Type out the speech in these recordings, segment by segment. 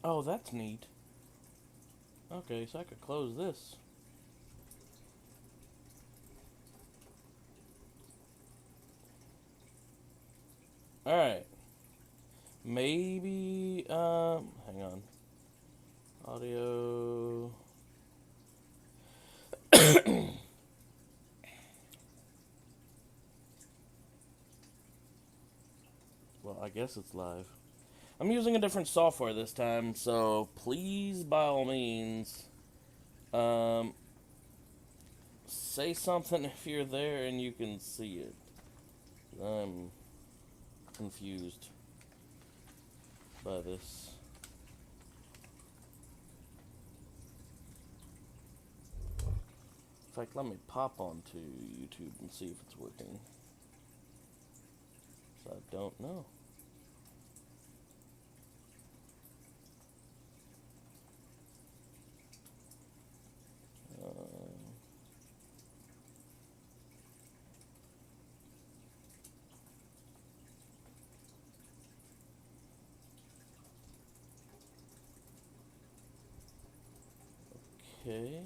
Oh, that's neat. Okay, so I could close this. Alright. Maybe, hang on. Audio. Well, I guess it's live. I'm using a different software this time, so please, by all means, um, say something if you're there and you can see it. I'm confused by this. In fact, let me pop onto YouTube and see if it's working. So I don't know. Okay.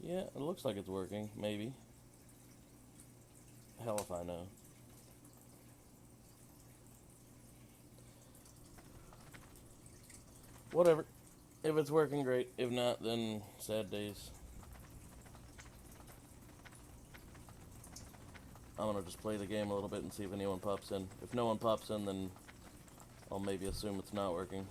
Yeah, it looks like it's working, maybe. Hell if I know. Whatever. If it's working, great. If not, then sad days. I'm gonna just play the game a little bit and see if anyone pops in. If no one pops in, then I'll maybe assume it's not working.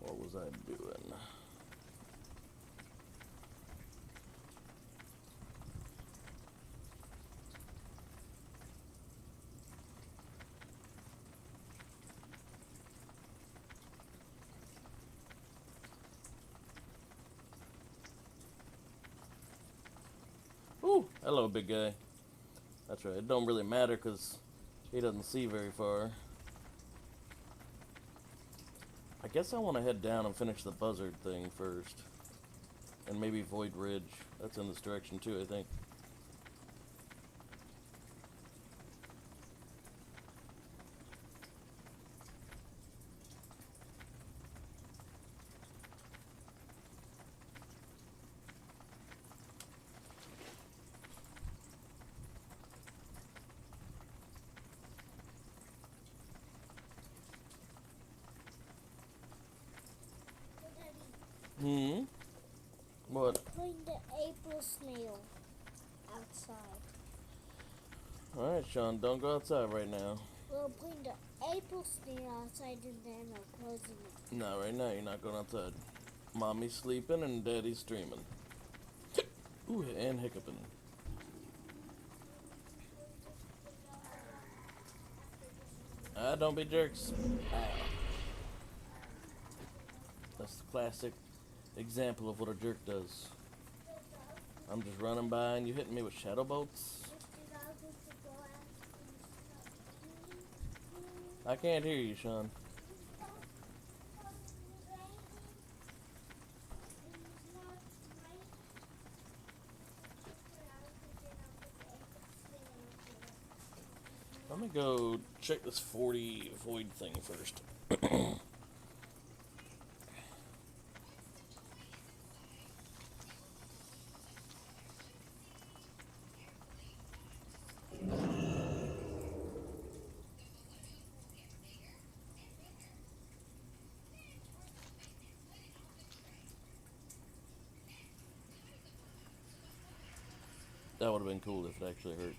What was I doing? Ooh, hello, big guy. That's right. It don't really matter because he doesn't see very far. I guess I want to head down and finish the buzzard thing first. And maybe Void Ridge. That's in this direction too, I think. Hmm? What? Putting the April snail outside. Alright, Sean, don't go outside right now. We're putting the April snail outside and then we're closing it. No, right now you're not going outside. Mommy's sleeping and Daddy's streaming. Ooh, and hiccuping. Don't be jerks. That's the classic example of what a jerk does. I'm just running by and you hitting me with shadow bolts. I can't hear you, Sean. Let me go check this 40 void thing first. That would have been cool if it actually hurt.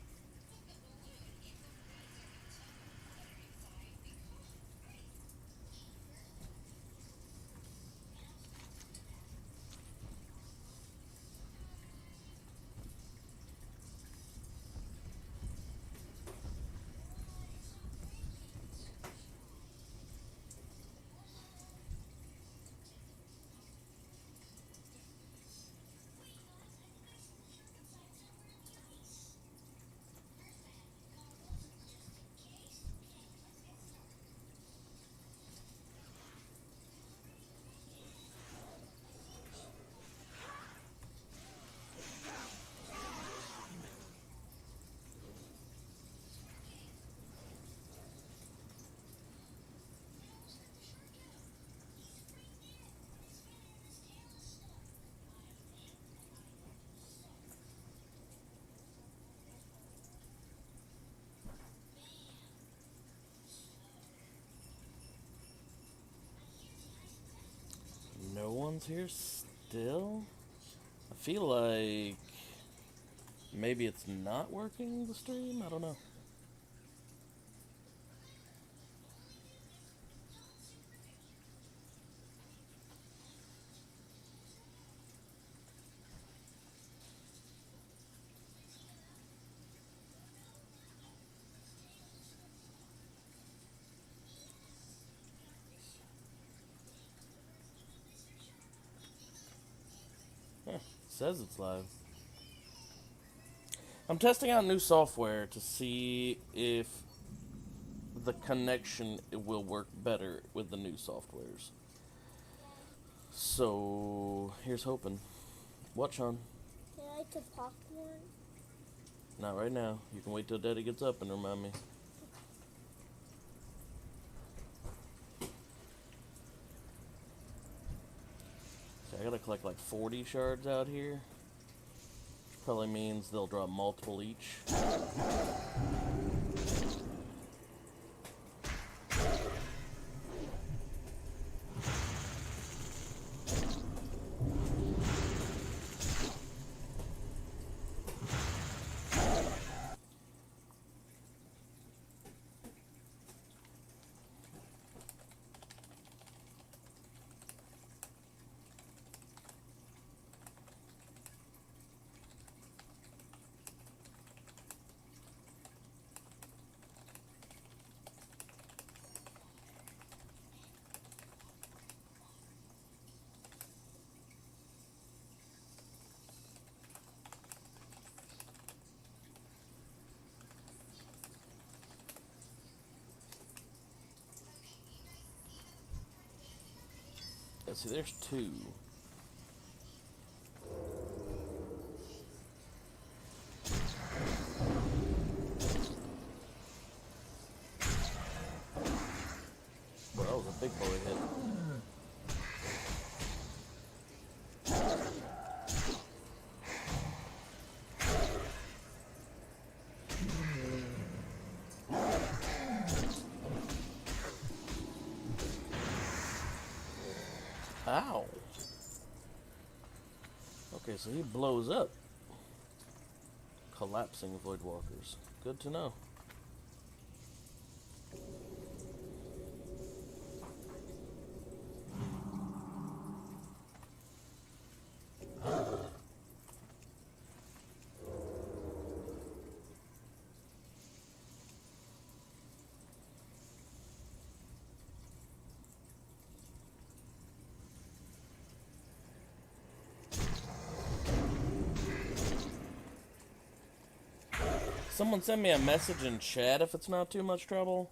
sounds here still. I feel like maybe it's not working, the stream? I don't know. Huh, says it's live. I'm testing out new software to see if the connection will work better with the new softwares. So, here's hoping. What, Sean? Can I eat the popcorn? Not right now. You can wait till Daddy gets up and remind me. Okay, I gotta collect like 40 shards out here. Which probably means they'll drop multiple each. Let's see, there's 2. Bro, that was a big boy hit. Ow. Okay, so he blows up. Collapsing Voidwalkers. Good to know. Someone send me a message in chat if it's not too much trouble.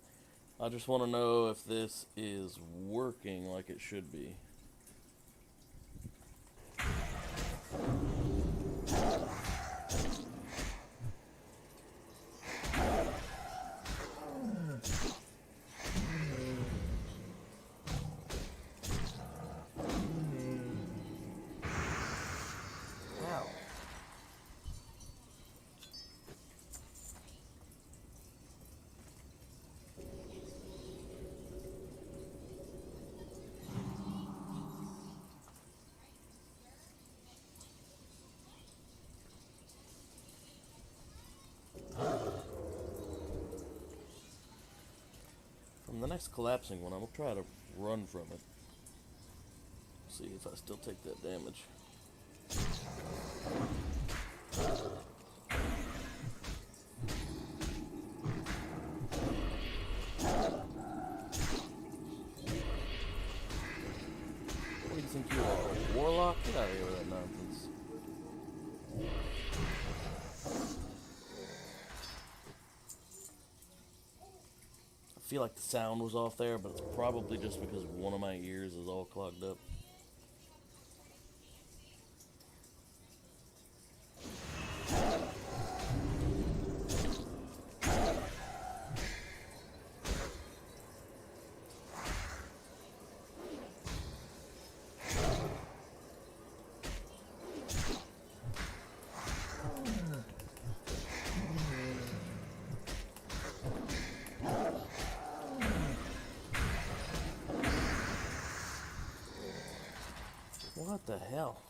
I just want to know if this is working like it should be. From the next collapsing one, I will try to run from it. See if I still take that damage. What do you think you are, a warlock? Get out of here with that nonsense. I feel like the sound was off there, but it's probably just because one of my ears is all clogged up. What the hell?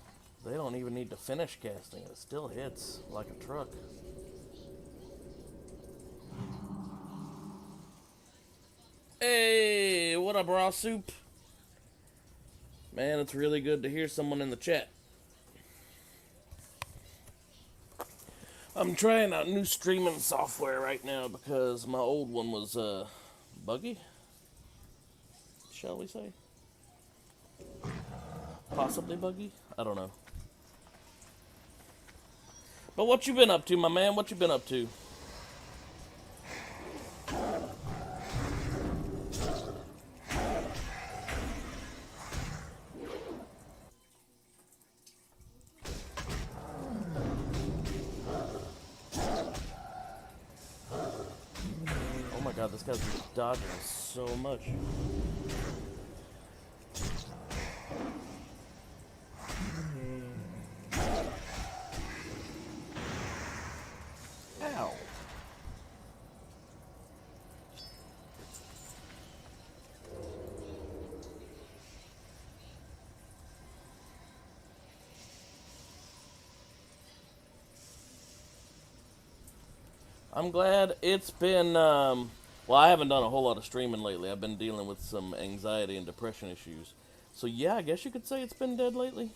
They don't even need to finish casting. It still hits like a truck. Hey, what up, raw soup? Man, it's really good to hear someone in the chat. I'm trying out new streaming software right now because my old one was buggy, shall we say? Possibly buggy? I don't know. But what you been up to, my man? What you been up to? Oh my god, this guy's dodging so much. Ow. I'm glad it's been, well, I haven't done a whole lot of streaming lately. I've been dealing with some anxiety and depression issues. So yeah, I guess you could say it's been dead lately.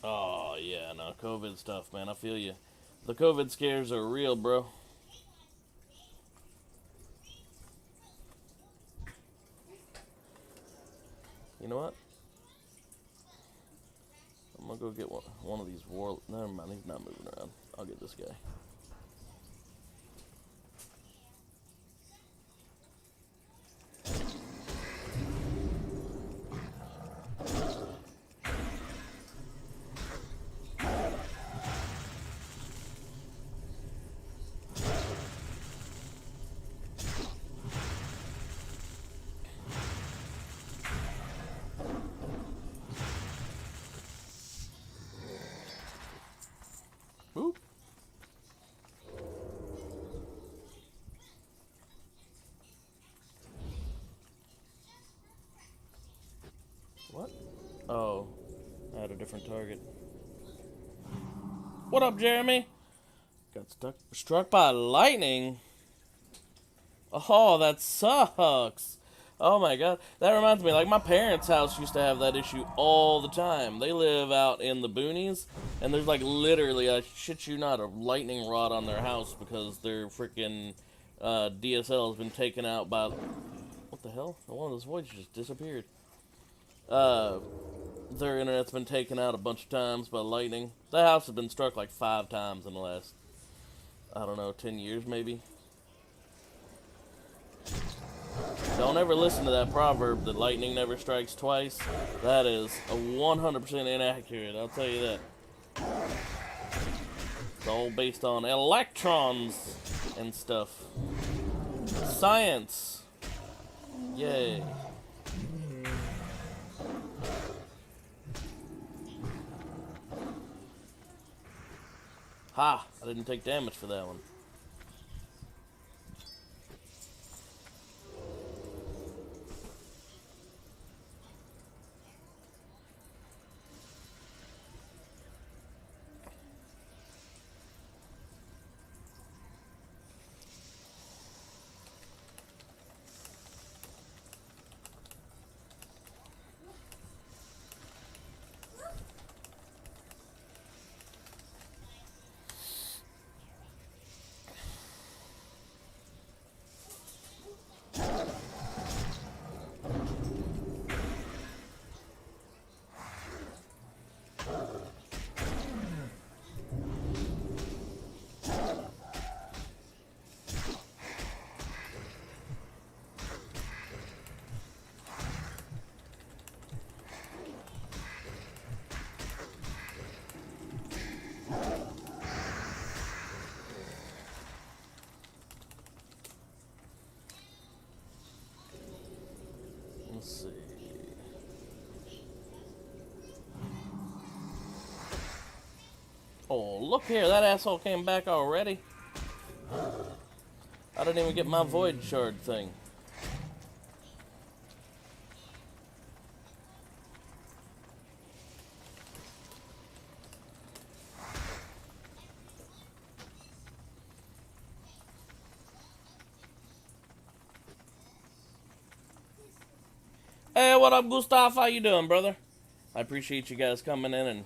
Oh, yeah, no, COVID stuff, man, I feel you. The COVID scares are real, bro. You know what? I'm gonna go get one of these war... Never mind, he's not moving around. I'll get this guy. Oop. What? Oh, I had a different target. What up, Jeremy? Got struck by lightning? Oh, that sucks. Oh my god. That reminds me, like, my parents' house used to have that issue all the time. They live out in the boonies, and there's, like, literally, I shit you not, a lightning rod on their house because their freaking DSL has been taken out by... What the hell? One of those voids just disappeared. Their internet's been taken out a bunch of times by lightning. The house has been struck like 5 times in the last, I don't know, 10 years maybe. Don't ever listen to that proverb that lightning never strikes twice. That is a 100% inaccurate, I'll tell you that. It's all based on electrons and stuff. Science. Yay. Ha! I didn't take damage for that one. Let's see. Oh, look here. That asshole came back already. I didn't even get my void shard thing. Hey, what up, Gustav? How you doing, brother? I appreciate you guys coming in and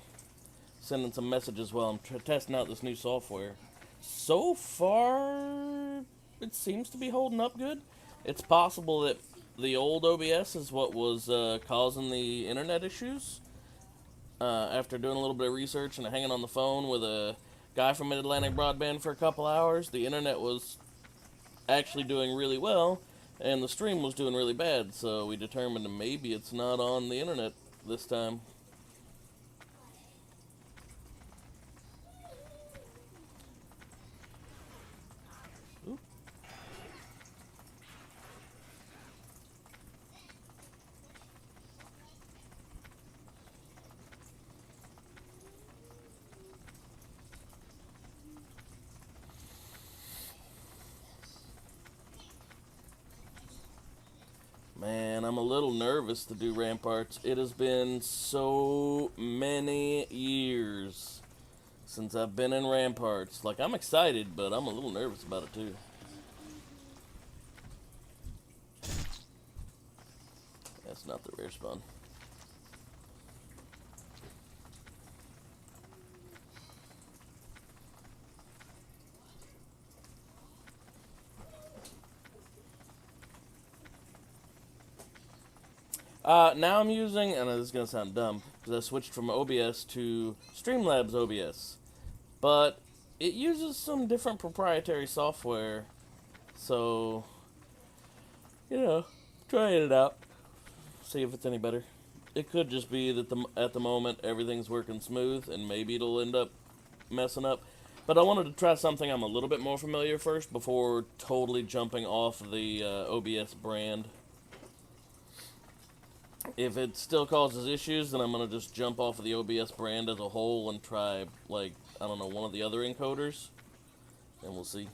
sending some messages while I'm testing out this new software. So far, it seems to be holding up good. It's possible that the old OBS is what was causing the internet issues. After doing a little bit of research and hanging on the phone with a guy from Mid-Atlantic Broadband for a couple hours, the internet was actually doing really well, and the stream was doing really bad, so we determined that maybe it's not on the internet this time. Ooh. Man, I'm a little nervous to do ramparts. It has been so many years since I've been in ramparts. Like, I'm excited, but I'm a little nervous about it too. That's not the rare spawn. Now I'm using, and this is going to sound dumb, because I switched from OBS to Streamlabs OBS. But it uses some different proprietary software, so, you know, trying it out. See if it's any better. It could just be that at the moment everything's working smooth, and maybe it'll end up messing up. But I wanted to try something I'm a little bit more familiar first before totally jumping off the OBS brand. If it still causes issues, then I'm going to just jump off of the OBS brand as a whole and try, like, I don't know, one of the other encoders. And we'll see.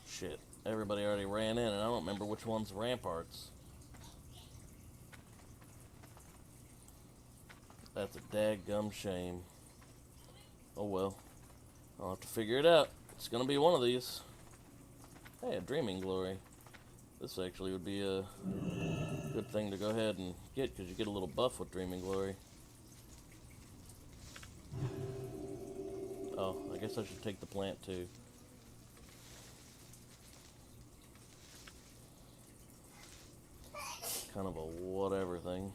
Shit. Everybody already ran in, and I don't remember which one's ramparts. That's a dadgum shame. Oh well. I'll have to figure it out. It's going to be one of these. Hey, a Dreaming Glory. This actually would be a good thing to go ahead and get, because you get a little buff with Dreaming Glory. Oh, I guess I should take the plant too. Kind of a whatever thing.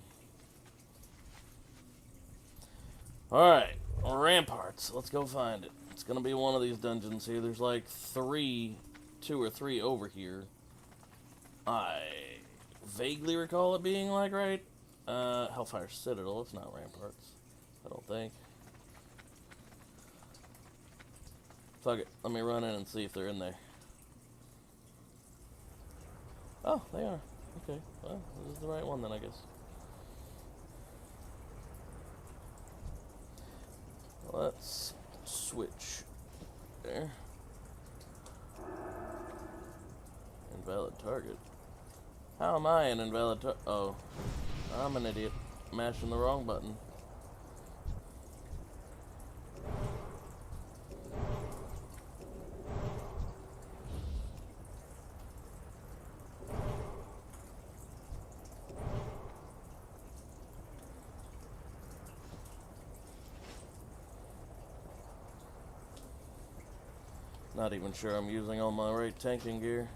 Alright, ramparts. Let's go find it. It's going to be one of these dungeons here. There's like two or three over here. I vaguely recall it being like, right? Hellfire Citadel. It's not ramparts, I don't think. Fuck it. Let me run in and see if they're in there. Oh, they are. Okay. Well, this is the right one then, I guess. Let's switch there. Invalid target. How am I an invalid target? Oh, I'm an idiot. Mashing the wrong button. Not even sure I'm using all my right tanking gear.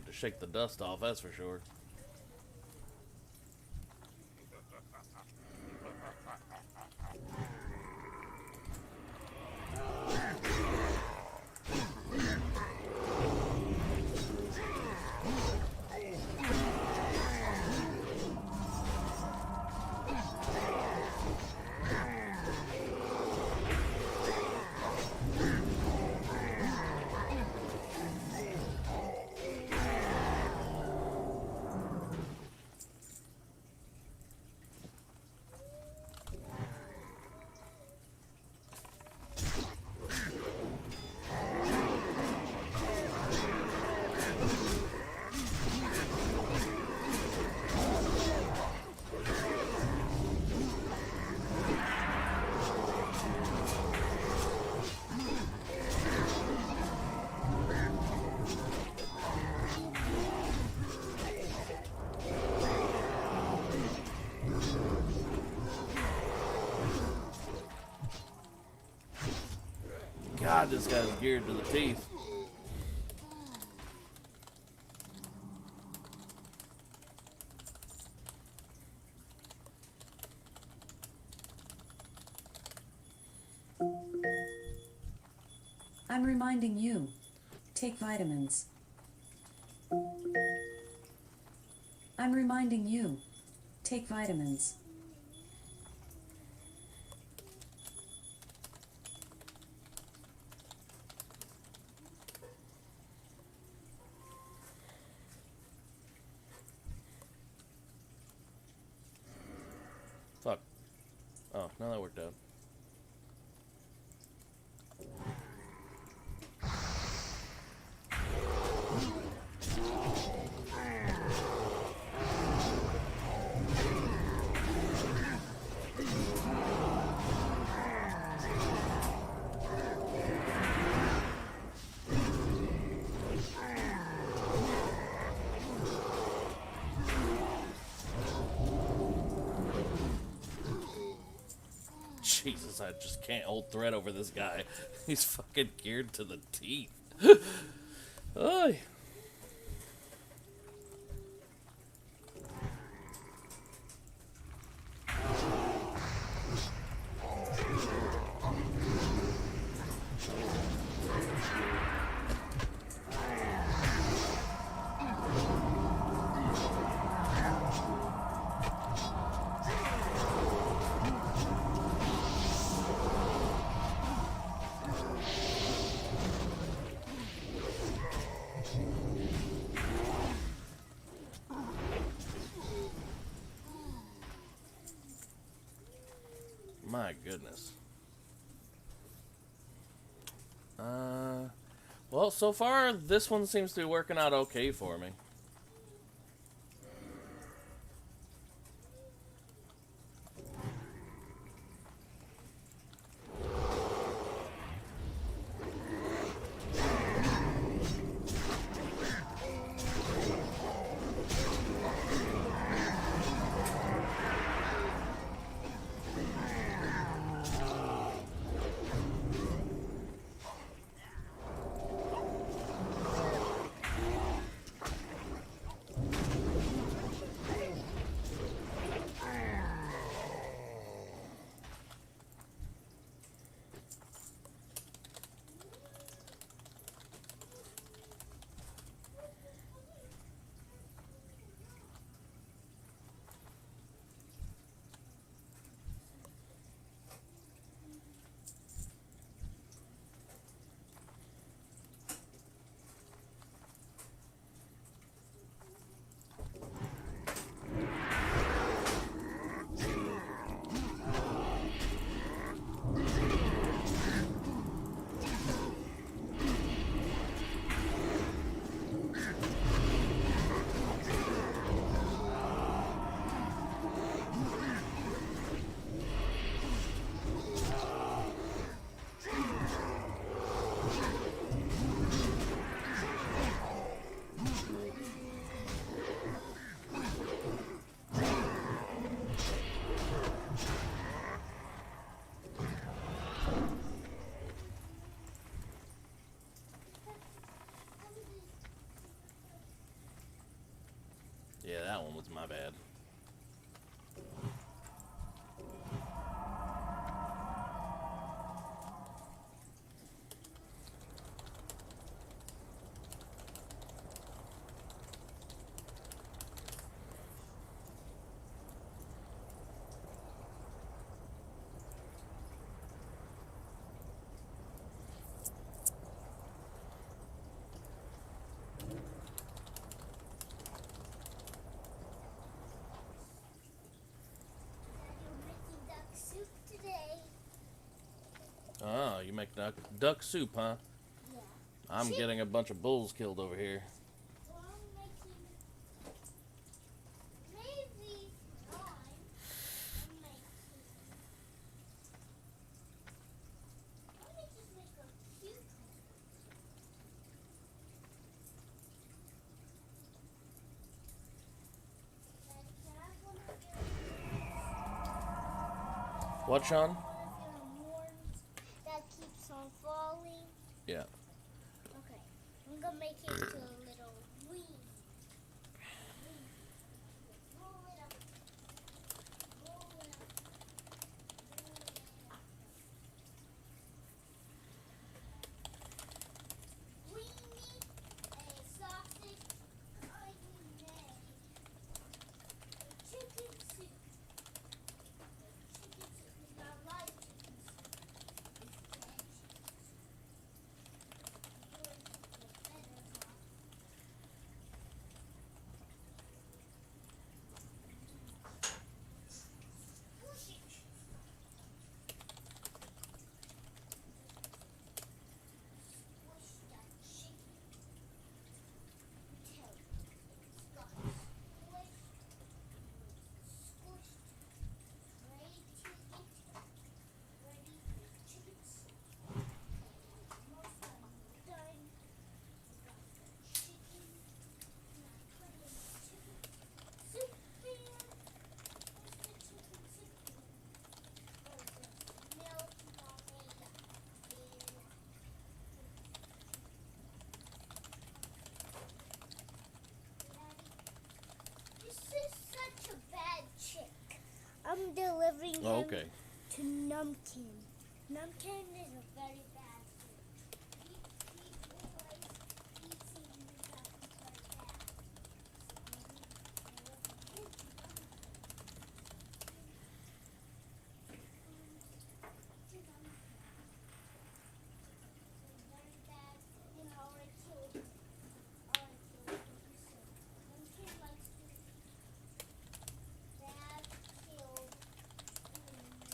need to shake the dust off, that's for sure. God, this guy's geared to the teeth. I'm reminding you, take vitamins. I'm reminding you, take vitamins. Fuck. Oh, now that worked out. Jesus, I just can't hold thread over this guy. He's fucking geared to the teeth. Oy. My goodness. Well, so far, this one seems to be working out okay for me. you make duck soup, huh? Yeah. I'm getting a bunch of bulls killed over here. Well, I'm making maybe nine. I'm making. Let me just make a cucumber. Daddy, can I have one of your What, Sean? one of your horns that keeps on falling? Yeah. Okay. I'm gonna make it into a little wing. Roll it up. Roll it up. Roll it up. We need a sausage onion egg. A chicken soup. Chicken soup is not like chicken soup. It's dead chicken soup. I'm going to put feathers on. Push it. Squish that chicken. Until it's got squished. Squished. Ready to eat. Ready for chicken soup. Almost done. Done. We got the chicken. Now put in the chicken soup pan. Where's the chicken soup pan? Oh, there's milk, mommy. This is such a bad chick. I'm delivering him Oh, okay. to Numpkin. Numpkin is a very bad chick. He always eats things that are very bad. Very bad, and I already killed him. Numpkin likes to bad kill animals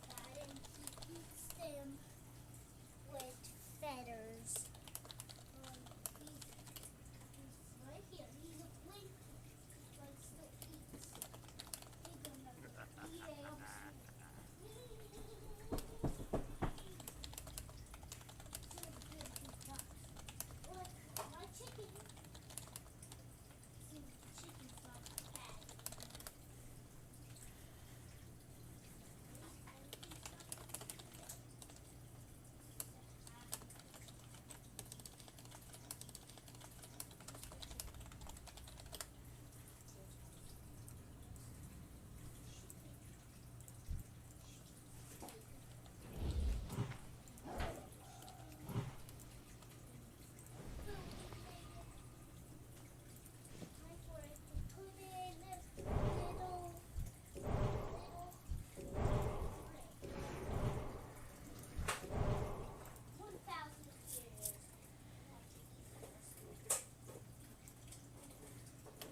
that and he eats them with feathers. He's right here. He's a flint. He likes to eat. He's gonna eat up. Look, my chicken. See, the chicken's not bad. Time for it to put in this little tray. 1,000 years.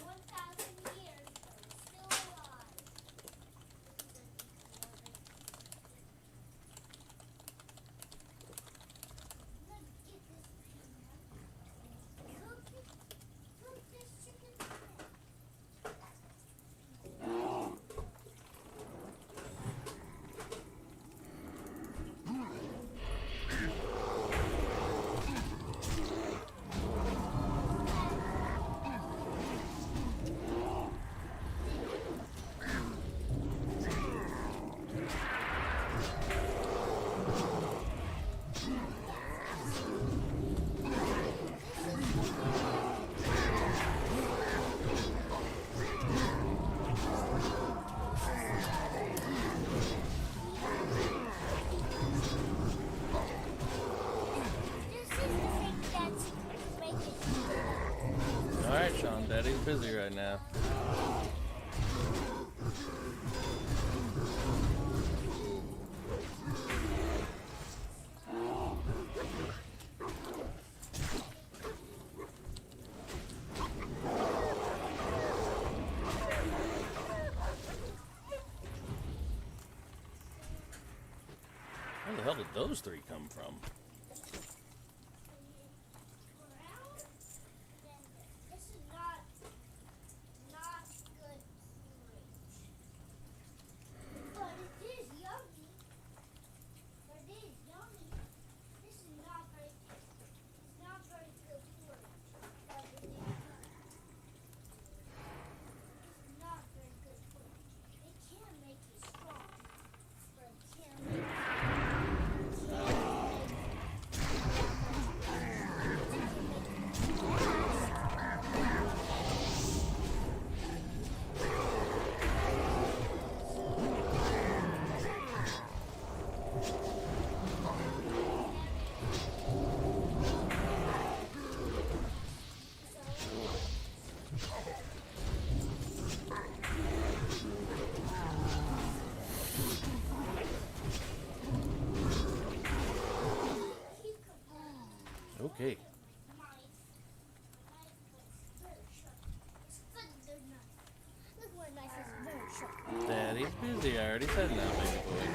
1,000 years, but it's still alive. I'm gonna get this peanut. Cook this chicken bread. This is the thing that's making it. Alright, Sean. Daddy's busy right now. Where the hell did those three come from? Brown, then this is not good porridge. But it is yummy. This is not very good. It's not very good porridge. But it is yummy. This is not very good porridge. It can make you strong, but it can't make you Okay. Look, my knife is very sharp. Daddy's busy. I already said now, baby boy.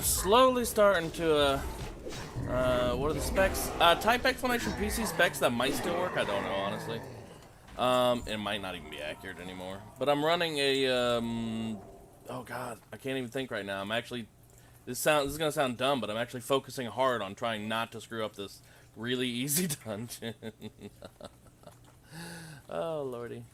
Slowly starting to, what are the specs? Type exclamation PC specs that might still work. I don't know, honestly. It might not even be accurate anymore. But I'm running a, oh god, I can't even think right now. I'm actually, this is gonna sound dumb, but I'm actually focusing hard on trying not to screw up this really easy dungeon. Oh lordy.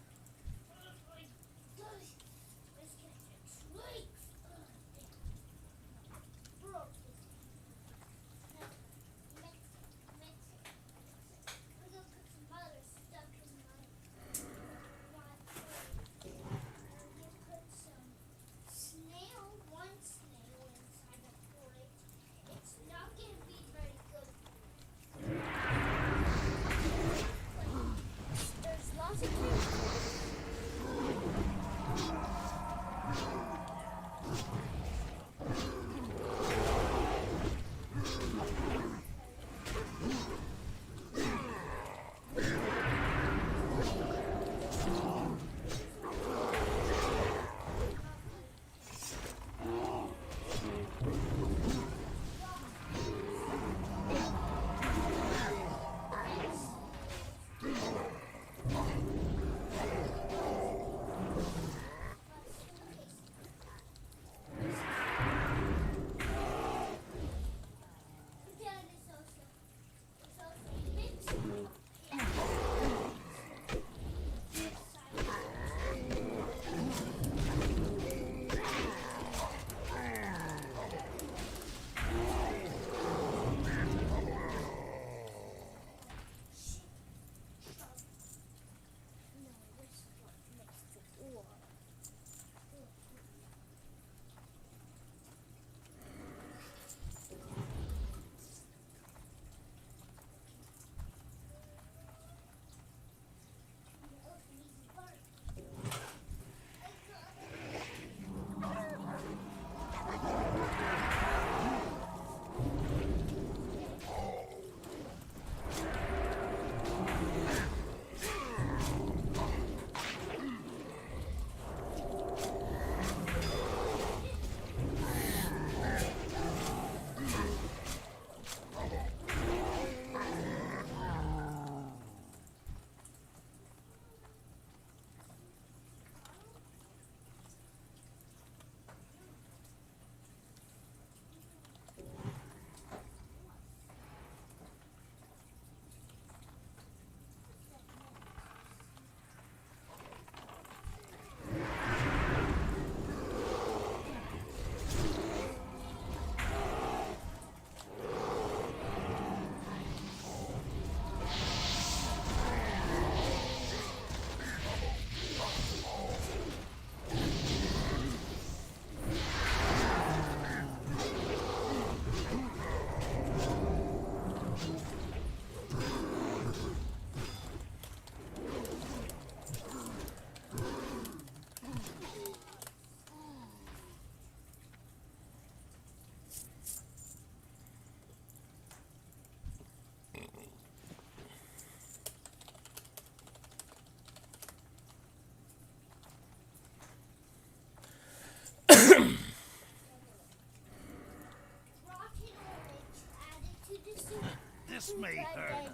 me hurt.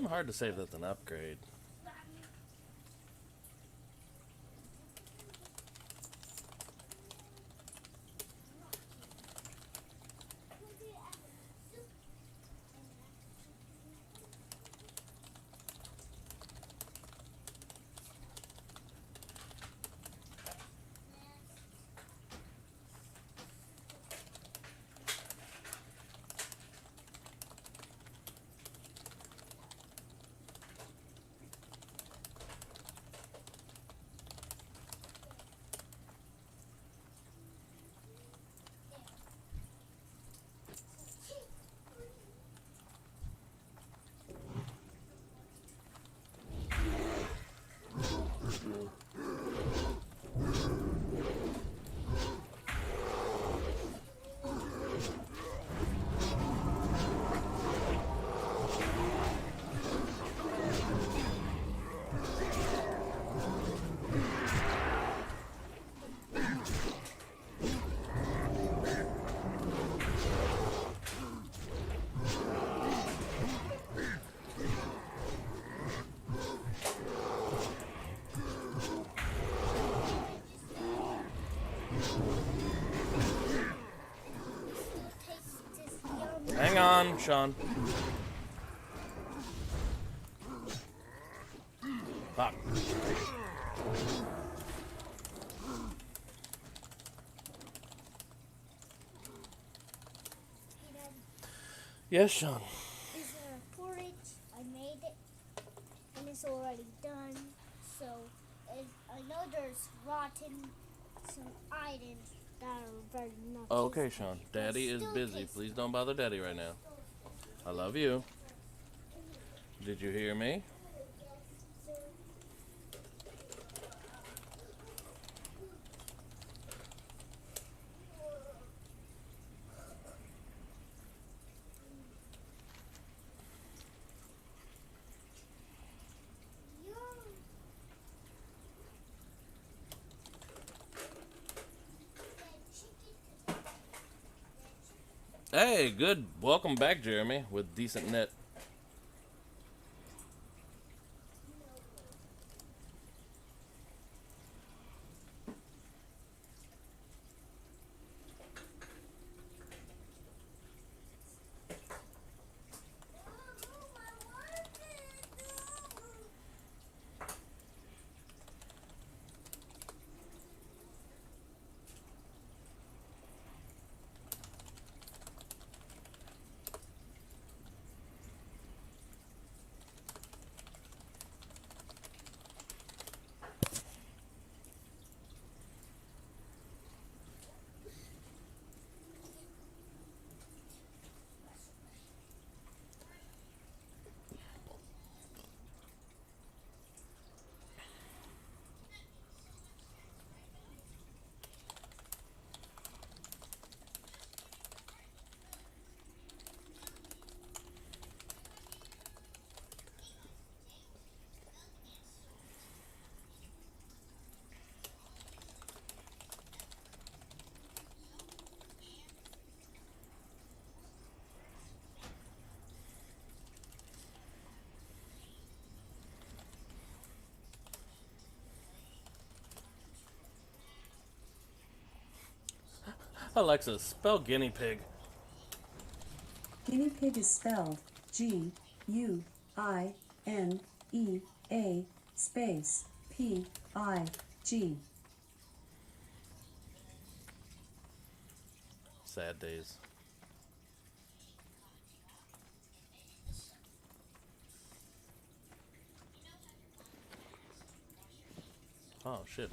Hard to say that's an upgrade. Hang on, Sean. Fuck. Yes, Sean. Is porridge. I made it, and it's already done. So I know there's rotten some items that are very not. Okay, Sean. Daddy is busy. Please don't bother Daddy right now. I love you. Did you hear me? Hey, good. Welcome back, Jeremy, with decent net. Alexa, spell guinea pig. Guinea pig is spelled Guinea space Pig. Sad days. Oh, shit.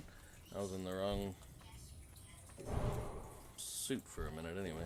I was in the wrong suit for a minute, anyway.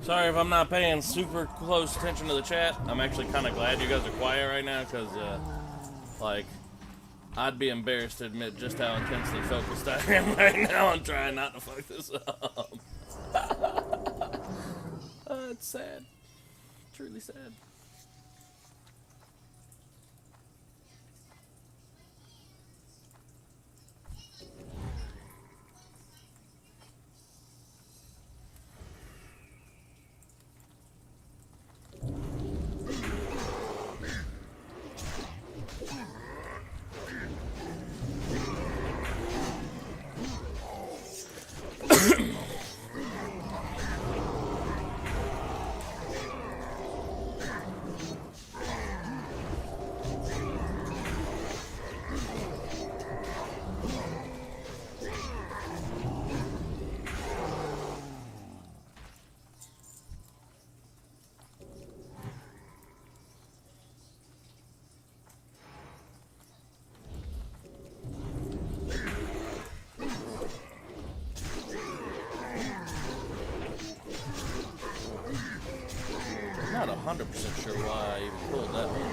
Sorry if I'm not paying super close attention to the chat. I'm actually kind of glad you guys are quiet right now, because, like, I'd be embarrassed to admit just how intensely focused I am right now on trying not to fuck this up. It's sad. Truly sad. Not 100% sure why I even pulled that one.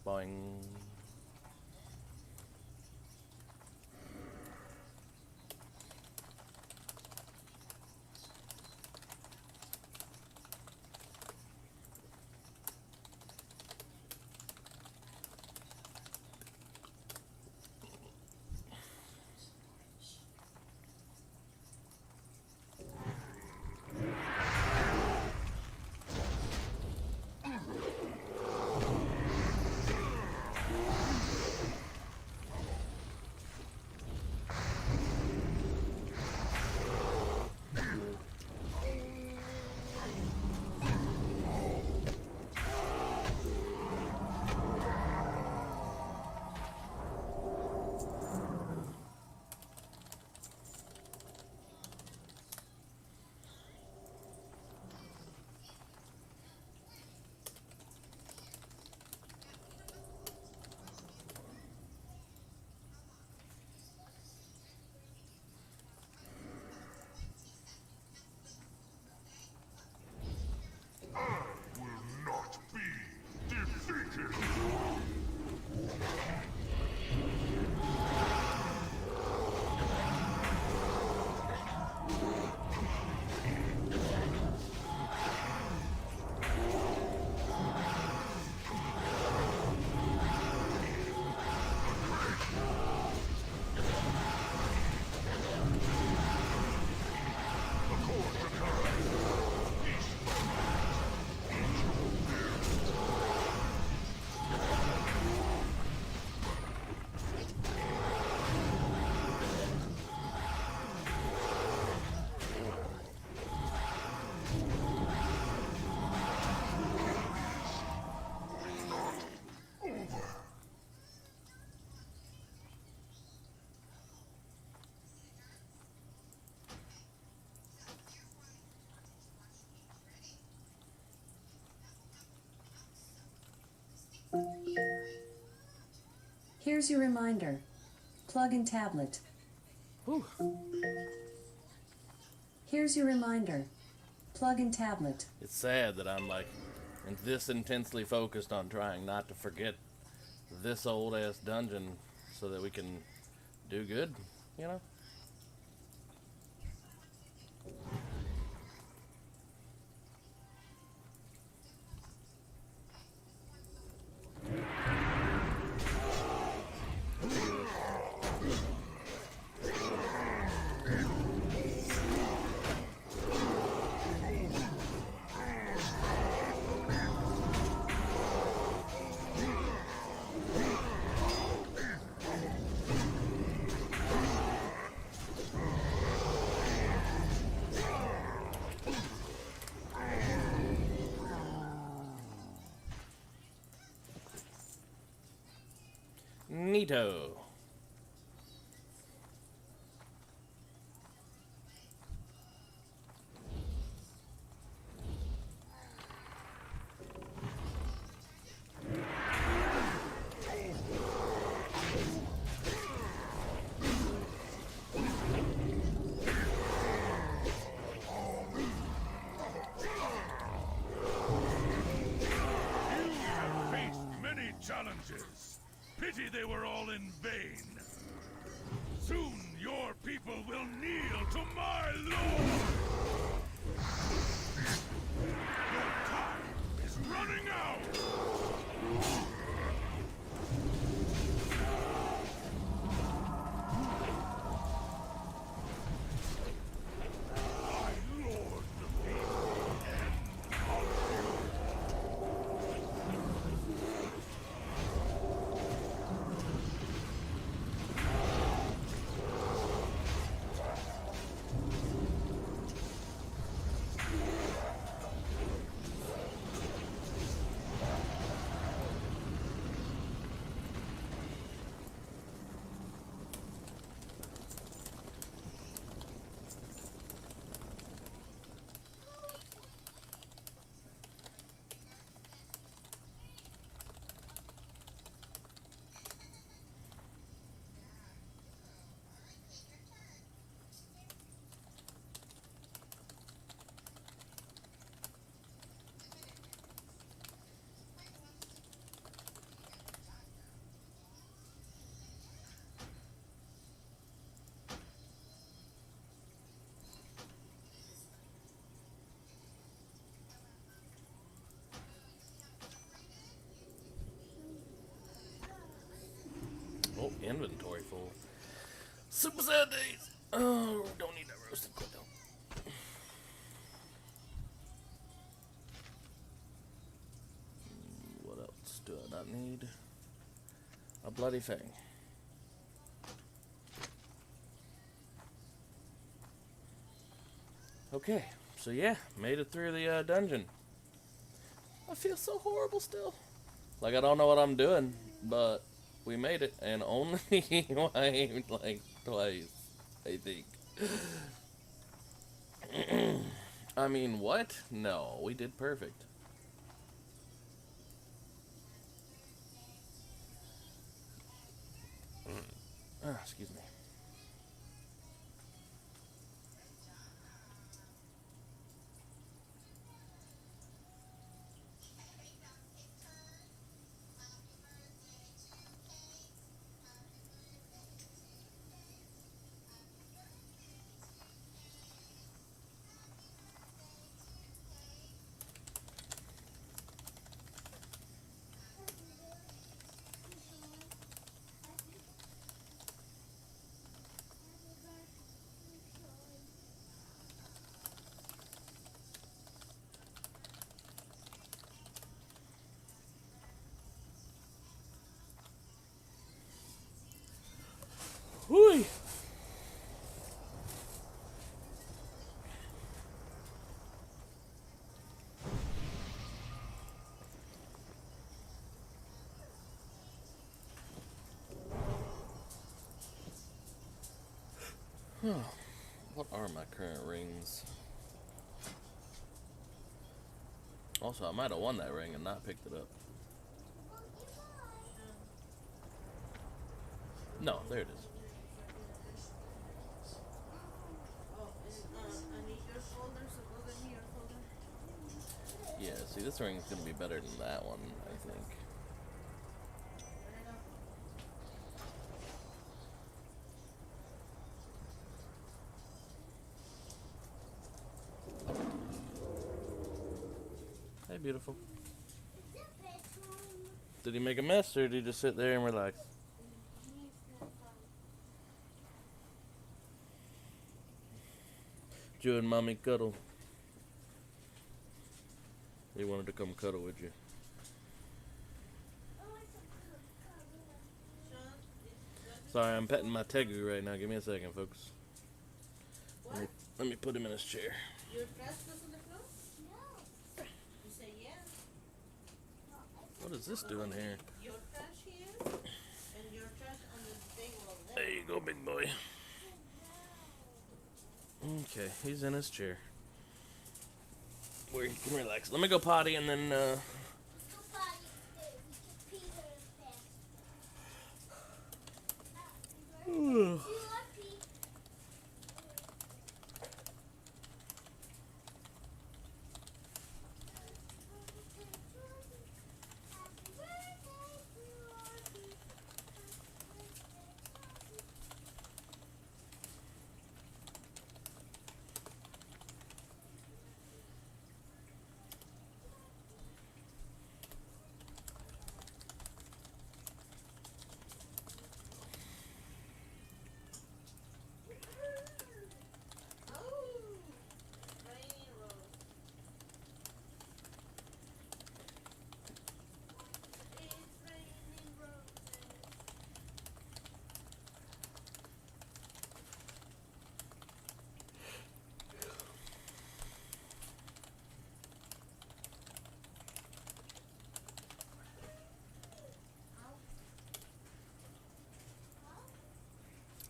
Boing. Here's your reminder. Plug in tablet. Whew. Here's your reminder. Plug in tablet. It's sad that I'm like this intensely focused on trying not to forget this old ass dungeon so that we can do good, you know? Neato. Challenges. Pity they were all in vain. Soon your people will kneel to my lord. Your time is running out. My lord defeated and conquered. Oh, inventory full. Super sad days. Oh, don't need that roasted quail. What else do I not need? A bloody fang. Okay, so yeah, made it through the dungeon. I feel so horrible still. Like I don't know what I'm doing, but we made it, and only wiped like twice, I think. I mean, what? No, we did perfect. Excuse me. Whoo! What are my current rings? Also, I might have won that ring and not picked it up. No, there it is. Yeah, see, this ring's gonna be better than that one, I think. Hey, beautiful. Did he make a mess, or did he just sit there and relax? You and mommy cuddle. He wanted to come cuddle with you. Sorry, I'm petting my Tegu right now. Give me a second, folks. Let me put him in his chair. Your trash goes on the floor? No. You say yes. What is this doing here? Your trash here? And your trash on the table over there. There you go, big boy. Okay, he's in his chair where he can relax. Let me go potty and then, Go potty. We can pee there fast. Do you like pee? Oh, rainy road. It's raining roses.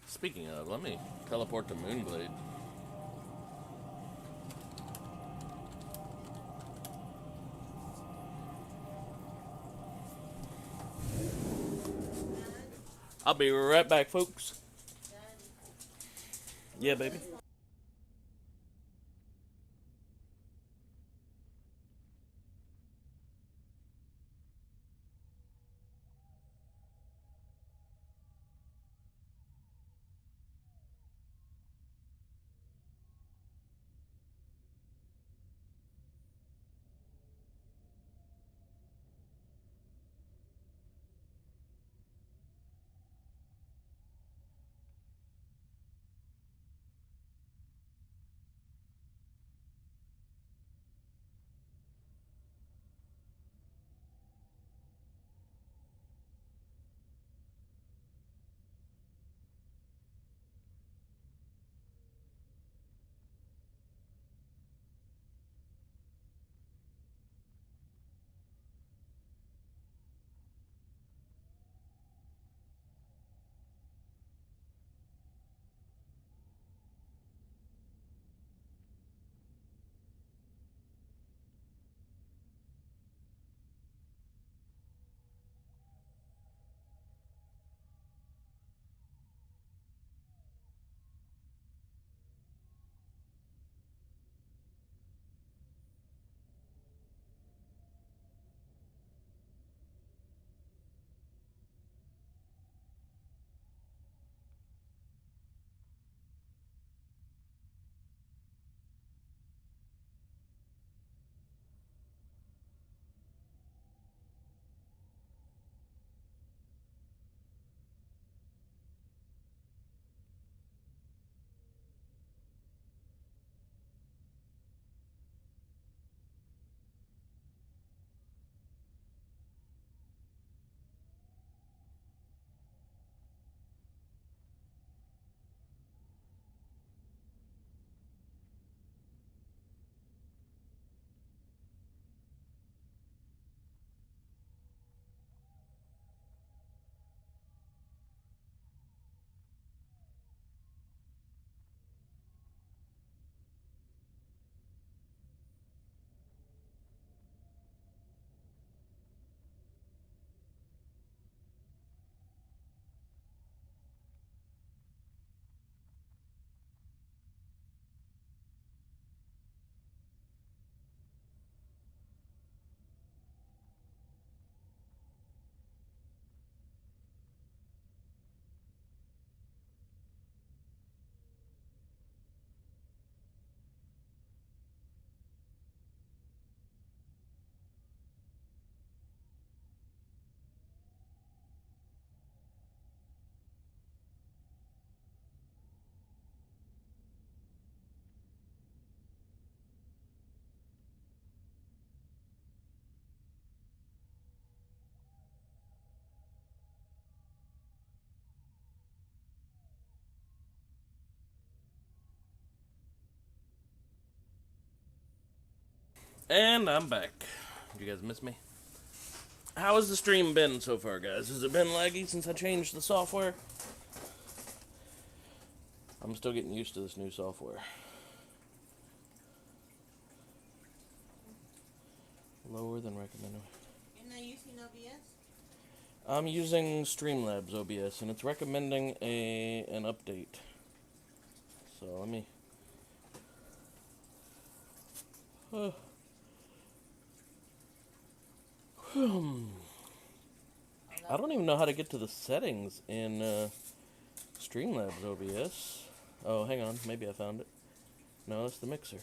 speaking of, let me teleport to Moonglade. I'll be right back, folks. Yeah, baby. And I'm back. Did you guys miss me? How has the stream been so far, guys? Has it been laggy since I changed the software? I'm still getting used to this new software. Lower than recommended. You're not using OBS? I'm using Streamlabs OBS, and it's recommending an update. So let me... I don't even know how to get to the settings in Streamlabs OBS. Oh, hang on. Maybe I found it. No, that's the mixer.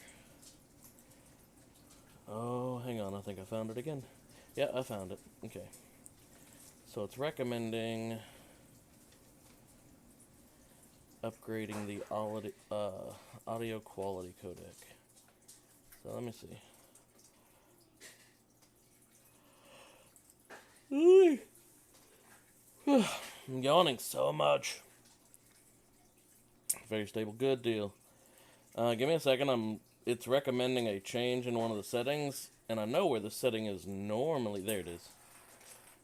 Oh, hang on. I think I found it again. Yeah, I found it. Okay. So it's recommending upgrading the audio quality codec. So let me see. I'm yawning so much. Very stable. Good deal. Give me a second. It's recommending a change in one of the settings, and I know where the setting is normally. There it is.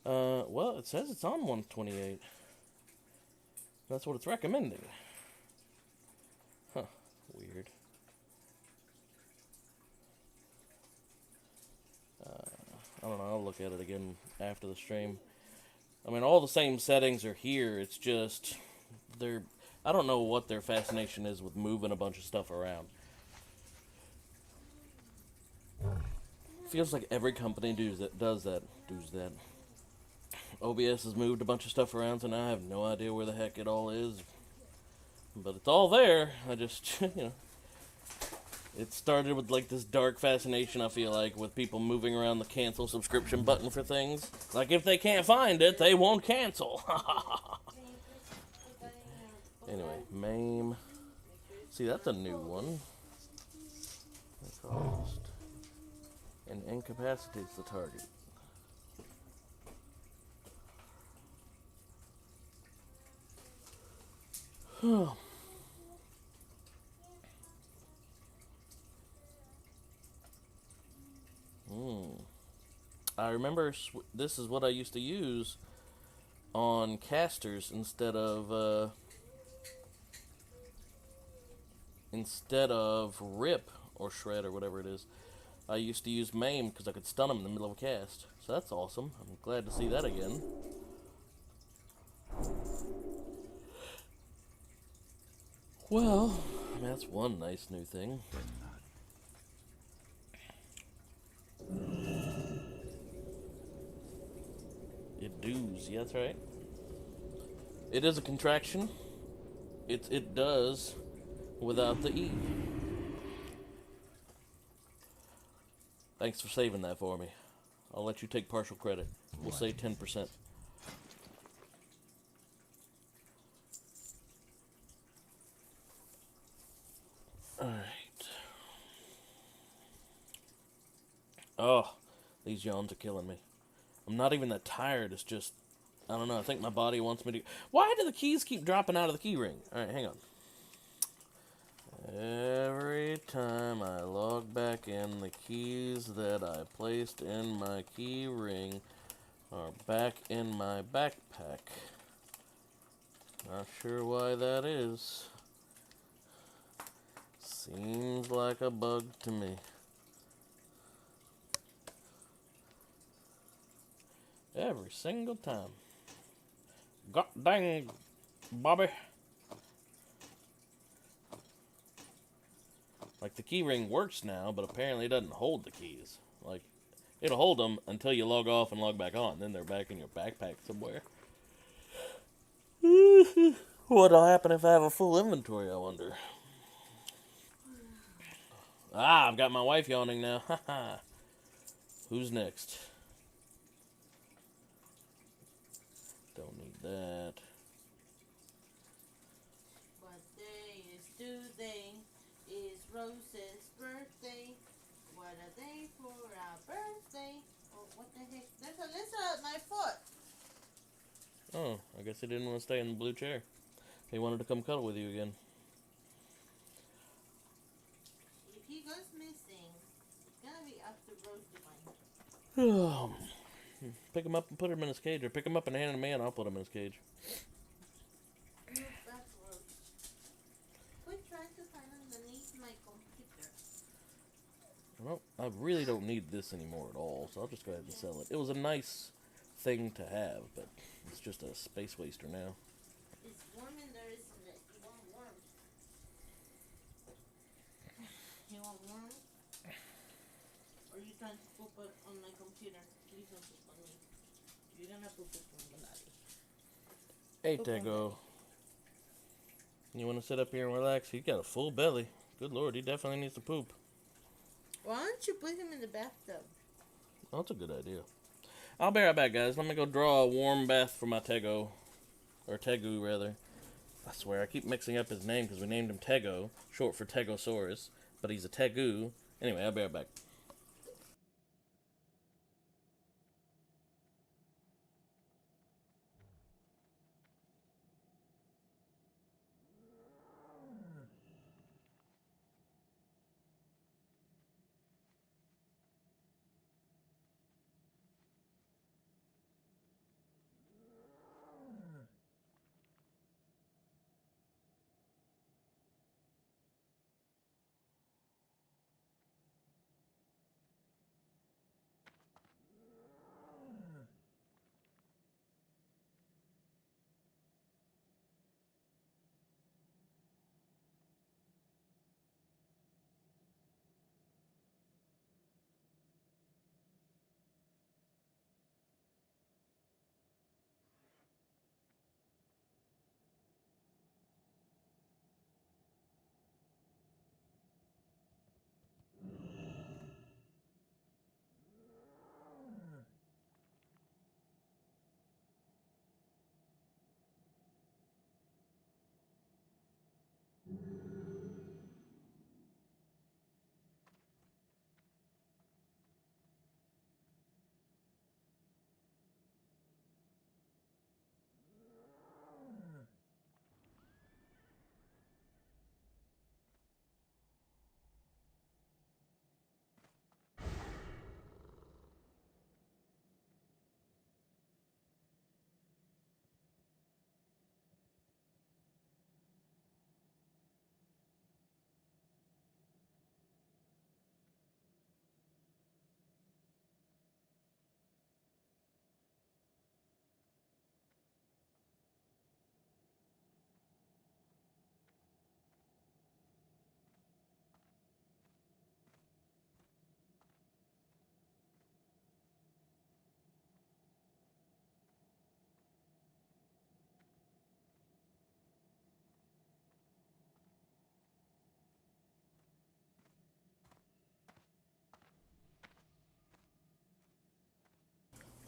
Well, it says it's on 128. That's what it's recommending. Huh. Weird. I don't know. I'll look at it again after the stream. I mean, all the same settings are here. It's just I don't know what their fascination is with moving a bunch of stuff around. Feels like every company does that. OBS has moved a bunch of stuff around, so now I have no idea where the heck it all is. But it's all there. I just, it started with like this dark fascination, I feel like, with people moving around the cancel subscription button for things. Like, if they can't find it, they won't cancel. Anyway, MAME. See, that's a new one. That's almost. And incapacitates the target. I remember this is what I used to use on casters instead of rip or shred or whatever it is. I used to use maim because I could stun them in the middle of a cast. So that's awesome. I'm glad to see that again. Well, I mean, that's one nice new thing. It does, yeah, that's right. It is a contraction. It does without the E. Thanks for saving that for me. I'll let you take partial credit. We'll say 10%. Alright. Oh, these yawns are killing me. I'm not even that tired, it's just, I don't know, I think my body wants me to... Why do the keys keep dropping out of the key ring? Alright, hang on. Every time I log back in, the keys that I placed in my key ring are back in my backpack. Not sure why that is. Seems like a bug to me. Every single time. God dang, Bobby. Like, the key ring works now, but apparently it doesn't hold the keys. Like, it'll hold them until you log off and log back on. Then they're back in your backpack somewhere. What'll happen if I have a full inventory, I wonder? Ah, I've got my wife yawning now. Haha. Who's next? Don't need that. What day is today? Is Rose's birthday. What a day for our birthday. Oh, what the heck? There's a lizard at my foot. Oh, I guess he didn't want to stay in the blue chair. He wanted to come cuddle with you again. If he goes missing, it's gonna be up to Rose to find him. Pick him up and put him in his cage, or pick him up and hand him to me, and I'll put him in his cage. That's gross. Quit trying to find underneath my computer. Well, I really don't need this anymore at all, so I'll just go ahead and sell it. It was a nice thing to have, but it's just a space waster now. It's warm in there, isn't it? You want warm? You want warm? Or are you trying to poop it on my computer? Please don't poop on me. You're gonna poop it on the body. Hey, Tego. You want to sit up here and relax? He's got a full belly. Good lord, he definitely needs to poop. Why don't you put him in the bathtub? Oh, that's a good idea. I'll be right back, guys. Let me go draw a warm bath for my Tego. Or Tegu, rather. I swear, I keep mixing up his name because we named him Tego, short for Tegosaurus. But he's a Tegu. Anyway, I'll be right back.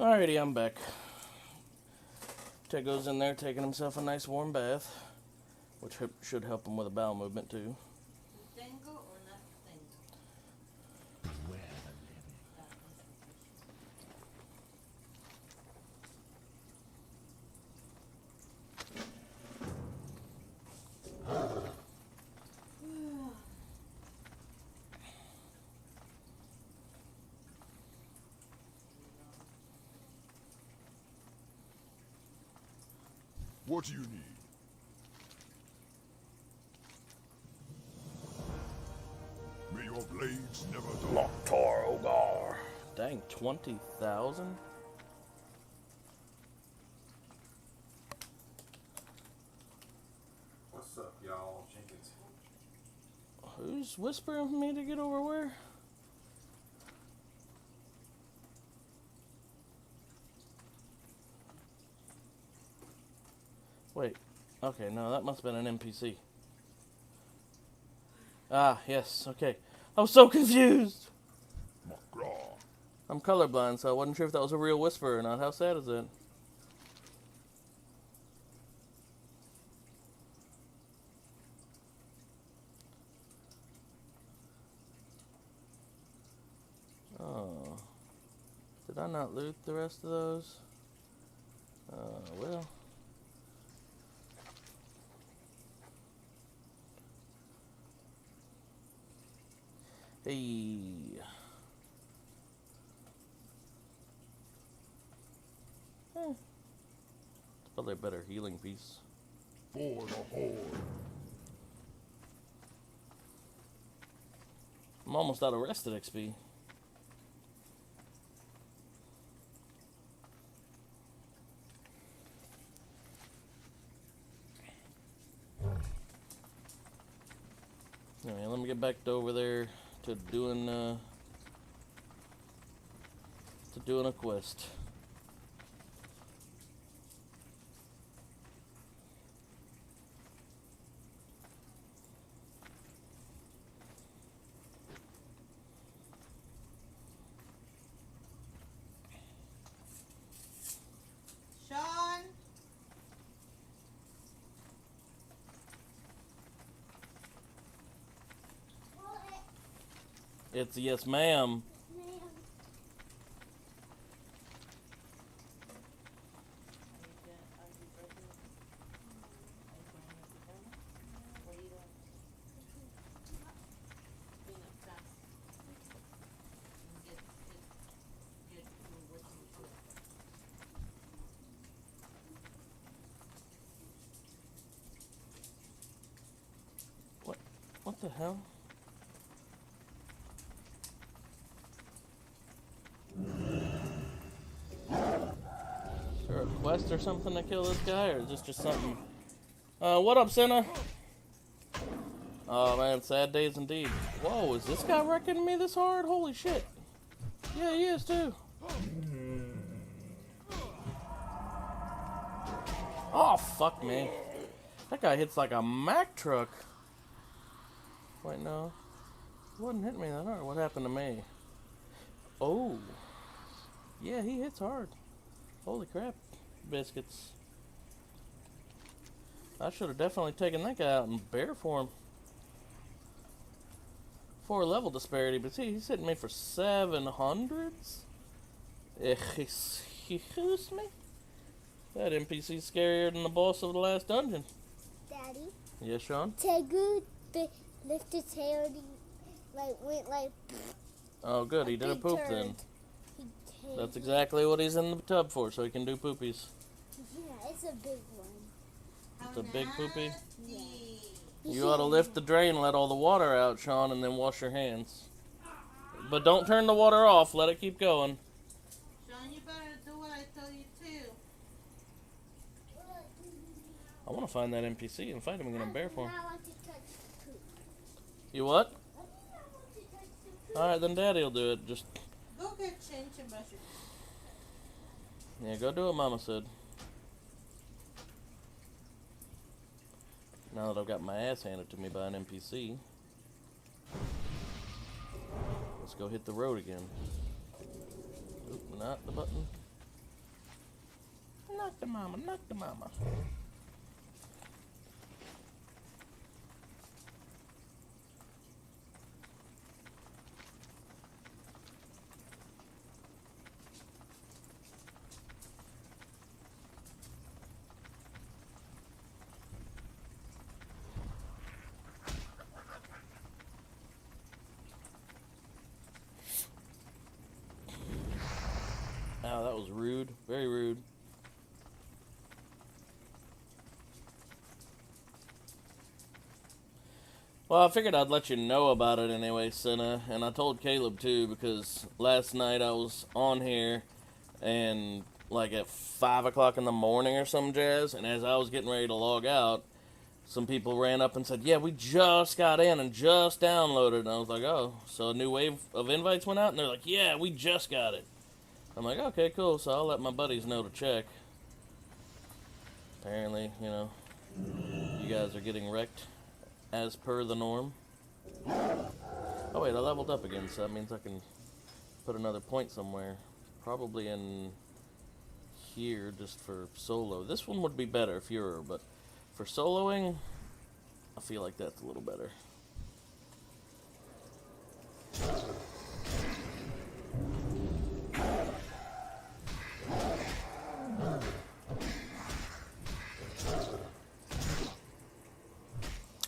Alrighty, I'm back. Tego's in there taking himself a nice warm bath, which should help him with a bowel movement too. Tango or not tango? Beware the living. That is the question. What do you need? May your blades never die. Loktar Ogar. Dang, 20,000? What's up, y'all? Jenkins. Who's whispering for me to get over where? Wait. Okay, no, that must have been an NPC. Ah, yes, okay. I was so confused! Magraw. I'm colorblind, so I wasn't sure if that was a real whisper or not. How sad is that? Oh. Did I not loot the rest of those? Well. Hey. Probably a better healing piece. For the Horde. I'm almost out of rested XP. Anyway, let me get back over there to doing a quest. Sean. It's a yes, ma'am. What the hell? Is there a quest or something to kill this guy, or is this just something? What up, Senna? Oh man, sad days indeed. Whoa, is this guy wrecking me this hard? Holy shit. Yeah, he is too. Oh, fuck me. That guy hits like a Mack truck. Wait, no. He wouldn't hit me that hard. What happened to me? Oh. Yeah, he hits hard. Holy crap. Biscuits. I should have definitely taken that guy out in bear form. 4 level disparity, but see, he's hitting me for 700s? Excuse me? That NPC's scarier than the boss of the last dungeon. Daddy, Yes, Sean? Tegu lifted his hair and he went like. Oh, good. He did a big poop turd. then. He That's exactly what he's in the tub for, so he can do poopies. Yeah, it's a big one. It's a big poopy. Yeah. You ought to lift the drain, let all the water out, Sean, and then wash your hands. But don't turn the water off. Let it keep going. Sean, you better do what I tell you to. I want to find that NPC and fight him in a bear form. I want to touch poop. You what? I want to touch the poop. Alright, then Daddy'll do it. Just, Go get changed and brush your teeth. yeah, go do what Mama said. Now that I've got my ass handed to me by an NPC. Let's go hit the road again. Oop, not the button. Knock the mama, knock the mama. Ow, that was rude. Very rude. Well, I figured I'd let you know about it anyway, Senna. And I told Caleb too, because last night I was on here and like at 5 o'clock in the morning or some jazz, and as I was getting ready to log out, some people ran up and said, yeah, we just got in and just downloaded. And I was like, oh, so a new wave of invites went out? And they're like, yeah, we just got it. I'm like, okay, cool, so I'll let my buddies know to check. Apparently, you know, you guys are getting wrecked as per the norm. Oh wait, I leveled up again, so that means I can put another point somewhere. Probably in here, just for solo. This one would be better if you were, but for soloing, I feel like that's a little better.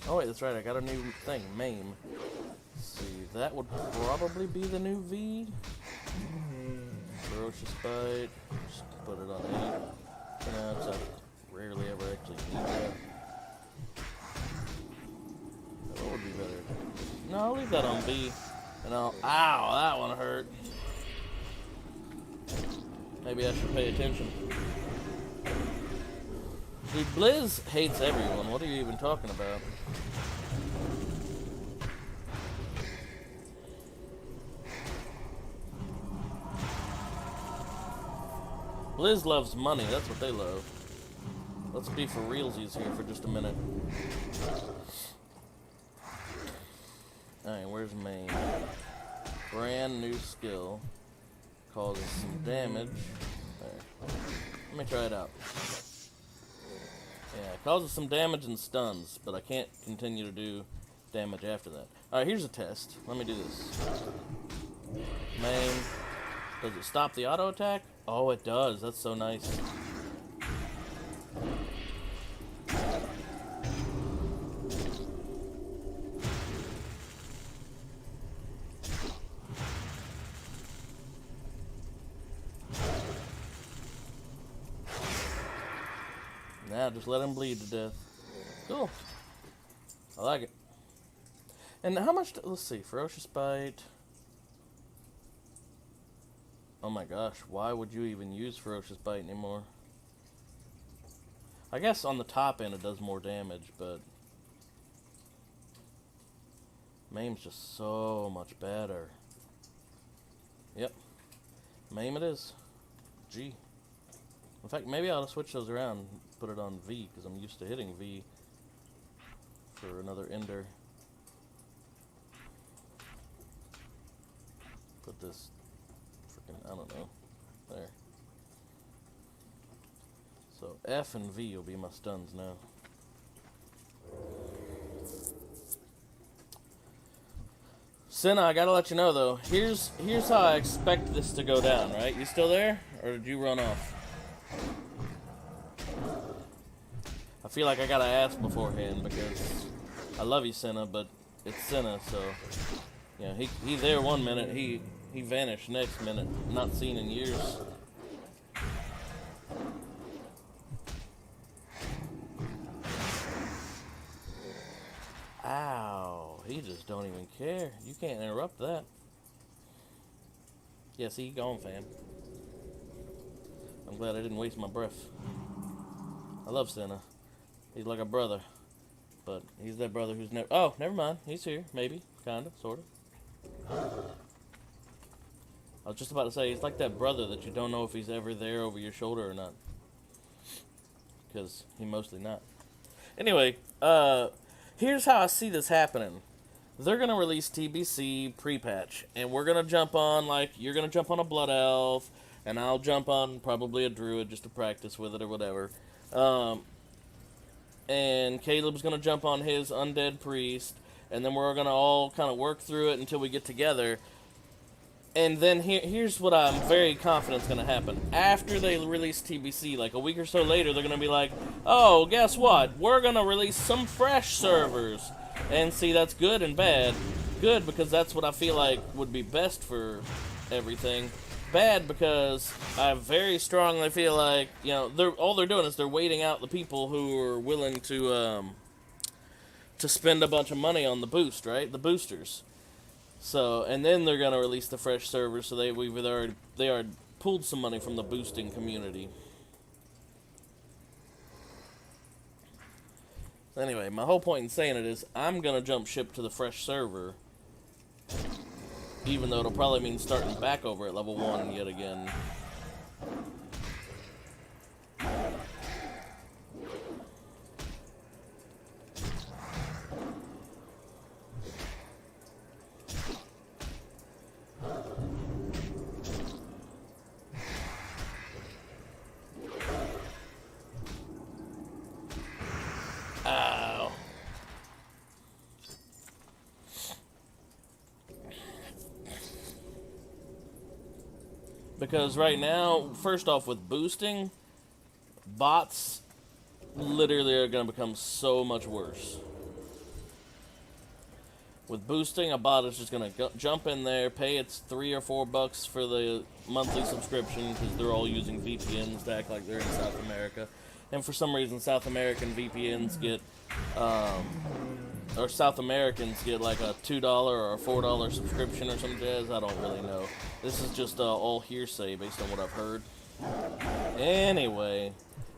Oh wait, that's right, I got a new thing, maim. Let's see, that would probably be the new V. Ferocious Bite, just put it on 8. No, it's a that on V, and I'll... Ow, that one hurt. Maybe I should pay attention. Dude, Blizz hates everyone. What are you even talking about? Blizz loves money. That's what they love. Let's be for realsies here for just a minute. Alright, where's main? Brand new skill. Causes some damage. There. Let me try it out. Yeah, it causes some damage and stuns, but I can't continue to do damage after that. Alright, here's a test. Let me do this. Main. Does it stop the auto attack? Oh, it does. That's so nice. Now just let him bleed to death. Cool. I like it. And how much... Let's see. Ferocious Bite. Oh my gosh. Why would you even use Ferocious Bite anymore? I guess on the top end it does more damage, but... Maim's just so much better. Yep. Maim it is. G. In fact, maybe I'll switch those around and put it on V, because I'm used to hitting V for another ender. Put this freaking, I don't know, there. So F and V will be my stuns now. Senna, I gotta let you know though, here's how I expect this to go down, right? You still there? Or did you run off? I feel like I gotta ask beforehand because I love you, Senna, but it's Senna, so you know, he there one minute, he vanished next minute, not seen in years. Ow, he just don't even care. You can't interrupt that. Yeah, see, gone, fam. I'm glad I didn't waste my breath. I love Senna. He's like a brother. But he's that brother who's never... Oh, never mind. He's here. Maybe. Kinda. Sorta. I was just about to say, he's like that brother that you don't know if he's ever there over your shoulder or not. Because he mostly not. Anyway, here's how I see this happening. They're going to release TBC pre-patch. And we're going to jump on, like, you're going to jump on a Blood Elf. And I'll jump on probably a Druid just to practice with it or whatever. And Caleb's going to jump on his Undead Priest. And then we're going to all kind of work through it until we get together. And then here's what I'm very confident is going to happen. After they release TBC, like a week or so later, they're going to be like, oh, guess what? We're going to release some fresh servers. And see, that's good and bad. Good because that's what I feel like would be best for everything. Bad because I very strongly feel like, you know, all they're doing is they're waiting out the people who are willing to spend a bunch of money on the boost, right? The boosters. So, and then they're gonna release the fresh servers. So they already pulled some money from the boosting community. Anyway, my whole point in saying it is I'm gonna jump ship to the fresh server. Even though it'll probably mean starting back over at level 1 yet again. Ow. Because right now, first off, with boosting, bots literally are going to become so much worse. With boosting, a bot is just going to jump in there, pay its $3 or $4 for the monthly subscription, because they're all using VPNs to act like they're in South America. And for some reason, South American VPNs get or South Americans get like a $2 or a $4 subscription or some jazz. I don't really know. This is just all hearsay based on what I've heard. Anyway,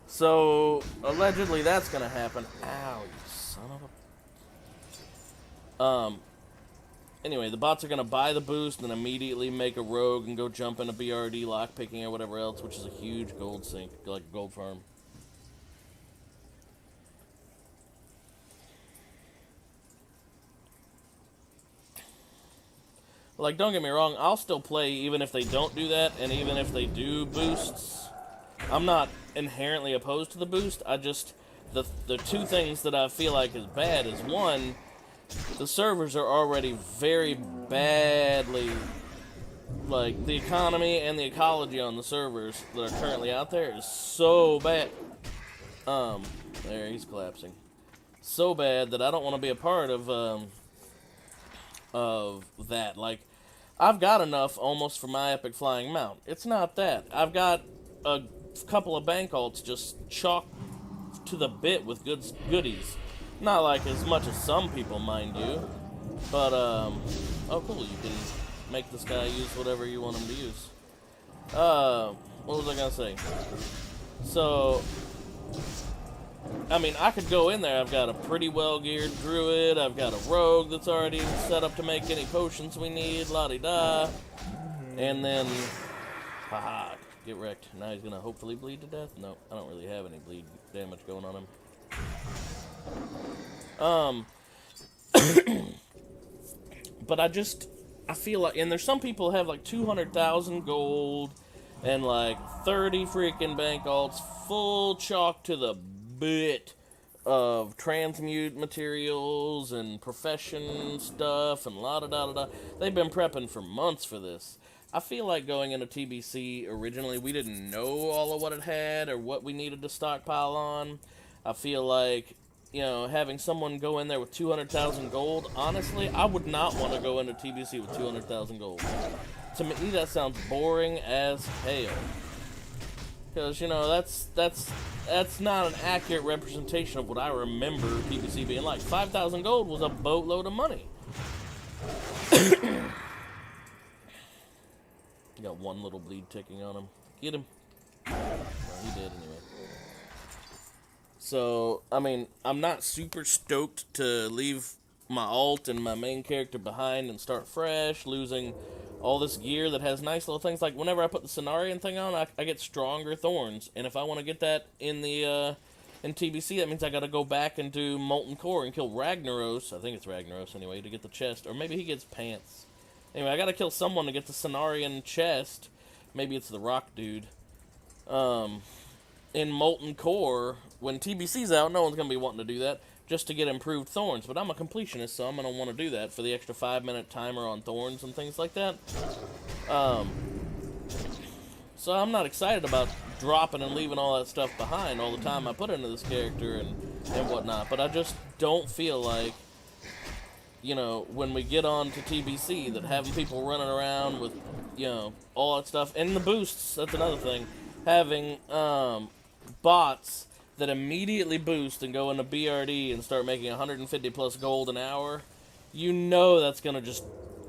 so allegedly that's gonna happen. Ow, you son of a... Anyway, the bots are going to buy the boost and then immediately make a rogue and go jump into BRD, lockpicking, or whatever else, which is a huge gold sink, like gold farm. Like, don't get me wrong, I'll still play even if they don't do that, and even if they do boosts. I'm not inherently opposed to the boost, I just... The two things that I feel like is bad is, one... The servers are already very badly, like, the economy and the ecology on the servers that are currently out there is so bad. There, he's collapsing. So bad that I don't want to be a part of that. Like, I've got enough almost for my epic flying mount. It's not that. I've got a couple of bank alts just chocked to the bit with goodies. Not like as much as some people, mind you, but, oh cool, you can make this guy use whatever you want him to use. What was I gonna say? So, I mean, I could go in there, I've got a pretty well-geared druid, I've got a rogue that's already set up to make any potions we need, la-di-da, and then, haha, get wrecked. Now he's gonna hopefully bleed to death? No, I don't really have any bleed damage going on him. But I feel like, and there's some people who have like 200,000 gold and like 30 freaking bank alts, full chalk to the bit of transmute materials and profession stuff and la-da-da-da-da. They've been prepping for months for this. I feel like going into TBC originally, we didn't know all of what it had or what we needed to stockpile on. I feel like, you know, having someone go in there with 200,000 gold, honestly, I would not want to go into TBC with 200,000 gold. To me, that sounds boring as hell. Because, you know, that's not an accurate representation of what I remember TBC being like. 5,000 gold was a boatload of money. Got one little bleed ticking on him. Get him. Well, he did anyway. So, I mean, I'm not super stoked to leave my alt and my main character behind and start fresh, losing all this gear that has nice little things. Like, whenever I put the Cenarian thing on, I get stronger thorns. And if I want to get that in the, in TBC, that means I gotta go back and do Molten Core and kill Ragnaros. I think it's Ragnaros anyway, to get the chest. Or maybe he gets pants. Anyway, I gotta kill someone to get the Cenarian chest. Maybe it's the rock dude. In Molten Core, when TBC's out, no one's gonna be wanting to do that, just to get improved thorns. But I'm a completionist, so I'm gonna want to do that for the extra 5-minute timer on thorns and things like that. So I'm not excited about dropping and leaving all that stuff behind all the time I put into this character and whatnot. But I just don't feel like, you know, when we get on to TBC, that having people running around with, you know, all that stuff, and the boosts, that's another thing, having bots that immediately boost and go into BRD and start making 150 plus gold an hour, you know that's going to just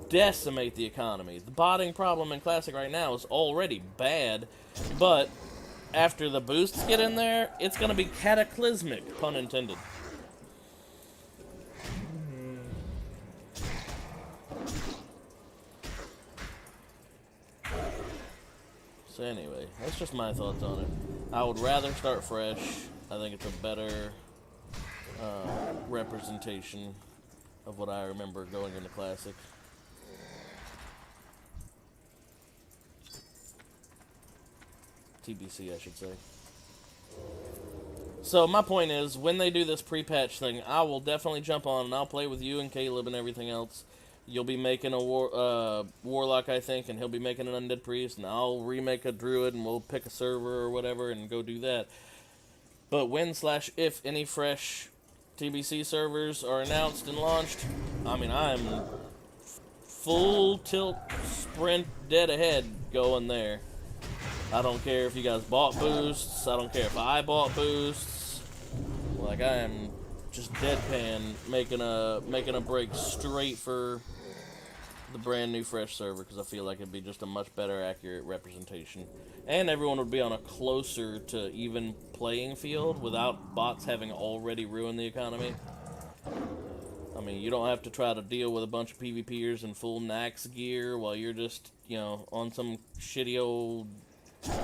decimate the economy. The botting problem in Classic right now is already bad, but after the boosts get in there, it's going to be cataclysmic, pun intended. So anyway, that's just my thoughts on it. I would rather start fresh. I think it's a better representation of what I remember going into Classic. TBC, I should say. So my point is, when they do this pre-patch thing, I will definitely jump on and I'll play with you and Caleb and everything else. You'll be making a warlock, I think, and he'll be making an undead priest, and I'll remake a druid, and we'll pick a server or whatever and go do that. But when/if any fresh TBC servers are announced and launched, I mean, I'm full tilt, sprint, dead ahead going there. I don't care if you guys bought boosts. I don't care if I bought boosts. Like, I am just deadpan making a break straight for the brand new fresh server, because I feel like it'd be just a much better accurate representation, and everyone would be on a closer to even playing field without bots having already ruined the economy. I mean, you don't have to try to deal with a bunch of PvPers in full Nax gear while you're just, you know, on some shitty old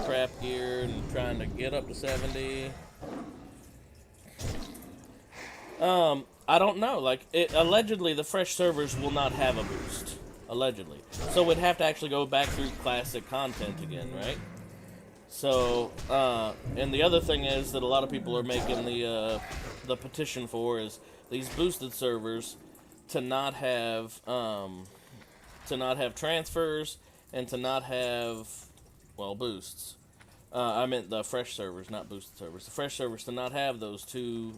crap gear and trying to get up to 70. I don't know. Like, allegedly, the fresh servers will not have a boost. Allegedly. So we'd have to actually go back through classic content again, right? So, and the other thing is that a lot of people are making the petition for is these boosted servers to not have transfers and to not have, well, boosts. I meant the fresh servers, not boosted servers. The fresh servers to not have those two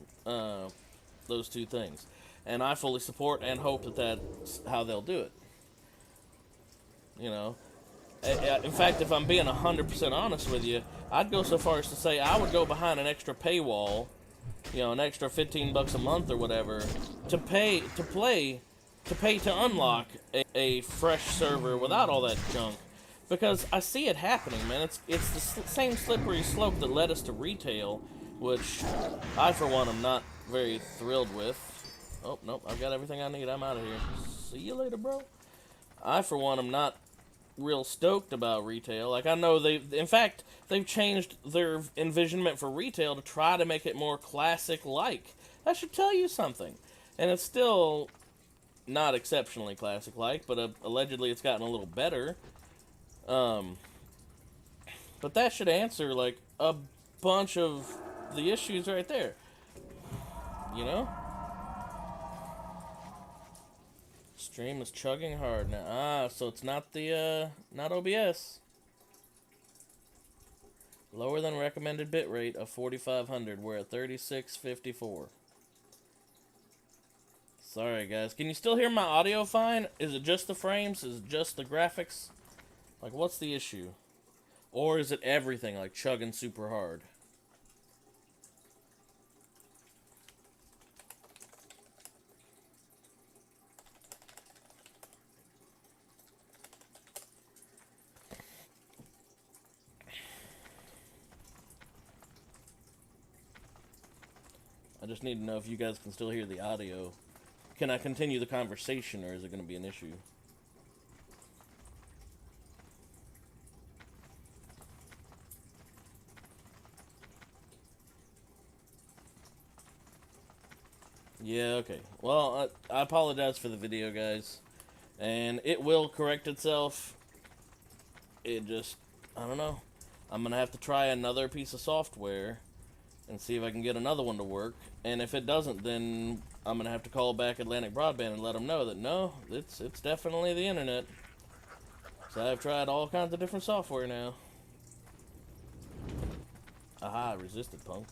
things. And I fully support and hope that that's how they'll do it. You know, in fact, if I'm being 100% honest with you, I'd go so far as to say I would go behind an extra paywall, you know, an extra $15 a month or whatever, to unlock a fresh server without all that junk, because I see it happening, man. It's the same slippery slope that led us to retail, which I, for one, am not very thrilled with. Oh, nope, I've got everything I need. I'm out of here. See you later, bro. I, for one, am not real stoked about retail. Like, I know they've changed their envisionment for retail to try to make it more classic-like. That should tell you something. And it's still not exceptionally classic-like, but allegedly it's gotten a little better. But that should answer, like, a bunch of the issues right there. You know? Stream is chugging hard now. Ah, so it's not the, not OBS. Lower than recommended bitrate of 4500. We're at 3654. Sorry, guys. Can you still hear my audio fine? Is it just the frames? Is it just the graphics? Like, what's the issue? Or is it everything, like, chugging super hard? I just need to know if you guys can still hear the audio. Can I continue the conversation, or is it going to be an issue? Yeah, okay. Well, I apologize for the video, guys. And it will correct itself. It just, I don't know. I'm going to have to try another piece of software and see if I can get another one to work. And if it doesn't, then I'm going to have to call back Atlantic Broadband and let them know that, no, it's definitely the internet. So I've tried all kinds of different software now. Aha, I resisted, punk.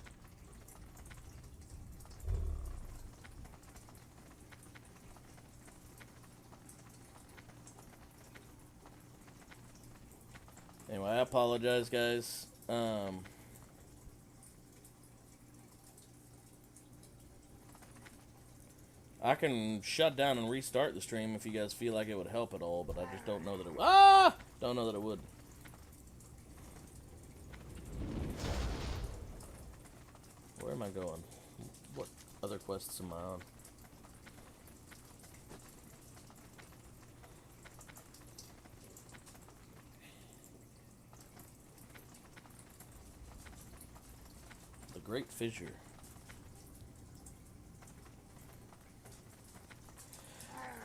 Anyway, I apologize, guys. I can shut down and restart the stream if you guys feel like it would help at all, but I just don't know that it would. Don't know that it would. Where am I going? What other quests am I on? The Great Fissure.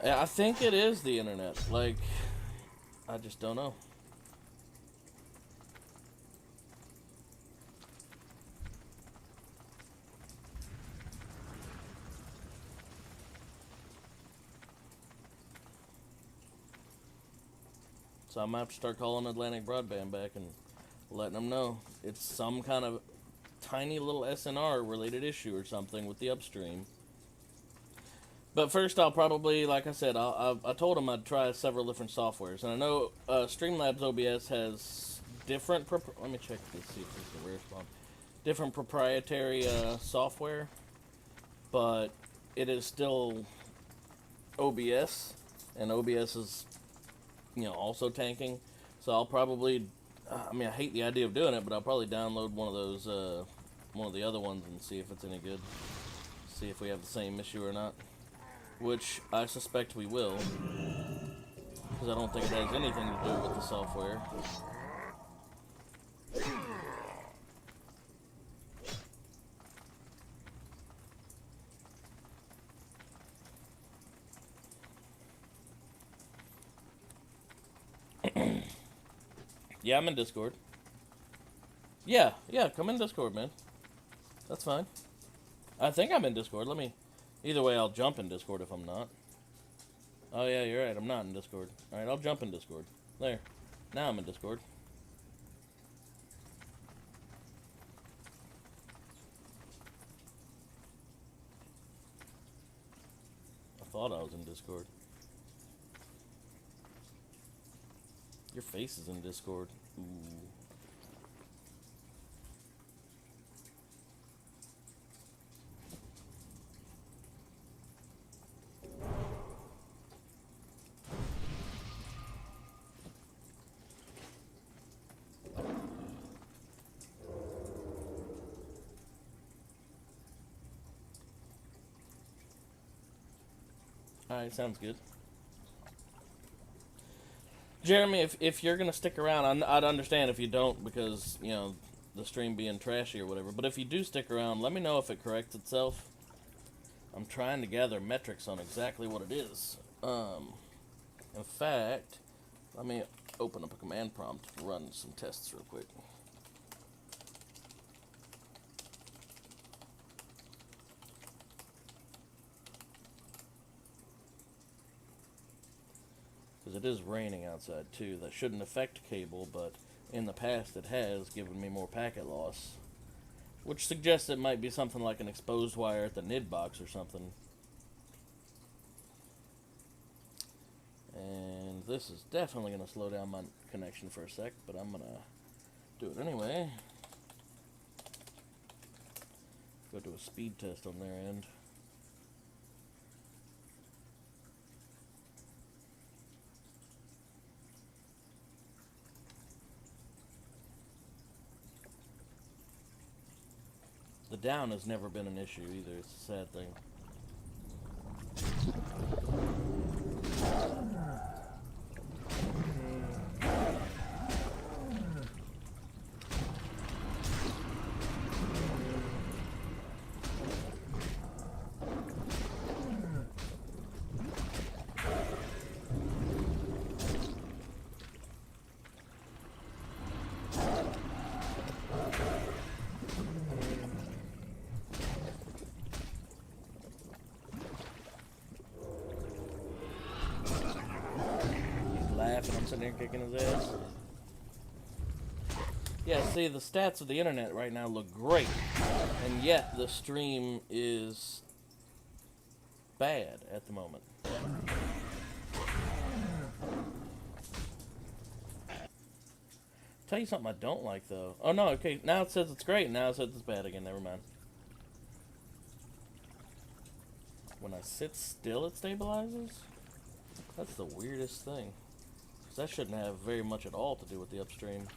I think it is the internet. Like, I just don't know. So I'm gonna have to start calling Atlantic Broadband back and letting them know it's some kind of tiny little SNR related issue or something with the upstream. But first, I'll probably, like I said, I told them I'd try several different softwares. And I know Streamlabs OBS has different, let me check to see if this is a rare spawn. Different proprietary software. but it is still OBS, and OBS is, also tanking. So I'll probably, I mean, I hate the idea of doing it, but I'll probably download one of those, one of the other ones and see if it's any good. See if we have the same issue or not. Which I suspect we will, because I don't think it has anything to do with the software. Yeah, I'm in Discord. Yeah, come in Discord, man. That's fine. I think I'm in Discord. Either way, I'll jump in Discord if I'm not. Oh, yeah, you're right. I'm not in Discord. Alright, I'll jump in Discord. There. Now I'm in Discord. I thought I was in Discord. Your face is in Discord. Ooh. Alright, sounds good. Jeremy, if you're going to stick around, I'd understand if you don't because, the stream being trashy or whatever. But if you do stick around, let me know if it corrects itself. I'm trying to gather metrics on exactly what it is. In fact, let me open up a command prompt and run some tests real quick. Because it is raining outside too. That shouldn't affect cable, but in the past it has given me more packet loss, which suggests it might be something like an exposed wire at the NID box or something. And this is definitely going to slow down my connection for a sec, but I'm going to do it anyway. Go do a speed test on their end. The down has never been an issue either. It's a sad thing. I'm sitting here kicking his ass. Yeah, see, the stats of the internet right now look great, and yet the stream is bad at the moment. Tell you something I don't like, though. Oh, no, okay, now it says it's great, now it says it's bad again, never mind. When I sit still, it stabilizes? That's the weirdest thing. That shouldn't have very much at all to do with the upstream.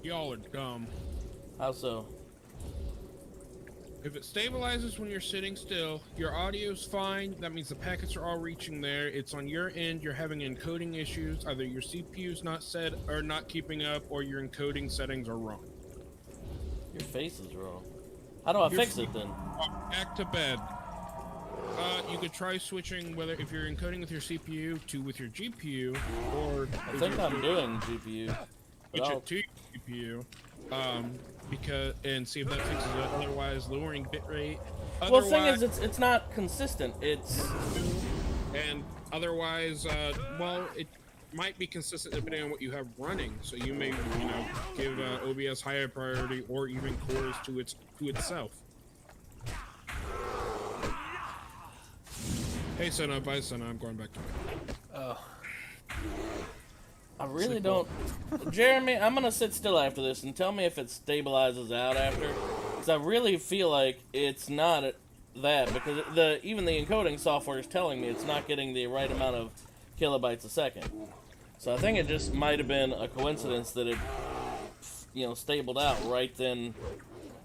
Y'all are dumb. How so? If it stabilizes when you're sitting still, your audio's fine. That means the packets are all reaching there. It's on your end. You're having encoding issues. Either your CPU's not set or not keeping up, or your encoding settings are wrong. Your face is wrong. How do I fix it then? Back to bed. You could try switching whether if you're encoding with your CPU to with your GPU, or I think I'm doing GPU. But switch I'll- it to your GPU, because and see if that fixes it. Otherwise, lowering bitrate. Well, the thing is, it's not consistent. It's and otherwise, well, it might be consistent depending on what you have running. So you may, give OBS higher priority or even cores to itself. Hey, Senna, bye, Senna. I'm going back to bed. Oh. I really don't. Jeremy, I'm gonna sit still after this and tell me if it stabilizes out after, because I really feel like it's not that, because even the encoding software is telling me it's not getting the right amount of kilobytes a second. So I think it just might have been a coincidence that it, stabled out right then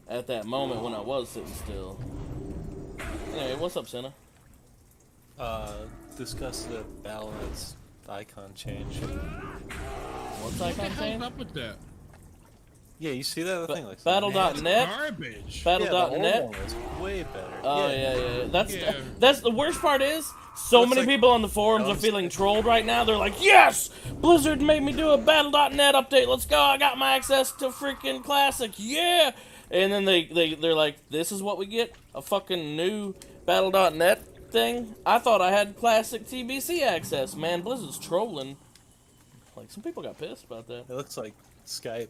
at that moment when I was sitting still. Anyway, what's up, Senna? Discuss the balance icon change. What's What the icon hell's change? up with that? Yeah, you see that? The thing like Battle.net? Garbage. Battle.net? is way better. Oh yeah. Yeah. That's the worst part is so Looks many like- people on the forums are feeling trolled right now. They're like, yes, Blizzard made me do a Battle.net update. Let's go. I got my access to freaking Classic. Yeah. And then they're like, this is what we get? A fucking new Battle.net thing? I thought I had Classic TBC access. Man, Blizzard's trolling. Like, some people got pissed about that. It looks like Skype.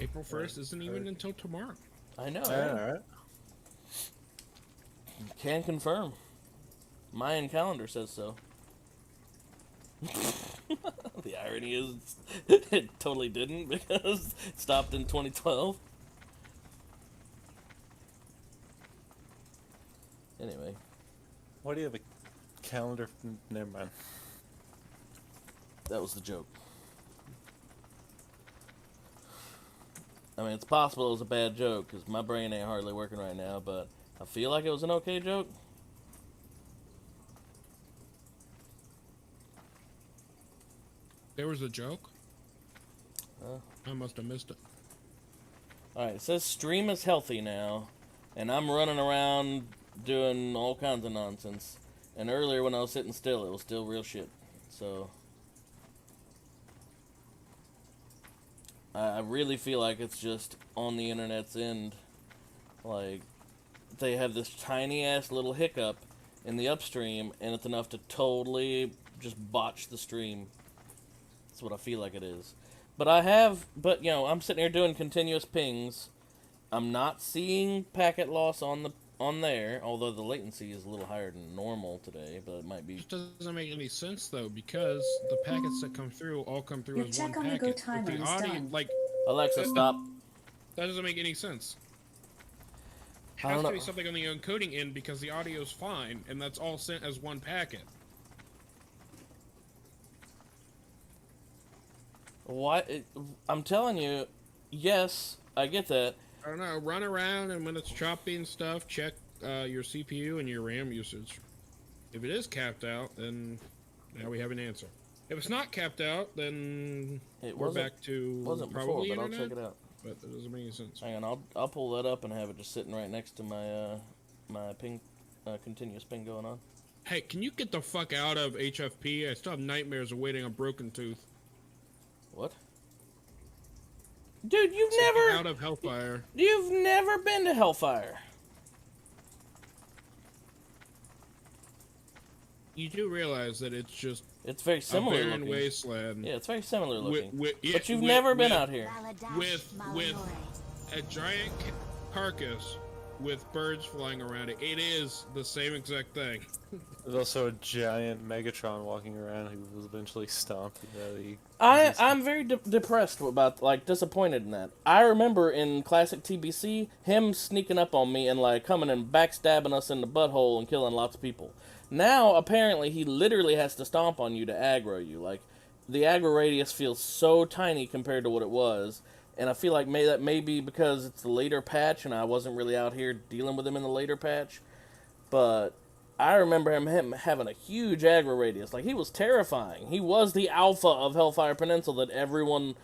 April 1st isn't even until tomorrow. I know. Alright. Can confirm. Mayan calendar says so. The irony is, it totally didn't because it stopped in 2012. Anyway, Why do you have a calendar? Never mind. that was the joke. I mean, it's possible it was a bad joke because my brain ain't hardly working right now, but I feel like it was an okay joke. There was a joke? Huh? I must have missed it. Alright, it says stream is healthy now, and I'm running around doing all kinds of nonsense. And earlier when I was sitting still, it was still real shit. So, I really feel like it's just on the internet's end. Like, they have this tiny-ass little hiccup in the upstream, and it's enough to totally just botch the stream. That's what I feel like it is. But I'm sitting here doing continuous pings. I'm not seeing packet loss on there, although the latency is a little higher than normal today, but it might be. It doesn't make any sense though, because the packets that come through all come through Your as one check on the packet. go timer If the is audio, done. like, Alexa, stop. that doesn't make any sense. I Has don't to know. be something on the encoding end because the audio's fine, and that's all sent as one packet. I'm telling you, yes, I get that. I don't know. Run around, and when it's choppy and stuff, check your CPU and your RAM usage. If it is capped out, then now we have an answer. If it's not capped out, then we're back to wasn't probably before, but internet. I'll check it out. But that doesn't make any sense. Hang on, I'll pull that up and have it just sitting right next to my my ping, continuous ping going on. Hey, can you get the fuck out of HFP? I still have nightmares of waiting on Broken Tooth. What? Dude, Get out of Hellfire. you've never been to Hellfire. You do realize that it's just It's very similar a barren looking. wasteland. Yeah, it's very similar looking. Yeah, but you've never been with- out here. with a giant carcass with birds flying around it. It is the same exact thing. There's also a giant Megatron walking around who was eventually stomped. I'm very depressed about, disappointed in that. I remember in classic TBC, him sneaking up on me and, coming and backstabbing us in the butthole and killing lots of people. Now, apparently, he literally has to stomp on you to aggro you. The aggro radius feels so tiny compared to what it was, and I feel like that may be because it's the later patch, and I wasn't really out here dealing with him in the later patch, but I remember him having a huge aggro radius. He was terrifying. He was the alpha of Hellfire Peninsula that everyone,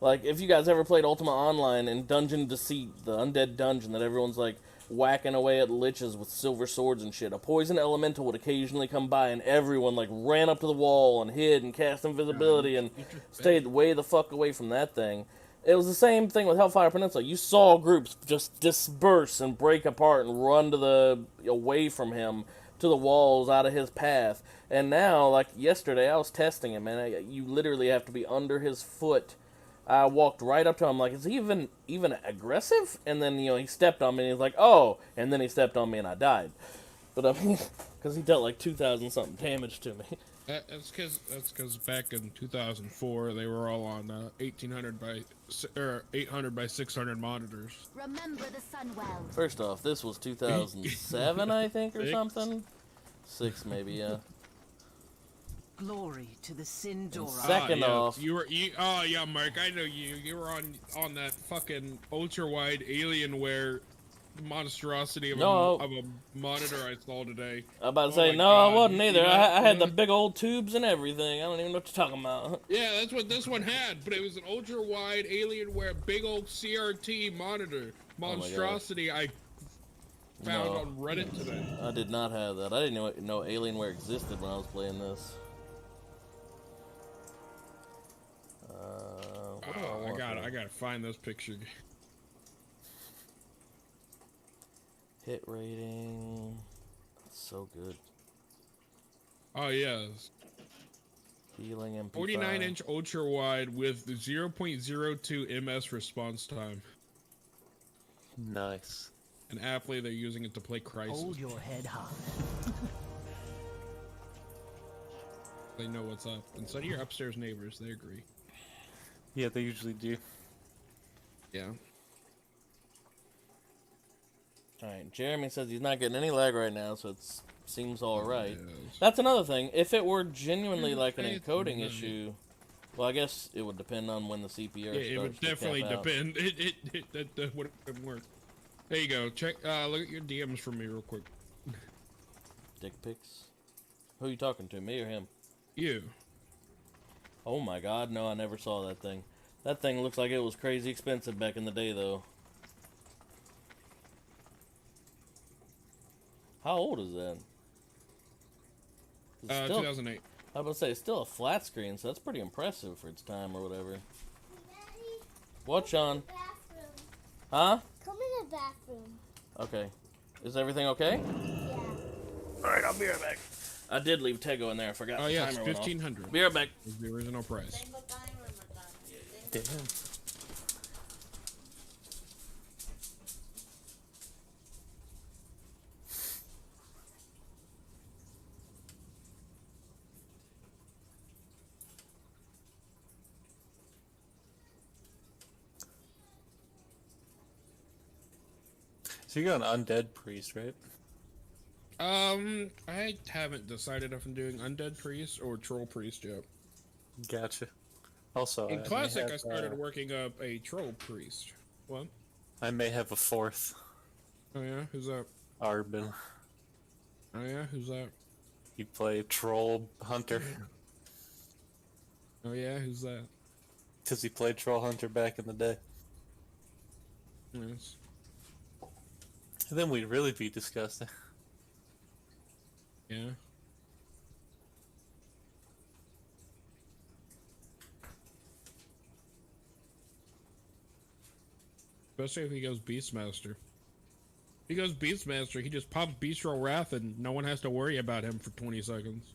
if you guys ever played Ultima Online and Dungeon Deceit, the undead dungeon that everyone's like, whacking away at liches with silver swords and shit. A poison elemental would occasionally come by, and everyone like ran up to the wall and hid and cast invisibility and stayed way the fuck away from that thing. It was the same thing with Hellfire Peninsula. You saw groups just disperse and break apart and run to the away from him to the walls out of his path. And now, like yesterday, I was testing him, man. You literally have to be under his foot. I walked right up to him, like, is he even aggressive? And then, he stepped on me, and he's like, oh, and then he stepped on me, and I died. But, I mean, because he dealt, like, 2,000-something damage to me. That's because back in 2004, they were all on 800 by 600 monitors. Remember the sun well. First off, this was 2007, I think, or something? 6, maybe, yeah. Glory to the Sindora. Second off, oh yeah, Mark, I know you. You were on that fucking ultra wide Alienware monstrosity of a monitor I saw today. I'm about to say no, God. I wasn't either. I had the big old tubes and everything. I don't even know what you're talking about. Yeah, that's what this one had, but it was an ultra wide Alienware big old CRT monitor monstrosity. I found on Reddit today. I did not have that. I didn't know Alienware existed when I was playing this. I gotta find this picture. Hit rating. That's so good. Oh yes. Healing MP5. 49-inch ultra wide with 0.02 ms response time. Nice. And aptly they're using it to play Crisis. Hold your head high. They know what's up. And so do your upstairs neighbors. They agree. Yeah, they usually do. Yeah. Alright, Jeremy says he's not getting any lag right now, so it seems alright. Yes. That's another thing. If it were genuinely like an encoding issue, well, I guess it would depend on when the CPU starts it would definitely to cap out. depend. That wouldn't work. There you go. Check. Look at your DMs for me real quick. Dick pics? Who are you talking to, me or him? You. Oh my god, no, I never saw that thing. That thing looks like it was crazy expensive back in the day, though. How old is that? 2008. I was about to say, it's still a flat screen, so that's pretty impressive for its time or whatever. Daddy, What, Sean? bathroom. Huh? Come in the bathroom. Okay. Is everything okay? Yeah. Alright, I'll be right back. I did leave Tego in there, I forgot. Oh the yeah, it's timer went off. 1500. Be right back. Was the original price. Tengo timer, madame. Damn. So you got an undead priest, right? I haven't decided if I'm doing undead priest or troll priest yet. Gotcha. Also, In I may classic, have, I started working up a troll priest. What? I may have a fourth. Oh yeah, who's that? Arbin. Oh yeah, who's that? You play troll hunter. Oh yeah, who's that? Because he played troll hunter back in the day. Yes. And then we'd really be disgusting. Yeah. Especially if he goes Beastmaster. If he goes Beastmaster, he just pops Bistro Wrath and no one has to worry about him for 20 seconds.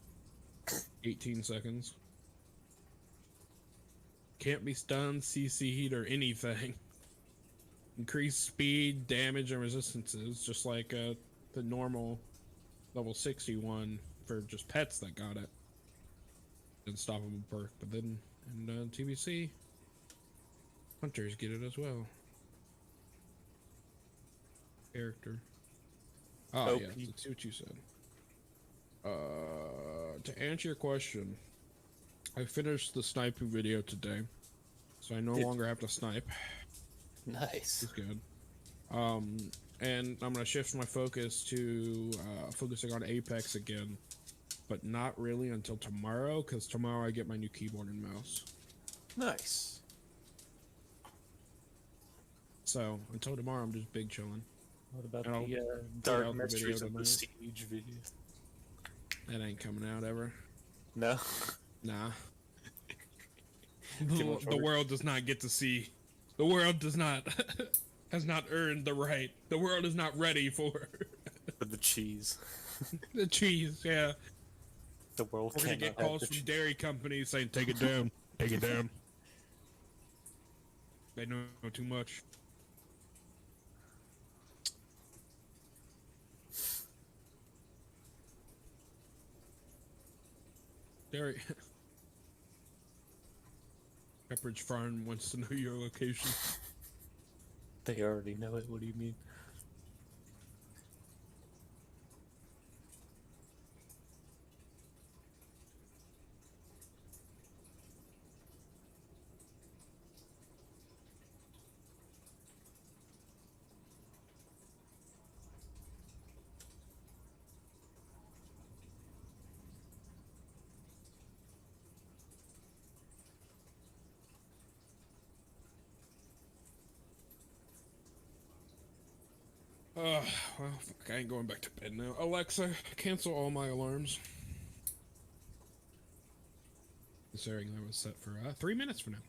18 seconds. Can't be stunned, CC'd, or anything. Increased speed, damage, and resistances, just like the normal level 61 for just pets that got it. Unstoppable perk, but then in TBC, hunters get it as well. Character. Oh, yeah, let's see what you said. To answer your question, I finished the sniping video today, so I no longer have to snipe. Nice. It's good. And I'm gonna shift my focus to focusing on Apex again, but not really until tomorrow, because tomorrow I get my new keyboard and mouse. Nice. So until tomorrow, I'm just big chilling. What about I'll the put Dark out the Mysteries video of the tonight. Siege video? That ain't coming out ever. No. Nah. Too much The work. world does not get to see. The world does not has not earned the right. The world is not ready for For the cheese. the cheese. Yeah, The world we're gonna can't get calls from dairy companies saying, "Take it down, take it down." They know too much. Dairy. Pepperidge Farm wants to know your location. They already know it. What do you mean? Well, fuck, I ain't going back to bed now. Alexa, cancel all my alarms. Considering that was set for 3 minutes from now.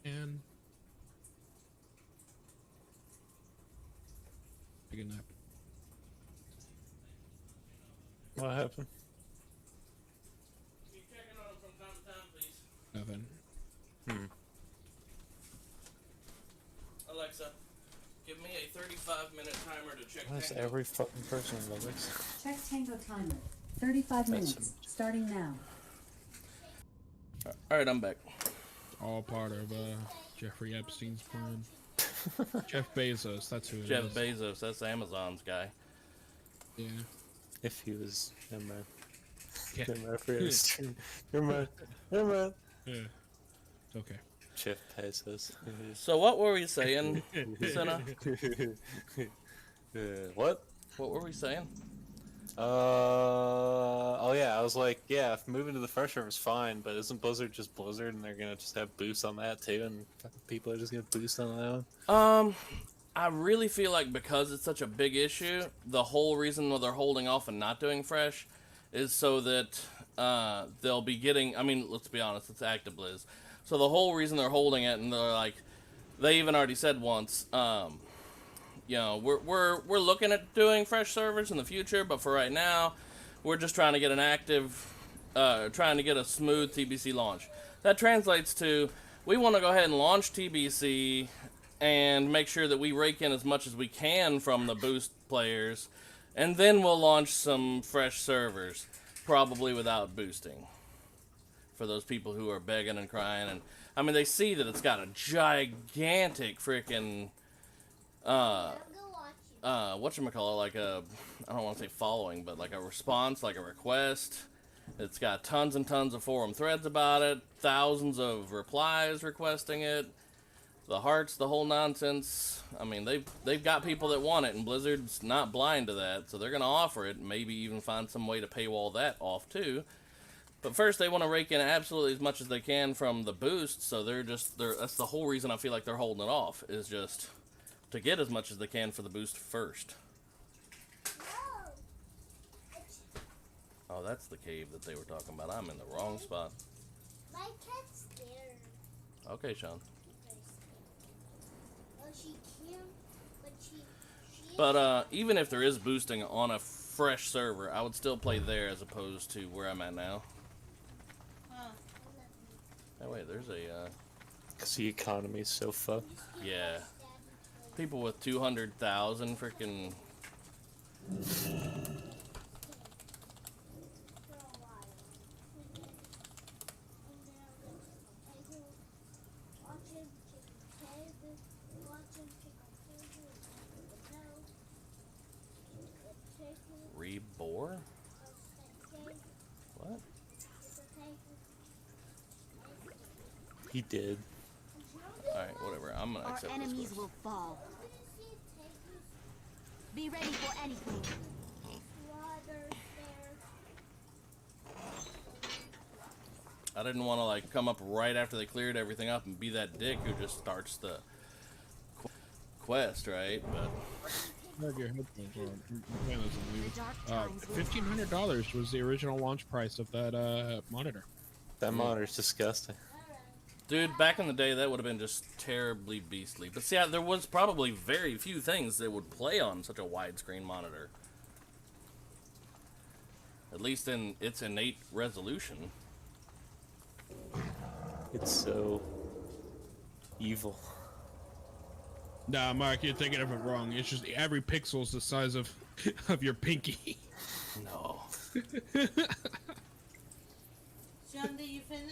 And take a nap. What happened? Keep checking on them from time to time, please. Nothing. Alexa, give me a 35-minute timer to check. That's Tango. every fucking person in the list. Check Tango timer. 35 minutes. Starting now. Alright, I'm back. All part of Jeffrey Epstein's plan. Jeff Bezos, that's who it is. Jeff Bezos, that's Amazon's guy. Yeah. If he was. Never mind. Yeah. Never mind. I forgot his stream. Never mind. Never mind. Yeah. It's okay. Jeff Bezos. So what were we saying, Senna? What? What were we saying? Oh yeah, I was like, yeah, if moving to the fresh river is fine, but isn't Blizzard just Blizzard, and they're gonna just have boosts on that too, and people are just gonna boost on that one? I really feel like because it's such a big issue, the whole reason why they're holding off and not doing fresh is so that they'll be getting. I mean, let's be honest, it's ActiBliz. So the whole reason they're holding it, and they're like, they even already said once, you know, we're looking at doing fresh servers in the future, but for right now, we're just trying to get an active, trying to get a smooth TBC launch. That translates to, we want to go ahead and launch TBC and make sure that we rake in as much as we can from the boost players, and then we'll launch some fresh servers, probably without boosting. For those people who are begging and crying, and I mean, they see that it's got a gigantic freaking whatchamacallit, like a, I don't want to say following, but like a response, like a request. It's got tons and tons of forum threads about it, thousands of replies requesting it, the hearts, the whole nonsense. I mean, they've got people that want it, and Blizzard's not blind to that, so they're going to offer it, maybe even find some way to paywall that off too. But first, they want to rake in absolutely as much as they can from the boost, so that's the whole reason I feel like they're holding it off, is just to get as much as they can for the boost first. Oh, that's the cave that they were talking about. I'm in the wrong spot. My cat's scared. Okay, Sean. Well, she can't, but she But even if there is boosting on a fresh server, I would still play there as opposed to where I'm at now. Oh wait, there's a Because the economy is so fucked. yeah. People with 200,000 freaking. Rebore? What? He did. Alright, whatever. I'm gonna Our accept enemies this will fall. Be ready for anything. I didn't want to like come up right after they cleared everything up and be that dick who just starts the quest, right? But Have your headphones on. Your fan isn't muted. $1,500 was the original launch price of that monitor. That monitor's disgusting. dude, back in the day, that would have been just terribly beastly. But see, there was probably very few things that would play on such a widescreen monitor. At least in its innate resolution. It's so evil. Nah, Mark, you're thinking of it wrong. It's just every pixel's the size of your pinky. No. Sean, did you finish?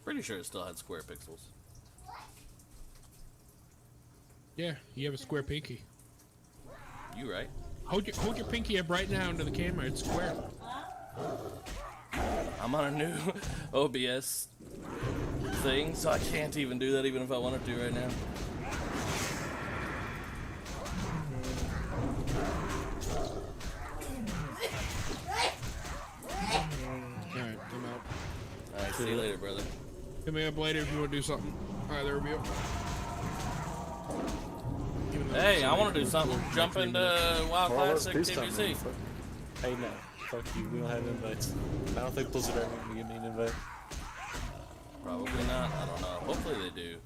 Pretty sure it still had square pixels. Yeah, you have a square pinky. You right. Hold your pinky up right now into the camera. It's square. I'm on a new OBS thing, so I can't even do that even if I wanted to right now. Alright, I'm out. Alright, see you later, brother. Hit me up later if you want to do something. Alright, there we go. Hey, I want to do something. Jump into Wild Well, let's Classic do TBC. something. Hey, no. Fuck you. We don't have invites. I don't think Blizzard ever going to give me an invite. Probably not. I don't know. Hopefully they do.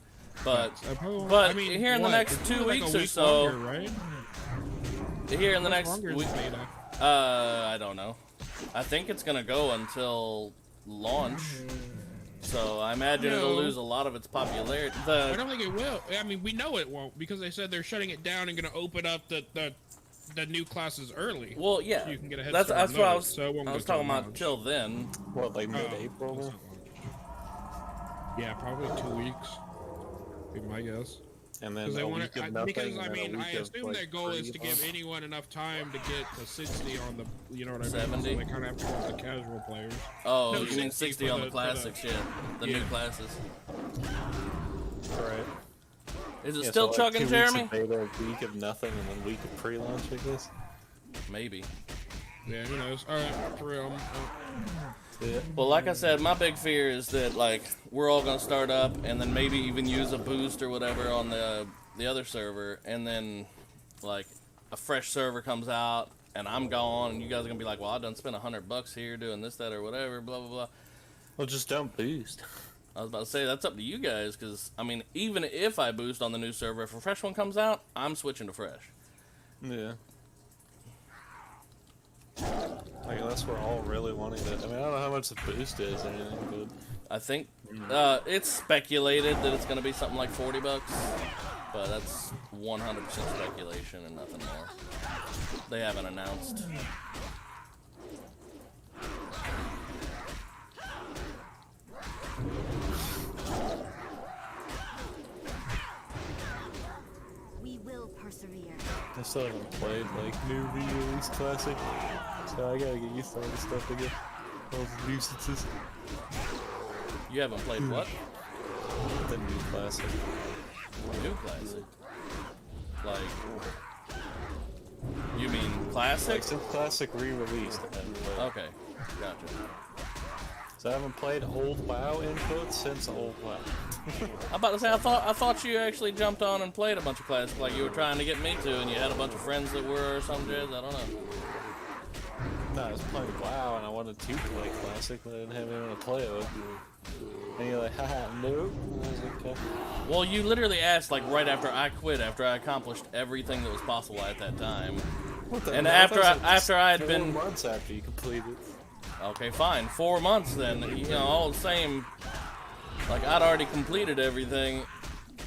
But I mean, here in the what? next It's 2 like a weeks or week so, longer, right? here in the How next much longer is week, the beta? I don't know. I think it's gonna go until launch. So I imagine it'll lose a lot of its popularity. I don't think it will. I mean, we know it won't because they said they're shutting it down and going to open up the new classes early. Well, yeah, So you can get a head that's start what I on was. those, so it won't I go was talking till about launch. till then. What, like mid-April? that's not launch. Yeah, probably 2 weeks. Be my guess. And then Because they a want week to. of nothing, Because I and then a mean, I week of, assume like, their goal is to give free anyone enough time to get to 60 on the. You know what I mean? 70? So they kind of have to go with the casual players. Oh, No, you mean 60 60 for on the the- classic shit, the new Yeah. classes. Right. Is it Yeah, still so, like, chugging, 2 weeks Jeremy? of beta, a week of nothing, and then a week of pre-launch, I guess. Maybe. Yeah, who knows? All right, for real. Yeah. Well, like I said, my big fear is that like we're all gonna start up and then maybe even use a boost or whatever on the other server, and then like a fresh server comes out and I'm gone, and you guys are gonna be like, well, I done spent $100 here doing this, that, or whatever, blah blah blah. Well, just don't boost. I was about to say that's up to you guys, because I mean, even if I boost on the new server, if a fresh one comes out, I'm switching to fresh. Yeah. Like, unless we're all really wanting to. I mean, I don't know how much the boost is or anything, I think it's speculated that it's gonna be something like $40, but that's 100% speculation and nothing more. They haven't announced. We will persevere. but I still haven't played, like, new re-release classic. So I gotta get used to all this stuff again. All the nuisances. You haven't played what? The new classic. New classic. Like, you mean classic? Like, since classic re-released, I haven't played. Okay, gotcha. So I haven't played old WoW input since old WoW. I'm about to say, I thought you actually jumped on and played a bunch of classic, like you were trying to get me to, and you had a bunch of friends that were or some jazz. I don't know. No, I was playing WoW and I wanted to play classic, but I didn't have anyone to play it with. And you're like, haha, nope. And I was like, okay. Well, you literally asked like right after I quit, after I accomplished everything that was possible at that time. What the And hell? after That was after I had 4 been months after you completed. okay, fine, 4 months then. You know, all the same. Like I'd already completed everything,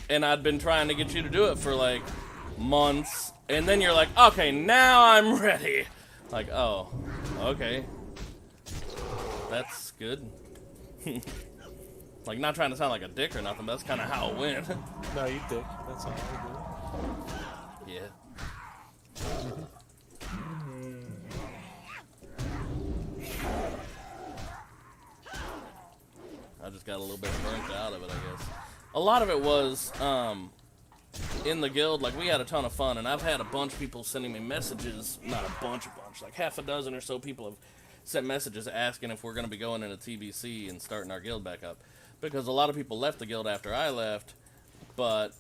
and I'd been trying to get you to do it for like months, and then you're like, okay, now I'm ready. Like, oh, okay, that's good. Like, not trying to sound like a dick or nothing, but that's kind of how it went. No, you dick. That's all I Yeah. I just got a little bit burnt out of it, I guess. A lot of it was, in the guild, like, we had a ton of fun, and I've had a bunch of people sending me messages, not a bunch, like half a dozen or so people have sent messages asking if we're going to be going into TBC and starting our guild back up. Because a lot of people left the guild after I left, but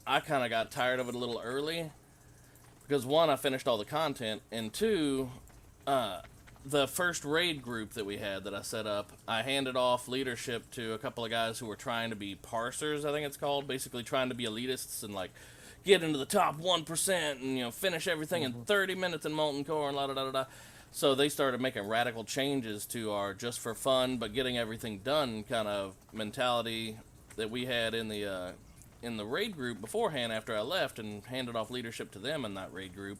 I kind of got tired of it a little early. Because one, I finished all the content, and two, the first raid group that we had that I set up, I handed off leadership to a couple of guys who were trying to be parsers, I think it's called, basically trying to be elitists and like get into the top 1% and finish everything in 30 minutes in Molten Core and la da da da da. So they started making radical changes to our just for fun but getting everything done kind of mentality that we had in the raid group beforehand after I left, and handed off leadership to them in that raid group.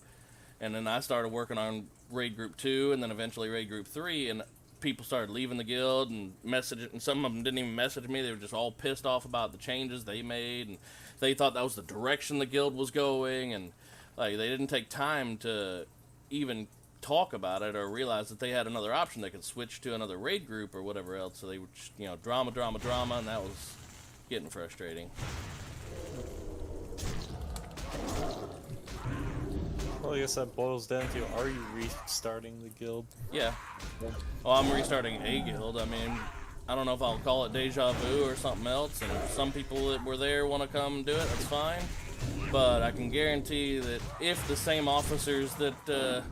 And then I started working on raid group 2 and then eventually raid group 3, and people started leaving the guild and messaging, and some of them didn't even message me. They were just all pissed off about the changes they made, and they thought that was the direction the guild was going, and like they didn't take time to even talk about it or realize that they had another option. They could switch to another raid group or whatever else. So they were just, drama, and that was getting frustrating. Well, I guess that boils down to, are you restarting the guild? Yeah. Well, I'm restarting a guild. I mean, I don't know if I'll call it deja vu or something else, and if some people that were there want to come do it, that's fine. But I can guarantee that if the same officers that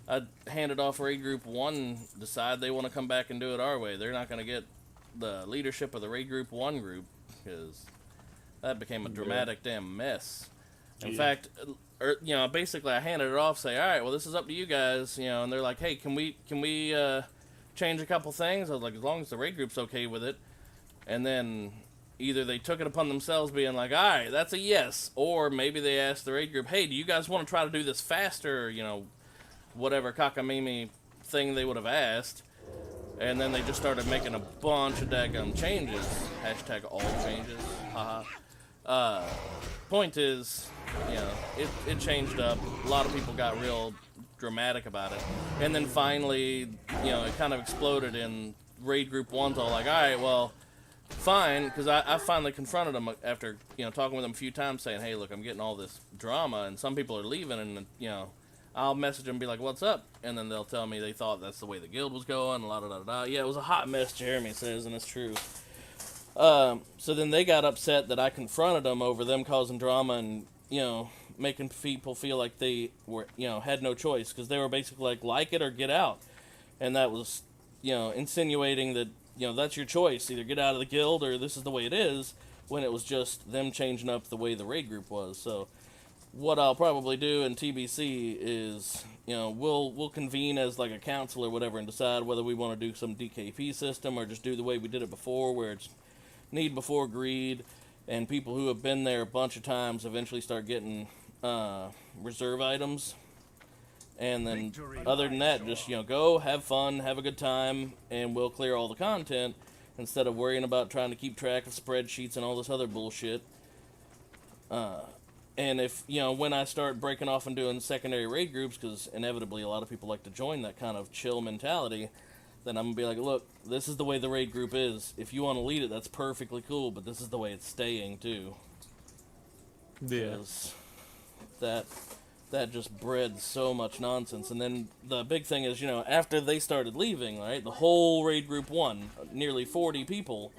I handed off raid group 1 decide they want to come back and do it our way, they're not going to get the leadership of the raid group 1 group, because that became a dramatic damn mess. In fact, basically I handed it off, say, all right, well, this is up to you guys, and they're like, hey, can we change a couple things? I was like, as long as the raid group's okay with it. And then either they took it upon themselves being like, all right, that's a yes, or maybe they asked the raid group, hey, do you guys want to try to do this faster, whatever cockamamie thing they would have asked. And then they just started making a bunch of daggum changes. Hashtag all changes. Haha. Point is, it changed up. A lot of people got real dramatic about it. And then finally, it kind of exploded in raid group 1's all like, all right, well, fine, because I finally confronted them after, talking with them a few times saying, hey, look, I'm getting all this drama, and some people are leaving, and, I'll message them and be like, what's up? And then they'll tell me they thought that's the way the guild was going, la da da da. Yeah, it was a hot mess, Jeremy says, and it's true. So then they got upset that I confronted them over them causing drama and, making people feel like they were, had no choice, because they were basically like it or get out. And that was, insinuating that, that's your choice. Either get out of the guild or this is the way it is, when it was just them changing up the way the raid group was. So what I'll probably do in TBC is, we'll convene as like a council or whatever and decide whether we want to do some DKP system or just do the way we did it before, where it's need before greed, and people who have been there a bunch of times eventually start getting reserve items. And then other than that, just, go, have fun, have a good time, and we'll clear all the content instead of worrying about trying to keep track of spreadsheets and all this other bullshit. And if, when I start breaking off and doing secondary raid groups, because inevitably a lot of people like to join that kind of chill mentality, then I'm going to be like, look, this is the way the raid group is. If you want to lead it, that's perfectly cool, but this is the way it's staying, too. Yeah. That just bred so much nonsense. And then the big thing is, after they started leaving, right, the whole raid group 1, nearly 40 people,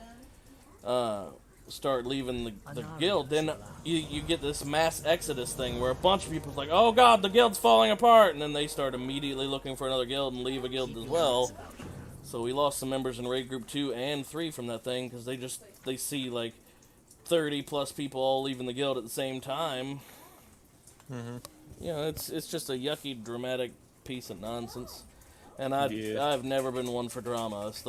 start leaving the guild, then you get this mass exodus thing where a bunch of people's like, oh god, the guild's falling apart, and then they start immediately looking for another guild and leave a guild as well. So we lost some members in raid group 2 and 3 from that thing, because they see like 30 plus people all leaving the guild at the same time. It's just a yucky, dramatic piece of nonsense. And I've never been one for drama. It's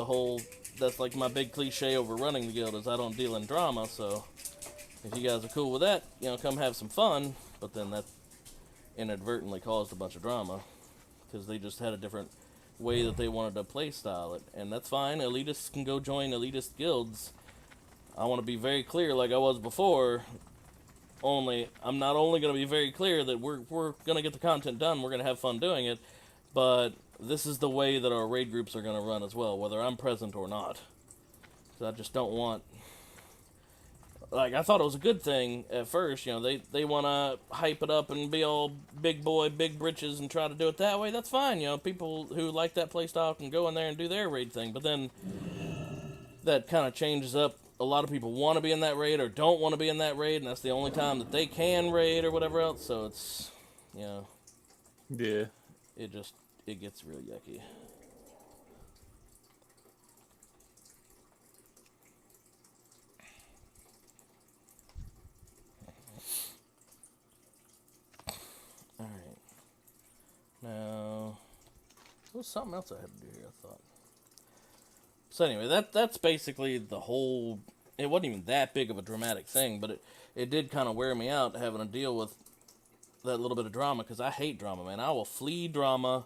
that's like my big cliche over running the guild, is I don't deal in drama. So if you guys are cool with that, come have some fun. But then that inadvertently caused a bunch of drama, because they just had a different way that they wanted to play style it. And that's fine. Elitists can go join elitist guilds. I want to be very clear, like I was before. I'm not only going to be very clear that we're going to get the content done, we're going to have fun doing it, but this is the way that our raid groups are going to run as well, whether I'm present or not. Because I just don't want like, I thought it was a good thing at first. You know, they want to hype it up and be all big boy, big britches and try to do it that way. That's fine. You know, people who like that playstyle can go in there and do their raid thing. But then that kind of changes up. A lot of people want to be in that raid or don't want to be in that raid, and that's the only time that they can raid or whatever else. So it's, you know, Yeah. it gets real yucky. All right. Now, there was something else I had to do here, I thought. So anyway, that's basically the whole. It wasn't even that big of a dramatic thing, but it did kind of wear me out having to deal with that little bit of drama, because I hate drama, man. I will flee drama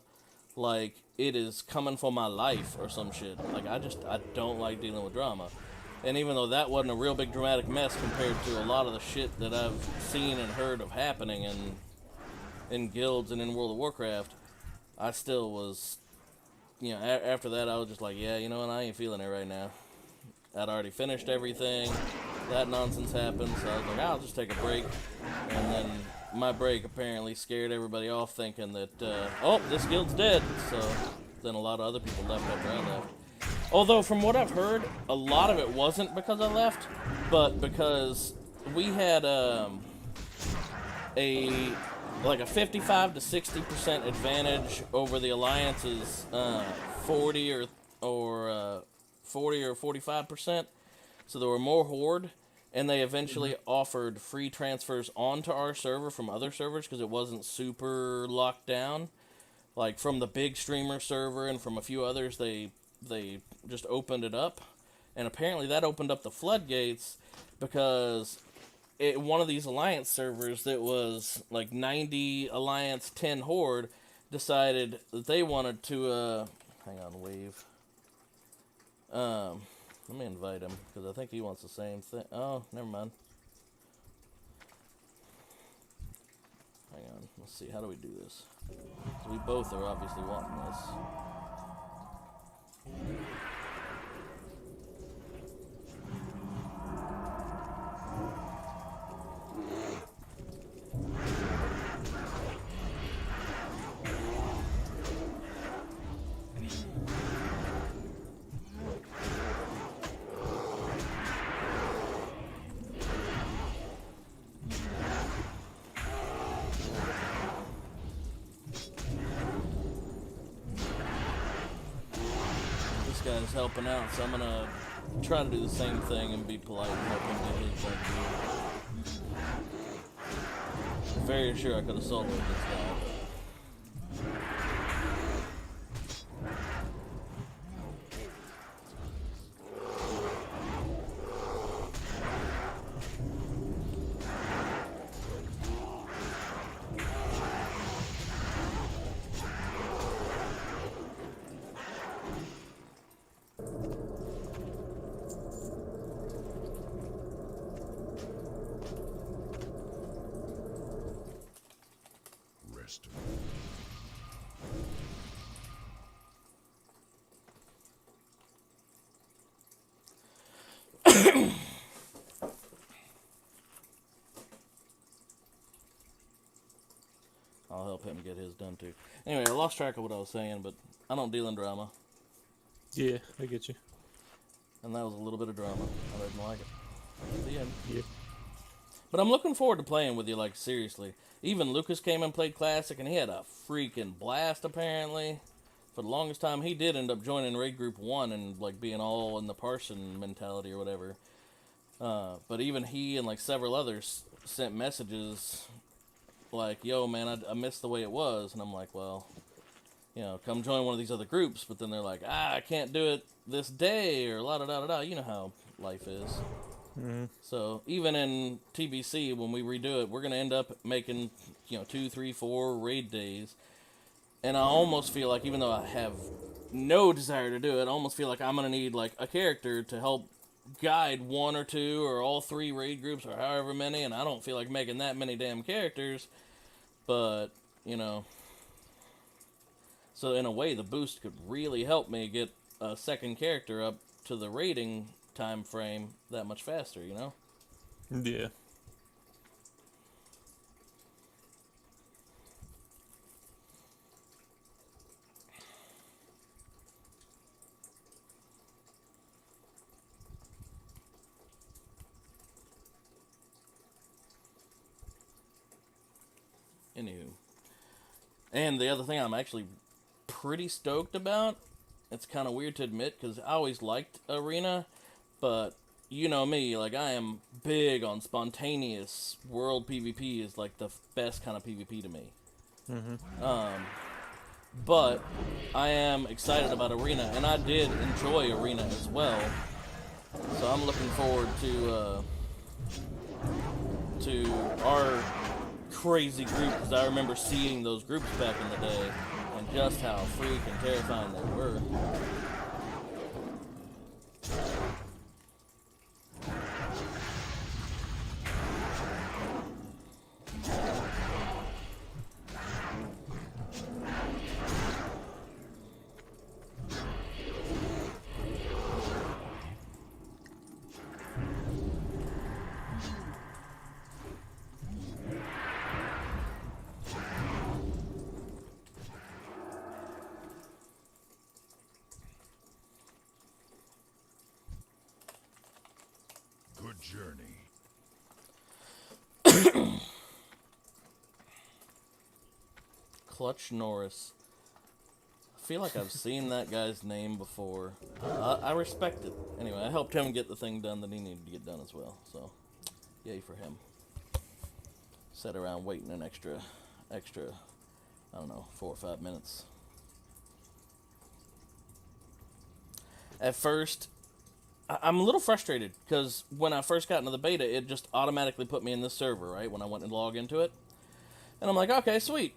like it is coming for my life or some shit. Like, I don't like dealing with drama. And even though that wasn't a real big dramatic mess compared to a lot of the shit that I've seen and heard of happening in guilds and in World of Warcraft, I still was, you know, after that I was just like, yeah, you know what, I ain't feeling it right now. I'd already finished everything. That nonsense happened, so I was like, I'll just take a break. And then my break apparently scared everybody off, thinking that, oh, this guild's dead. So then a lot of other people left after I left. Although, from what I've heard, a lot of it wasn't because I left, but because we had a 55 to 60% advantage over the Alliance's 40 or 45%. So there were more Horde, and they eventually offered free transfers onto our server from other servers because it wasn't super locked down. Like from the big streamer server and from a few others, they just opened it up, and apparently that opened up the floodgates because one of these Alliance servers that was like 90 Alliance, 10 Horde decided that they wanted to, hang on, wave. Let me invite him, because I think he wants the same thing. Oh, never mind. Hang on, let's see, how do we do this? So we both are obviously wanting this. Guy's helping out, so I'm gonna try to do the same thing and be polite and help him get his done. Very sure I could have sold this guy. I'll help him get his done too. Anyway, I lost track of what I was saying, but I don't deal in drama. Yeah, I get you. And that was a little bit of drama. I didn't like it. The end. Yeah. But I'm looking forward to playing with you, like, seriously. Even Lucas came and played Classic, and he had a freaking blast, apparently. For the longest time, he did end up joining Raid Group 1 and, like, being all in the Parson mentality or whatever. But even he and, like, several others sent messages like, yo, man, I missed the way it was. And I'm like, well, you know, come join one of these other groups. But then they're like, I can't do it this day, or la-da-da-da-da. You know how life is. Mm-hmm. So even in TBC, when we redo it, we're going to end up making, 2, 3, 4 raid days. And I almost feel like, even though I have no desire to do it, I almost feel like I'm going to need, like, a character to help guide 1 or 2 or all 3 raid groups or however many. And I don't feel like making that many damn characters. But, so in a way, the boost could really help me get a second character up to the raiding time frame that much faster, Yeah. Anywho. And the other thing I'm actually pretty stoked about, it's kind of weird to admit because I always liked Arena, but you know me, like I am big on spontaneous world PvP is like the best kind of PvP to me. But I am excited about Arena, and I did enjoy Arena as well. So I'm looking forward to our crazy group, because I remember seeing those groups back in the day and just how freaking terrifying they were. Good journey. Clutch Norris. I feel like I've seen that guy's name before. I respect it. Anyway, I helped him get the thing done that he needed to get done as well. So, yay for him. Sat around waiting an extra, I don't know, 4 or 5 minutes. At first, I'm a little frustrated because when I first got into the beta, it just automatically put me in this server, right? When I went and log into it. And I'm like, okay, sweet.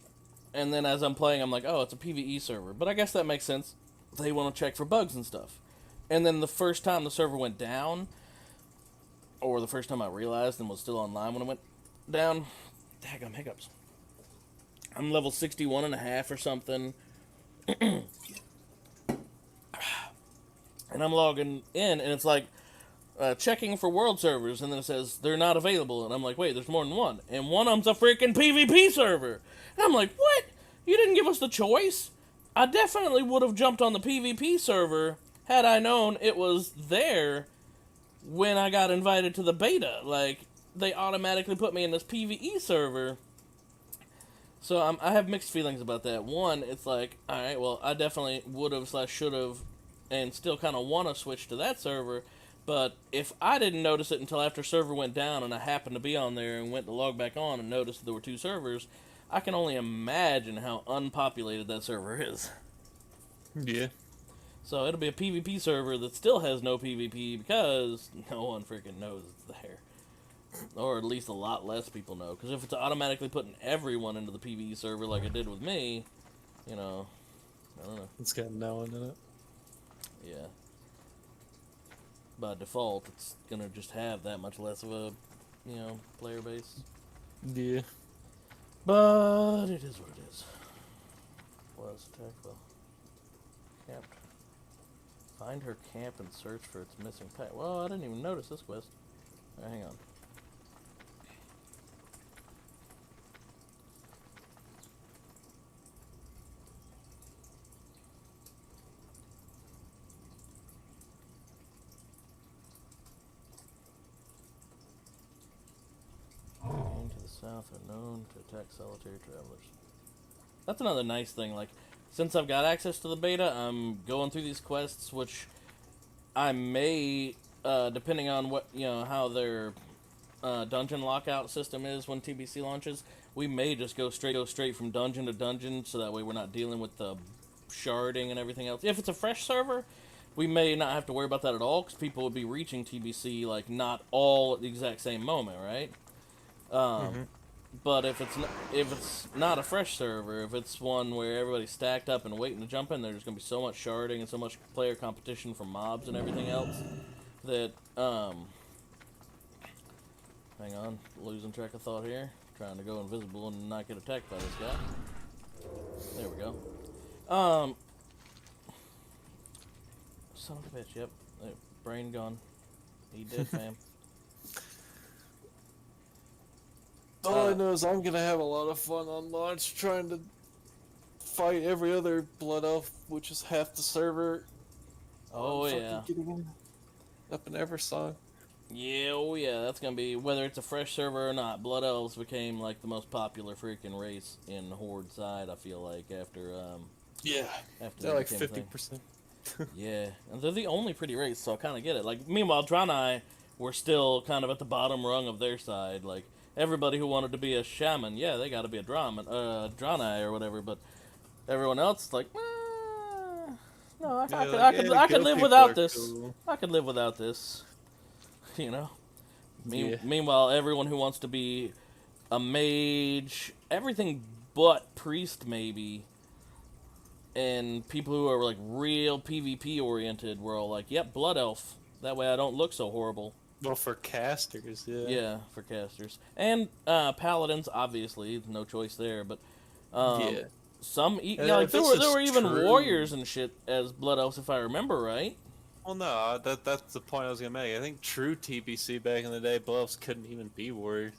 And then as I'm playing, I'm like, oh, it's a PvE server. But I guess that makes sense. They want to check for bugs and stuff. And then the first time the server went down, or the first time I realized and was still online when it went down, daggum hiccups. I'm level 61.5 or something. And I'm logging in, and it's like, checking for world servers, and then it says, they're not available. And I'm like, wait, there's more than one. And one of them's a freaking PvP server. And I'm like, what? You didn't give us the choice? I definitely would have jumped on the PvP server had I known it was there when I got invited to the beta. Like, they automatically put me in this PvE server. So I have mixed feelings about that. One, it's like, alright, well, I definitely would have / should have and still kind of want to switch to that server. But if I didn't notice it until after server went down and I happened to be on there and went to log back on and noticed there were 2 servers, I can only imagine how unpopulated that server is. Yeah. So it'll be a PvP server that still has no PvP because no one freaking knows it's there. Or at least a lot less people know. Because if it's automatically putting everyone into the PvE server like it did with me, you know, I don't know. It's got no one in it. Yeah. By default, it's gonna just have that much less of a, you know, player base. Yeah. But it is what it is. Was attack well. Camped. Find her camp and search for its missing pet. Well, I didn't even notice this quest. Alright, hang on. To the south are known to attack solitary travelers. That's another nice thing. Like, since I've got access to the beta, I'm going through these quests, which I may, depending on what, you know, how their dungeon lockout system is when TBC launches, we may just go straight from dungeon to dungeon, so that way we're not dealing with the sharding and everything else. If it's a fresh server, we may not have to worry about that at all, because people would be reaching TBC, like, not all at the exact same moment, right? But if it's not a fresh server, if it's one where everybody's stacked up and waiting to jump in, there's going to be so much sharding and so much player competition from mobs and everything else that, hang on, losing track of thought here. Trying to go invisible and not get attacked by this guy. There we go. Son of a bitch, yep. Brain gone. He dead, fam. All I know is I'm gonna have a lot of fun on launch trying to fight every other Blood Elf, which is half the server. Oh, fucking yeah. getting up in Eversong. Yeah, oh yeah, that's gonna be, whether it's a fresh server or not, Blood Elves became like the most popular freaking race in Horde side, I feel like, after Yeah, after they're they like became a thing. 50%. Yeah, and they're the only pretty race, so I kind of get it. Like, meanwhile, Draenei were still kind of at the bottom rung of their side. Like, everybody who wanted to be a shaman, yeah, they got to be a Draenei or whatever, but everyone else is like, no, I could live without this. Cool. I could live without this. You know? Yeah. Meanwhile, everyone who wants to be a mage, everything but priest, maybe, and people who are like real PvP oriented were all like, yep, Blood Elf. That way I don't look so horrible. Well, for casters, yeah. Yeah, for casters. And paladins, obviously, no choice there, but Yeah. some, Yeah, like if there it's were just even true- warriors and shit as Blood Elves, if I remember right. Well, no, that's the point I was gonna make. I think true TBC back in the day, Blood Elves couldn't even be warriors.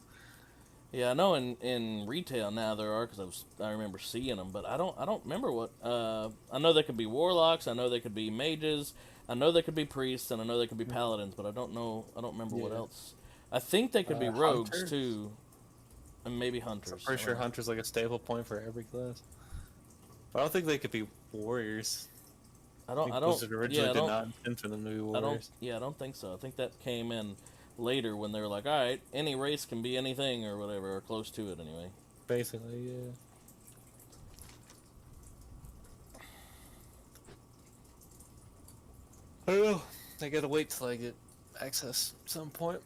Yeah, I know in retail now there are, because I remember seeing them, but I don't remember what. I know they could be warlocks. I know they could be mages. I know they could be priests, and I know they could be paladins. But I don't know. I don't remember what Yeah. else. I think they could be rogues hunters? too, and maybe hunters. I'm pretty I sure don't know. Hunter's like a staple point for every class. But I don't think they could be warriors. I don't. Blizzard originally Yeah, did not intend for them to be warriors. I don't think so. I think that came in later when they were like, all right, any race can be anything or whatever, or close to it anyway. Basically, yeah. I don't know. I gotta wait till I get access at some point.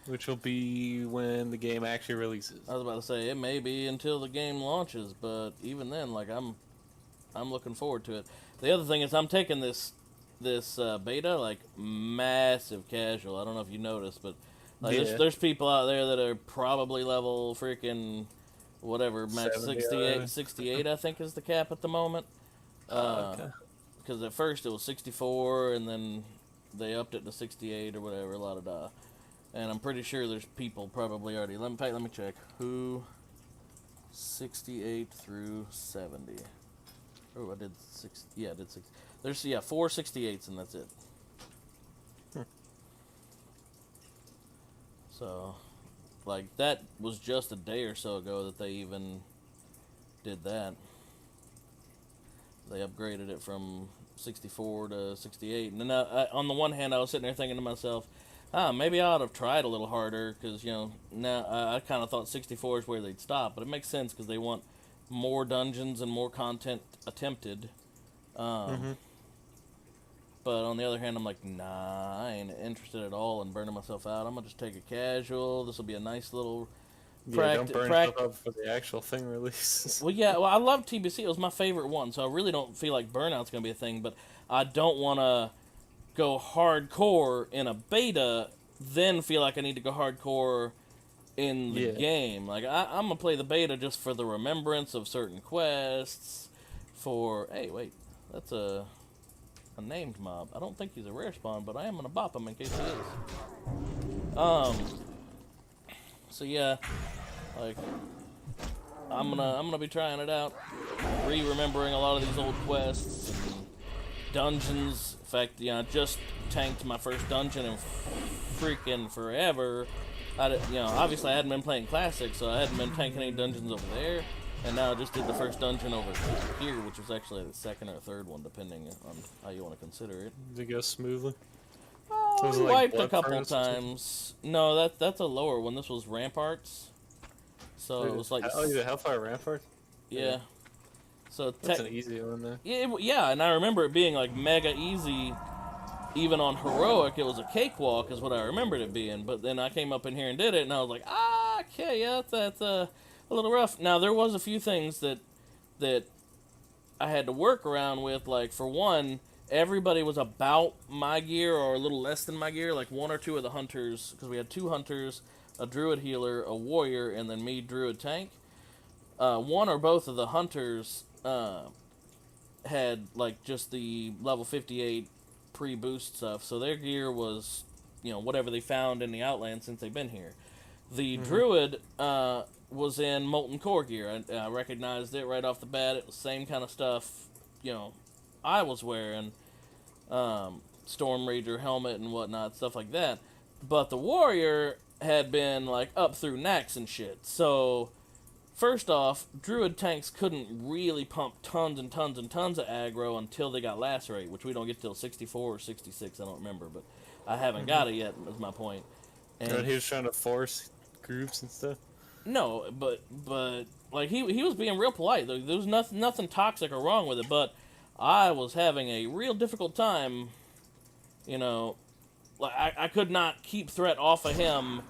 Which will be when the game actually releases. I was about to say, it may be until the game launches, but even then, like, I'm looking forward to it. The other thing is I'm taking this beta, like, massive casual. I don't know if you noticed, but like, Yeah. there's people out there that are probably level freaking whatever, max 70, 68 I think is the cap at the moment. Okay. Because at first it was 64, and then they upped it to 68 or whatever, la da da. And I'm pretty sure there's people probably already. Let me check. Who? 68 through 70. Oh, I did 6. Yeah, I did 6. There's 4 68s, and that's it. So, like, that was just a day or so ago that they even did that. They upgraded it from 64 to 68. And then on the one hand, I was sitting there thinking to myself, maybe I ought to have tried a little harder, because, you know, now I kind of thought 64 is where they'd stop, but it makes sense because they want more dungeons and more content attempted. But on the other hand, I'm like, nah, I ain't interested at all in burning myself out. I'm going to just take a casual. This will be a nice little Don't burn yourself up for the actual thing release. Well, yeah, I love TBC. It was my favorite one, so I really don't feel like burnout's going to be a thing, but I don't want to go hardcore in a beta, then feel like I need to go hardcore in the game. Like, I'm going to play the beta just for the remembrance of certain quests, for... Hey, wait, that's a named mob. I don't think he's a rare spawn, but I am going to bop him in case he is. So yeah, like, I'm gonna be trying it out, remembering a lot of these old quests and dungeons. In fact, I just tanked my first dungeon in freaking forever. Obviously I hadn't been playing Classic, so I hadn't been tanking any dungeons over there. And now I just did the first dungeon over here, which was actually the second or third one, depending on how you want to consider it. Did it go smoothly? We wiped a couple times. No, that's a lower one. This was Ramparts. So it was like... Oh, yeah, how far Rampart? Yeah. So That's an easy one, though. Yeah, and I remember it being like mega easy. Even on Heroic, it was a cakewalk, is what I remembered it being. But then I came up in here and did it, and I was like, okay, yeah, that's a little rough. Now, there was a few things that I had to work around with. Like, for one, everybody was about my gear or a little less than my gear. Like, one or two of the hunters, because we had 2 hunters, a druid healer, a warrior, and then me, druid tank. One or both of the hunters had, like, just the level 58 pre-boost stuff, so their gear was, whatever they found in the Outland since they've been here. The druid was in molten core gear. I recognized it right off the bat. It was the same kind of stuff, I was wearing. Storm Rager helmet and whatnot, stuff like that. But the warrior had been like up through Nax and shit. So first off, druid tanks couldn't really pump tons and tons and tons of aggro until they got lacerate, which we don't get till 64 or 66, I don't remember, but I haven't got it yet, is my point. And he was trying to force groups and stuff. No, but like he was being real polite. There was nothing toxic or wrong with it, but I was having a real difficult time. Like I could not keep threat off of him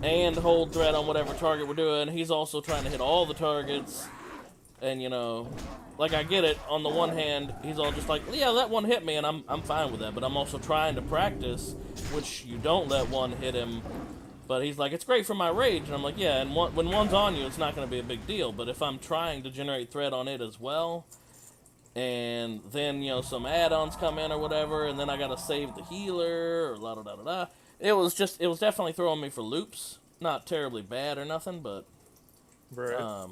and hold threat on whatever target we're doing. He's also trying to hit all the targets, and like I get it. On the one hand, he's all just like, yeah, that one hit me, and I'm fine with that. But I'm also trying to practice, which you don't let one hit him. But he's like, it's great for my rage, and I'm like, yeah. And when one's on you, it's not going to be a big deal. But if I'm trying to generate threat on it as well, and then some add-ons come in or whatever, and then I gotta save the healer or la da da da da. It was definitely throwing me for loops. Not terribly bad or nothing, but Right.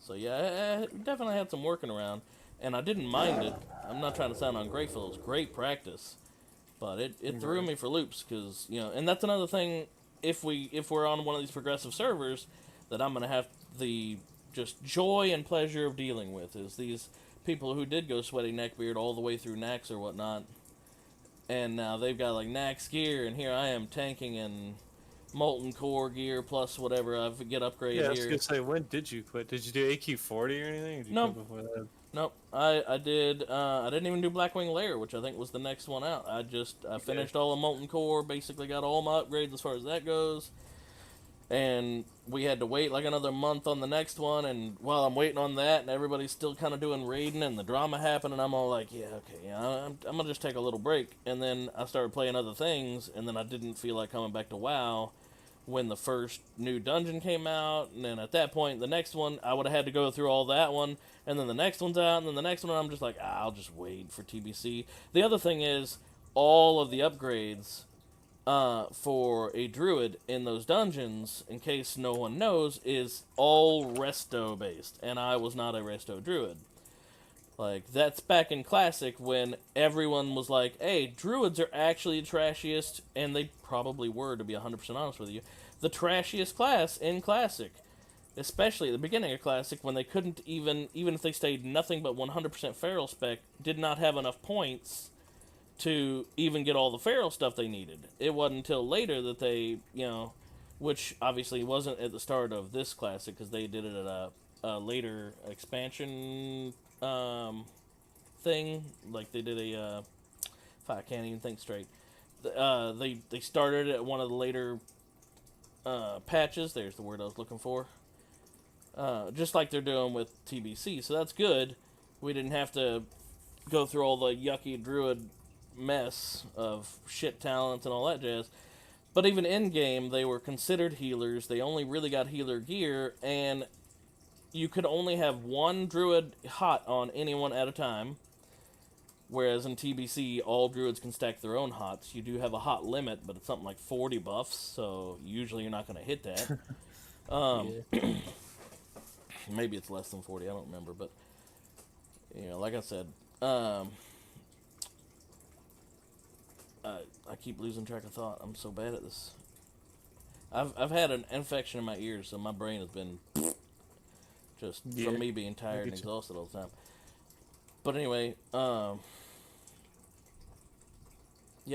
so yeah, I definitely had some working around, and I didn't mind it. I'm not trying to sound ungrateful. It was great practice, but it threw me for loops because and that's another thing. If we're on one of these progressive servers, that I'm gonna have the just joy and pleasure of dealing with is these people who did go sweaty neckbeard all the way through Nax or whatnot, and now they've got like Nax gear, and here I am tanking in molten core gear plus whatever I get upgraded Yeah, I was here. gonna say, when did you quit? Did you do AQ40 or anything? Or did you No. quit before that? Nope, I did. I didn't even do Blackwing Lair, which I think was the next one out. I finished all of molten core, basically got all my upgrades as far as that goes. And we had to wait like another month on the next one, and while I'm waiting on that, and everybody's still kind of doing raiding, and the drama happened, and I'm all like, yeah, okay, yeah, I'm gonna just take a little break. And then I started playing other things, and then I didn't feel like coming back to WoW when the first new dungeon came out, and then at that point, the next one, I would have had to go through all that one, and then the next one's out, and then the next one, I'm just like, I'll just wait for TBC. The other thing is, all of the upgrades for a druid in those dungeons, in case no one knows, is all resto based, and I was not a resto druid. Like, that's back in Classic when everyone was like, hey, druids are actually the trashiest, and they probably were, to be 100% honest with you, the trashiest class in Classic. Especially at the beginning of Classic, when they couldn't even if they stayed nothing but 100% feral spec, did not have enough points to even get all the feral stuff they needed. It wasn't until later that they, which obviously wasn't at the start of this Classic, because they did it at a later expansion thing. Like they did I can't even think straight. They started at one of the later patches. There's the word I was looking for. Just like they're doing with TBC, so that's good. We didn't have to go through all the yucky druid mess of shit talents and all that jazz. But even in game, they were considered healers. They only really got healer gear, and you could only have one druid hot on anyone at a time. Whereas in TBC, all druids can stack their own hots. You do have a hot limit, but it's something like 40 buffs, so usually you're not going to hit that. Maybe it's less than 40, I don't remember, but like I said, I keep losing track of thought. I'm so bad at this. I've had an infection in my ears, so my brain has been just from me being tired and exhausted all the time. But anyway, yeah,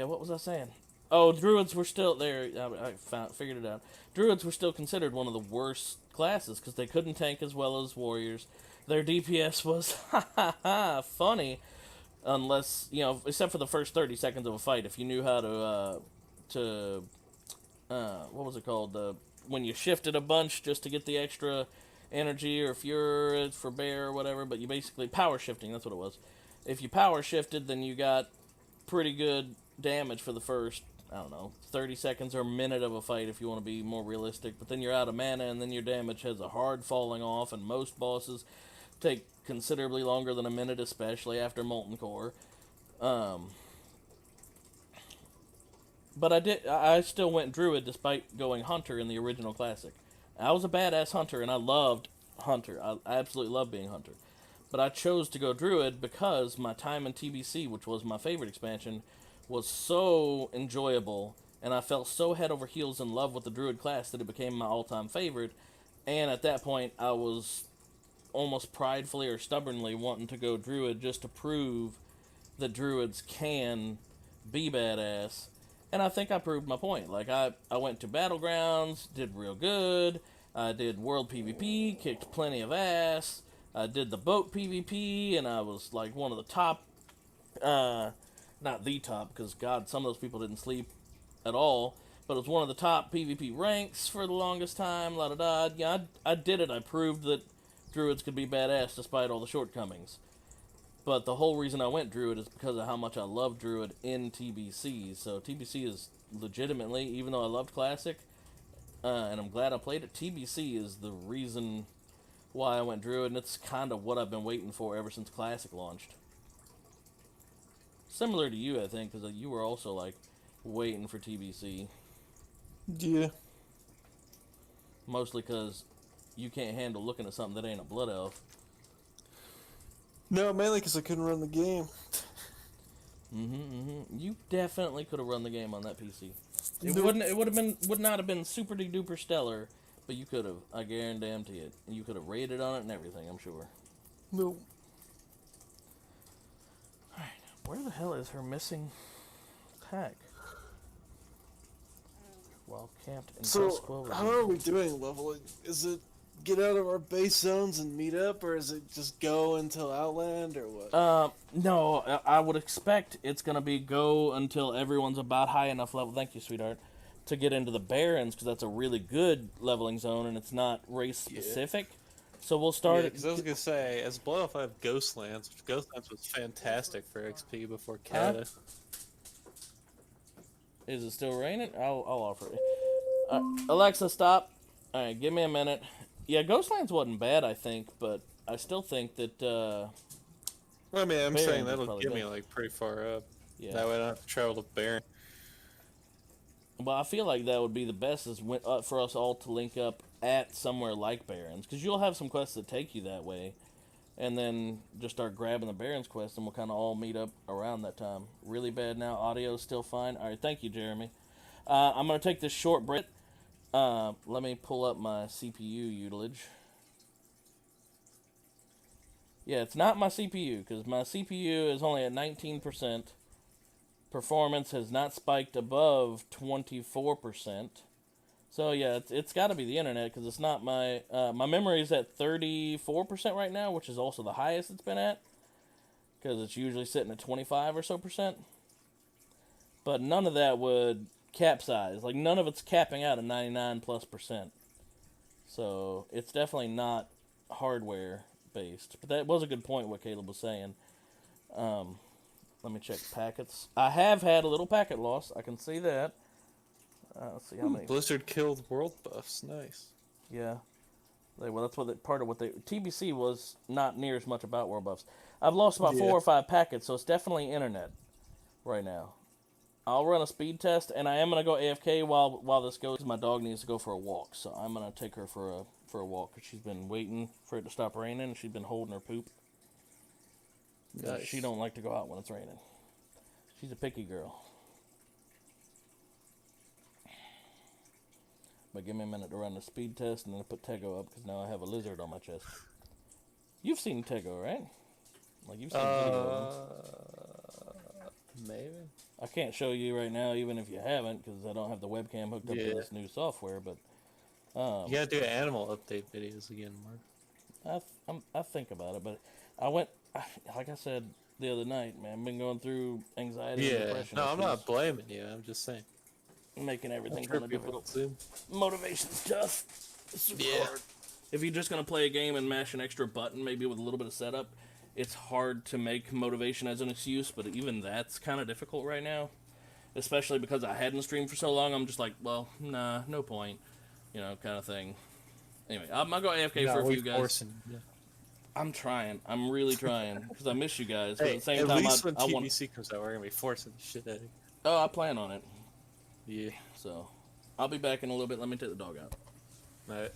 what was I saying? Oh, druids were still there. I figured it out. Druids were still considered one of the worst classes because they couldn't tank as well as warriors. Their DPS was funny. Unless, except for the first 30 seconds of a fight, if you knew how to what was it called? When you shifted a bunch just to get the extra energy, or if you're for bear or whatever, but you basically power shifting, that's what it was. If you power shifted, then you got pretty good damage for the first, 30 seconds or a minute of a fight if you want to be more realistic, but then you're out of mana, and then your damage has a hard falling off, and most bosses take considerably longer than a minute, especially after Molten Core. But I still went druid despite going hunter in the original classic. I was a badass hunter, and I loved hunter. I absolutely loved being hunter. But I chose to go druid because my time in TBC, which was my favorite expansion, was so enjoyable, and I felt so head over heels in love with the druid class that it became my all-time favorite. And at that point, I was almost pridefully or stubbornly wanting to go druid just to prove that druids can be badass. And I think I proved my point. Like, I went to Battlegrounds, did real good. I did World PvP, kicked plenty of ass. I did the boat PvP, and I was, like, one of the top, not the top, because, God, some of those people didn't sleep at all, but it was one of the top PvP ranks for the longest time, la-da-da. Yeah, I did it. I proved that druids could be badass despite all the shortcomings. But the whole reason I went druid is because of how much I love druid in TBC. So TBC is legitimately, even though I loved classic, and I'm glad I played it, TBC is the reason why I went druid, and it's kind of what I've been waiting for ever since classic launched. Similar to you, I think, because you were also, like, waiting for TBC. Yeah. Mostly because you can't handle looking at something that ain't a blood elf. No, mainly because I couldn't run the game. You definitely could have run the game on that PC. It Nope. wouldn't. It would not have been super duper stellar, but you could have. I guarantee it. You could have rated on it and everything. I'm sure. Nope. All right, where the hell is her missing pack? While camped in So, Bosqua. how are we doing leveling? Is it get out of our base zones and meet up, or is it just go until Outland, or what? No, I would expect it's gonna be go until everyone's about high enough level. Thank you, sweetheart. To get into the Barrens, because that's a really good leveling zone, and it's not race specific. So we'll start. Because I was gonna say, as Blood Elf, I have Ghostlands, which Ghostlands was fantastic for XP before Kata. Is it still raining? I'll offer it. Alexa, stop. All right, give me a minute. Yeah, Ghostlands wasn't bad, I think, but I still think that. Well, I mean, I'm Barrens saying is that'll probably get me better. like pretty far up. Yeah. That way I don't have to travel to Baron. Well, I feel like that would be the best is for us all to link up at somewhere like Barrens, because you'll have some quests that take you that way, and then just start grabbing the Barrens quest, and we'll kind of all meet up around that time. Really bad now. Audio's still fine. All right, thank you, Jeremy. I'm gonna take this short break. Let me pull up my CPU utilage. Yeah, it's not my CPU, because my CPU is only at 19%. Performance has not spiked above 24%. So yeah, it's got to be the internet, because it's not my my memory is at 34% right now, which is also the highest it's been at, because it's usually sitting at 25 or so percent. But none of that would capsize. Like, none of it's capping out at 99+%. So it's definitely not hardware based. But that was a good point what Caleb was saying. Let me check packets. I have had a little packet loss. I can see that. Let's see how many. Blizzard killed world buffs. Nice. Yeah. Well, that's what part of what they. TBC was not near as much about world buffs. I've lost about 4 or 5 packets, so it's definitely internet right now. I'll run a speed test, and I am gonna go AFK while this goes. My dog needs to go for a walk, so I'm gonna take her for a walk, because she's been waiting for it to stop raining, and she's been holding her poop. Nice. She don't like to go out when it's raining. She's a picky girl. But give me a minute to run the speed test, and then put Tego up, because now I have a lizard on my chest. You've seen Tego, right? Like, you've seen video of him. Maybe. I can't show you right now, even if you haven't, because I don't have the webcam hooked up to this new software. But you gotta do animal update videos again, Mark. I think about it, but I went, like I said the other night, man. I've been going through anxiety and depression. No, I'm not blaming you. I'm just saying. Making everything kind of difficult. Motivation's tough. It's super hard. If you're just gonna play a game and mash an extra button, maybe with a little bit of setup, it's hard to make motivation as an excuse. But even that's kind of difficult right now, especially because I hadn't streamed for so long. I'm just like, well, nah, no point, kind of thing. Anyway, I'm gonna go AFK for a few guys. I'm trying. I'm really trying, because I miss you guys. But at the same time, least when I want. TBC comes out, we're gonna be forcing the shit out of you. Oh, I plan on it. Yeah. So, I'll be back in a little bit. Let me take the dog out. Alright.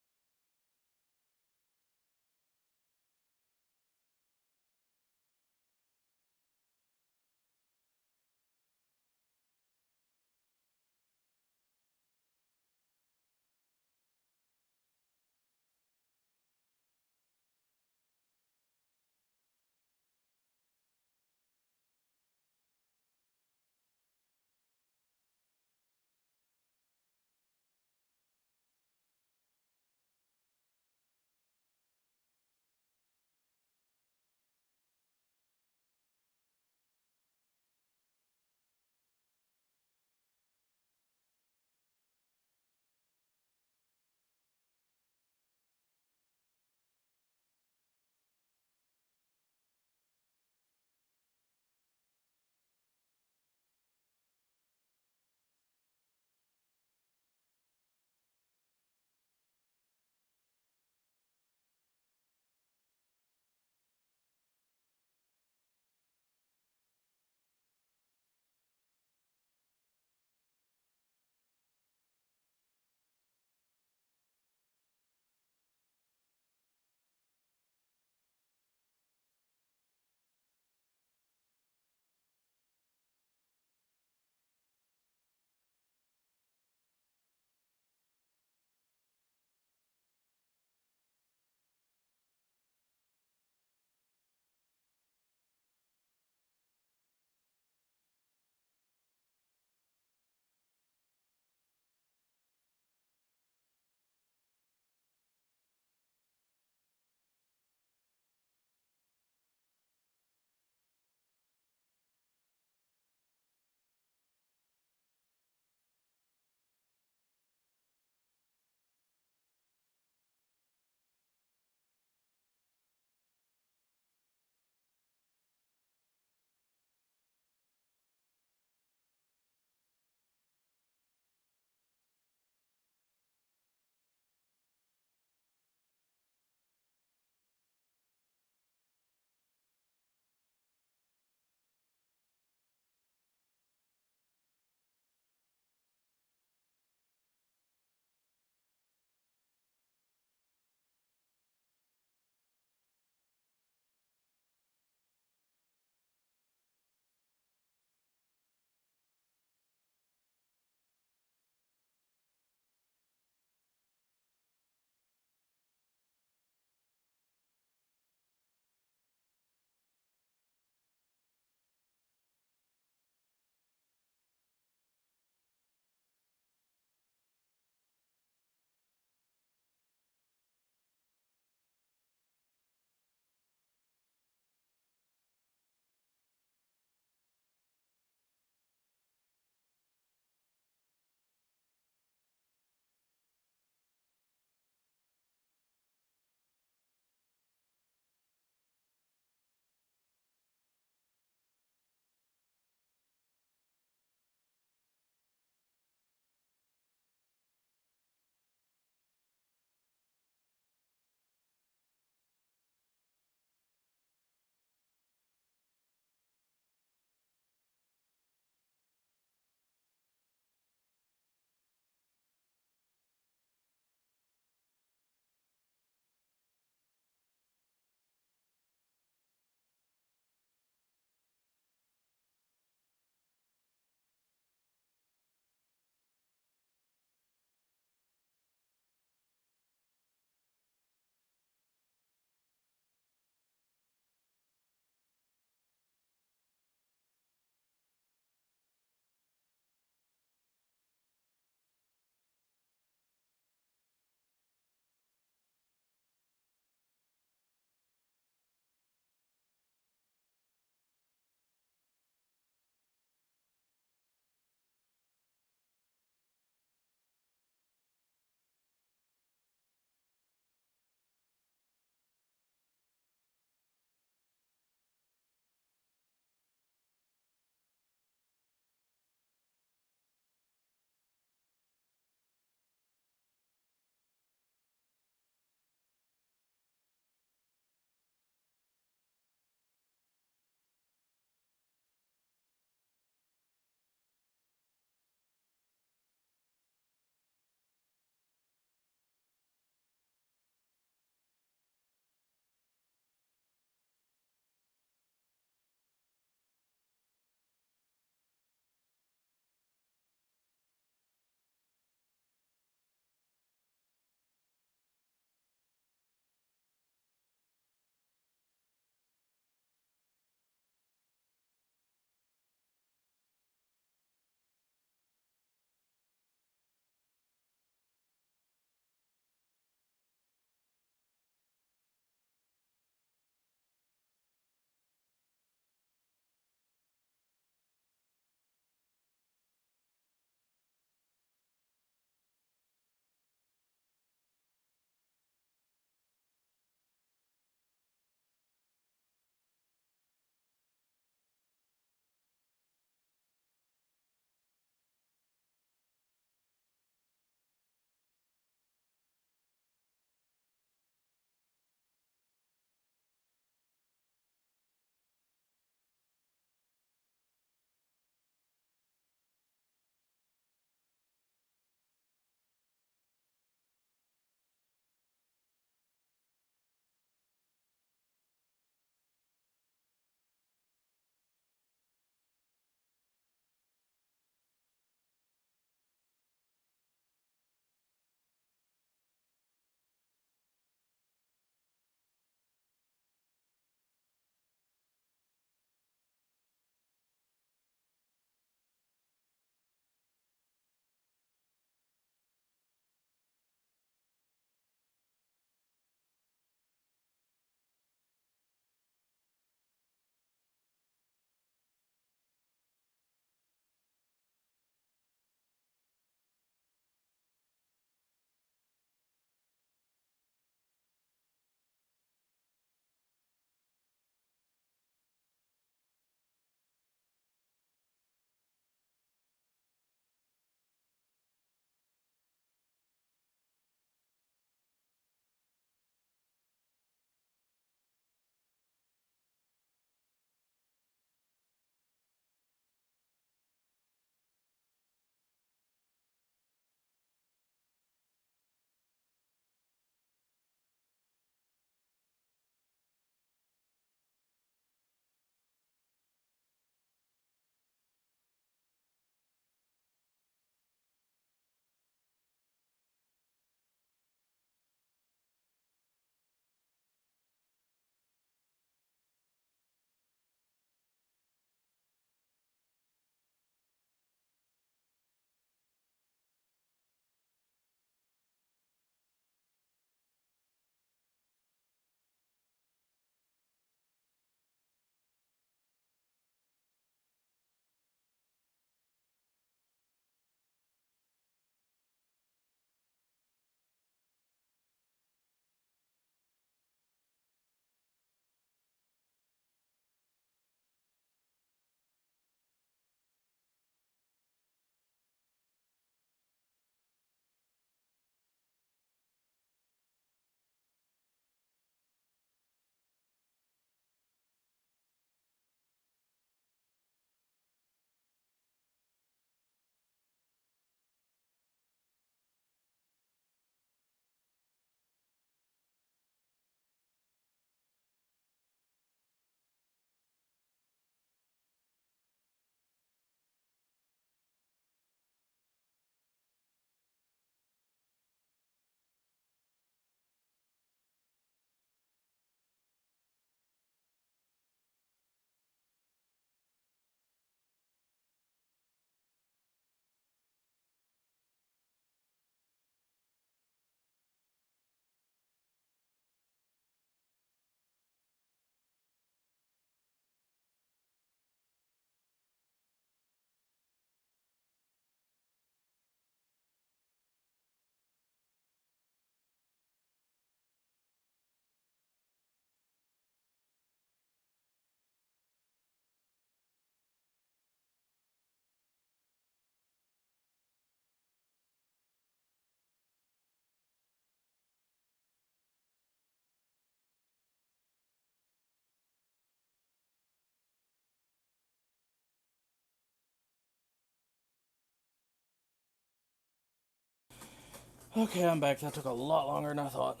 Okay, I'm back. That took a lot longer than I thought.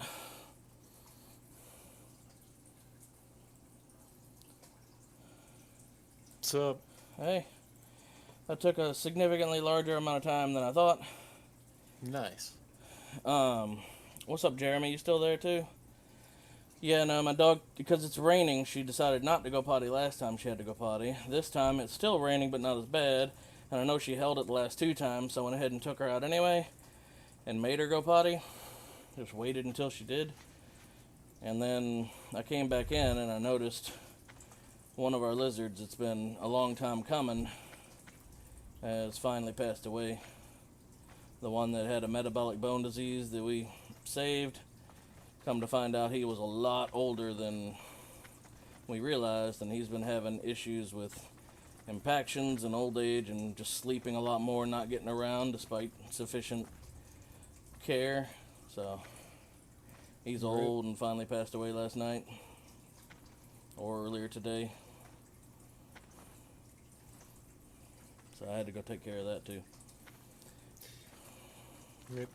What's up? Hey, that took a significantly larger amount of time than I thought. Nice. What's up, Jeremy? You still there too? Yeah, no, my dog, because it's raining, she decided not to go potty last time she had to go potty. This time it's still raining, but not as bad. And I know she held it the last 2 times, so I went ahead and took her out anyway and made her go potty. Just waited until she did. And then I came back in and I noticed one of our lizards, it's been a long time coming, has finally passed away. The one that had a metabolic bone disease that we saved. Come to find out he was a lot older than we realized, and he's been having issues with impactions and old age and just sleeping a lot more, not getting around despite sufficient care. So he's old and finally passed away last night or earlier today. So I had to go take care of that too. Rip.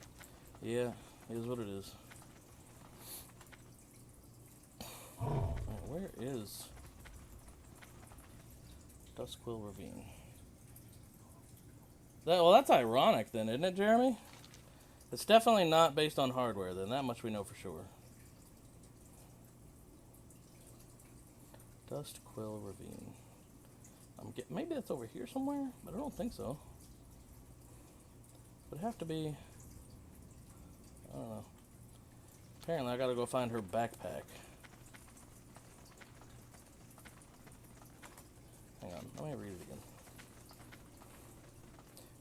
Yeah, it is what it is. Alright, where is Duskquill Ravine? Well, that's ironic then, isn't it, Jeremy? It's definitely not based on hardware then, that much we know for sure. Duskquill Ravine. Maybe that's over here somewhere, but I don't think so. Would have to be, I don't know. Apparently I gotta go find her backpack. Hang on, let me read it again.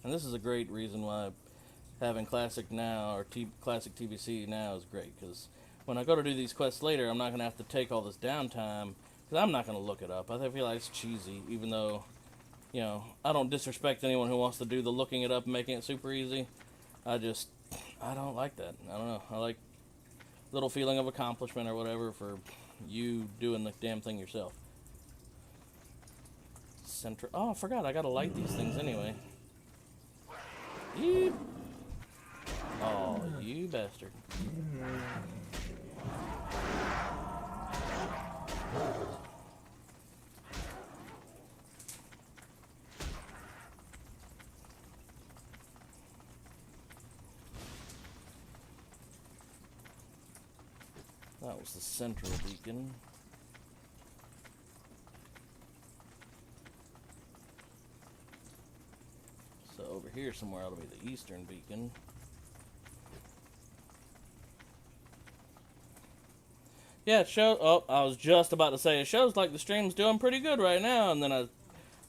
And this is a great reason why having Classic now, or Classic TBC now is great, because when I go to do these quests later, I'm not going to have to take all this downtime, because I'm not going to look it up. I feel like it's cheesy, even though, you know, I don't disrespect anyone who wants to do the looking it up and making it super easy. I don't like that. I don't know. I like little feeling of accomplishment or whatever for you doing the damn thing yourself. Oh, I forgot. I gotta light these things anyway. Yeep. Oh, you bastard. That was the central beacon. So over here somewhere ought to be the eastern beacon. Yeah, it shows. Oh, I was just about to say it shows like the stream's doing pretty good right now, and then I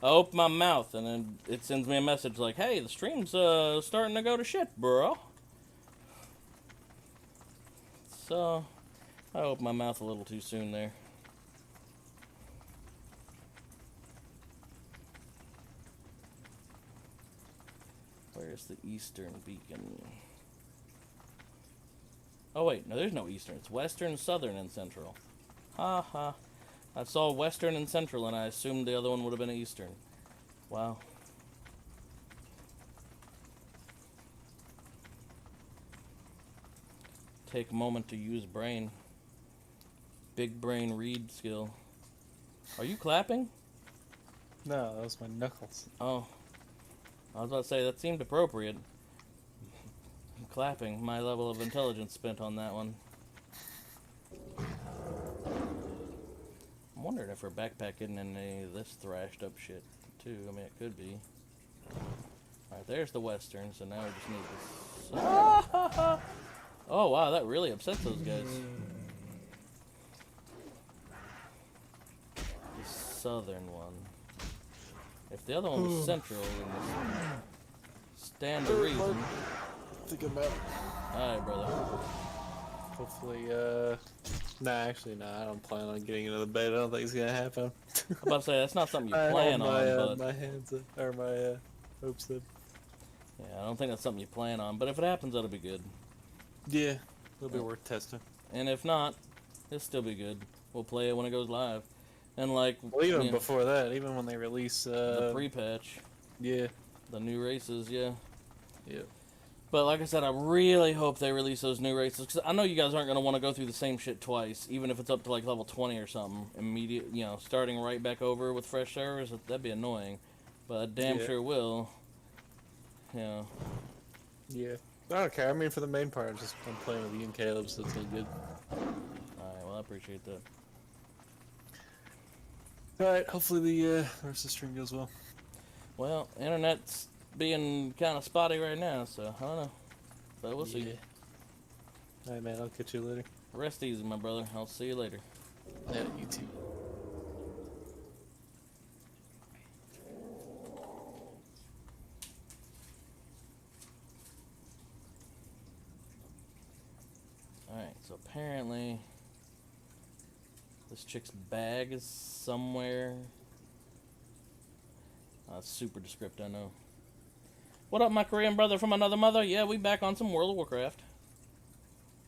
open my mouth, and then it sends me a message like, "Hey, the stream's starting to go to shit, bro." So I opened my mouth a little too soon there. Where's the eastern beacon? Oh wait, no, there's no eastern. It's western, southern, and central. Ha ha. I saw western and central, and I assumed the other one would have been eastern. Wow. Take a moment to use brain. Big brain read skill. Are you clapping? No, that was my knuckles. Oh. I was about to say, that seemed appropriate. Clapping. My level of intelligence spent on that one. I'm wondering if her backpack isn't in any of this thrashed up shit, too. I mean, it could be. Alright, there's the western, so now we just need this. Oh, wow, that really upsets those guys. The southern one. If the other one was central, then stand to reason. I think I'm out. Alright, brother. Hopefully, nah, actually, nah, I don't plan on getting into the bed. I don't think it's gonna happen. I'm about to say, that's not something you plan on, but... my hands up, or my, hopes up. Yeah, I don't think that's something you plan on, but if it happens, that'll be good. Yeah, it'll be worth testing. And if not, it'll still be good. We'll play it when it goes live. And like... Well, even before that, even when they release, the pre-patch. Yeah. The new races, yeah. Yep. But like I said, I really hope they release those new races, because I know you guys aren't going to want to go through the same shit twice, even if it's up to like level 20 or something. Immediate, you know, starting right back over with fresh servers, that'd be annoying. But I damn sure will. Yeah. Yeah. I don't care. I mean, for the main part, I'm playing with you and Caleb, so it's all good. Alright, well, I appreciate that. Alright, hopefully the rest of the stream goes well. Well, internet's being kind of spotty right now, so I don't know. But we'll see. Alright, man, I'll catch you later. Rest easy, my brother. I'll see you later. Yeah, you too. Alright, so apparently this chick's bag is somewhere. Super descript, I know. What up, my Korean brother from another mother? Yeah, we back on some World of Warcraft.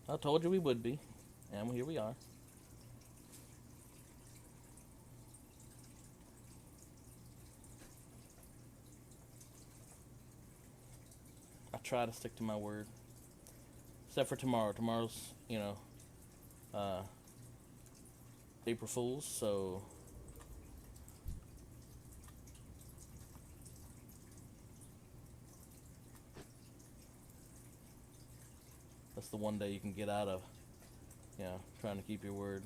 I told you we would be. And here we are. I try to stick to my word. Except for tomorrow. Tomorrow's, you know, April Fool's, so... That's the one day you can get out of, you know, trying to keep your word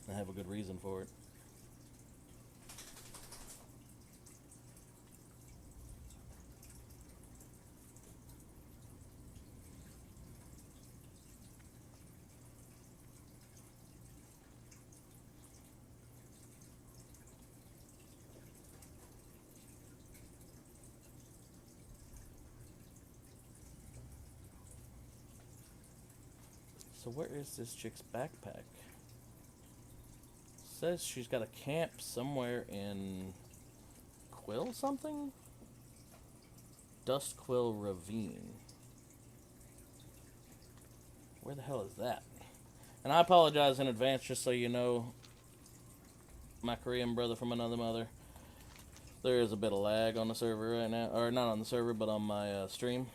and have a good reason for it. So where is this chick's backpack? Says she's got a camp somewhere in Quill something? Dustquill Ravine. Where the hell is that? And I apologize in advance, just so you know, my Korean brother from another mother. There is a bit of lag on the server right now, or not on the server, but on my stream.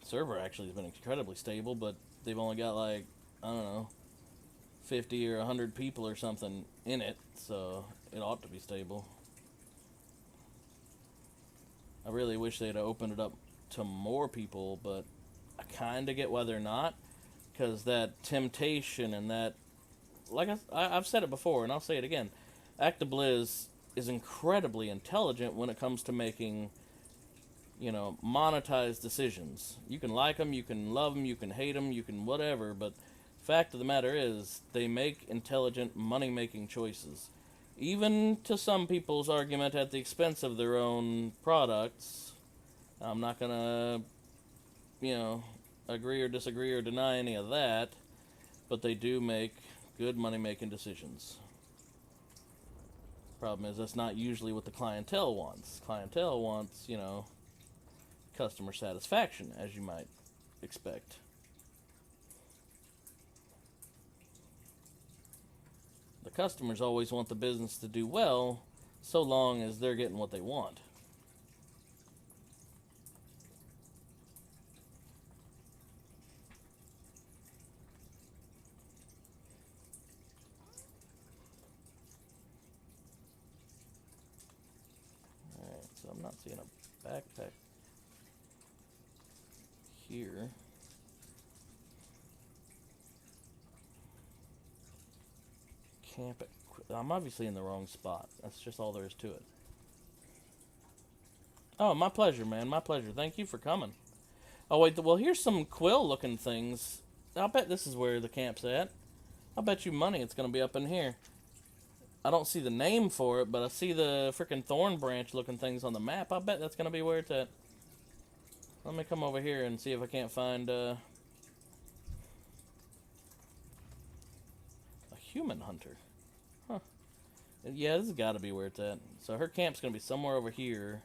Server actually has been incredibly stable, but they've only got like, I don't know, 50 or 100 people or something in it, so it ought to be stable. I really wish they'd opened it up to more people, but I kind of get why they're not, because that temptation and that, like I've said it before, and I'll say it again, ActiBliz is incredibly intelligent when it comes to making, you know, monetized decisions. You can like them, you can love them, you can hate them, you can whatever, but fact of the matter is, they make intelligent money-making choices. Even to some people's argument at the expense of their own products. I'm not gonna, you know, agree or disagree or deny any of that, but they do make good money-making decisions. Problem is, that's not usually what the clientele wants. Clientele wants, you know, customer satisfaction, as you might expect. The customers always want the business to do well, so long as they're getting what they want. Alright, so I'm not seeing a backpack here. Camp it. I'm obviously in the wrong spot. That's just all there is to it. Oh, my pleasure, man. My pleasure. Thank you for coming. Oh, wait. Well, here's some quill-looking things. I'll bet this is where the camp's at. I'll bet you money it's going to be up in here. I don't see the name for it, but I see the freaking thorn branch-looking things on the map. I bet that's going to be where it's at. Let me come over here and see if I can't find a human hunter. Huh. Yeah, this has got to be where it's at. So her camp's going to be somewhere over here,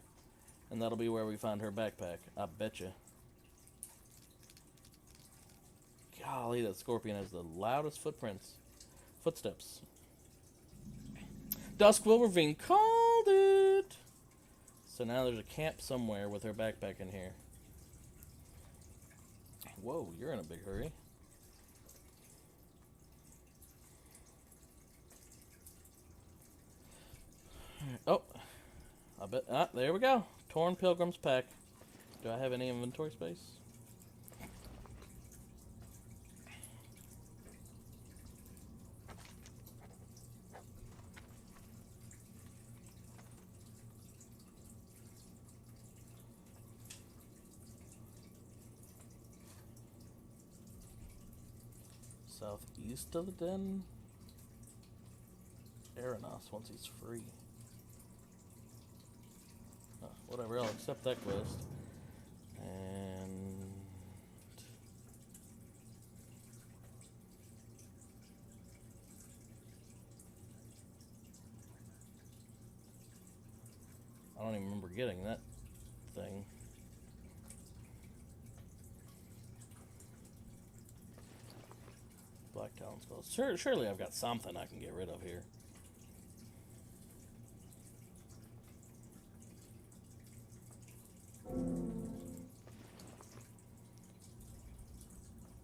and that'll be where we find her backpack. I betcha. Golly, that scorpion has the loudest footsteps. Dustquill Ravine called it! So now there's a camp somewhere with her backpack in here. Whoa, you're in a big hurry. Oh, I bet. Ah, there we go. Torn Pilgrim's Pack. Do I have any inventory space? Southeast of the den? Aranos once he's free. Oh, whatever, I'll accept that quest. And... I don't even remember getting that thing. Black Talon spells. Surely I've got something I can get rid of here.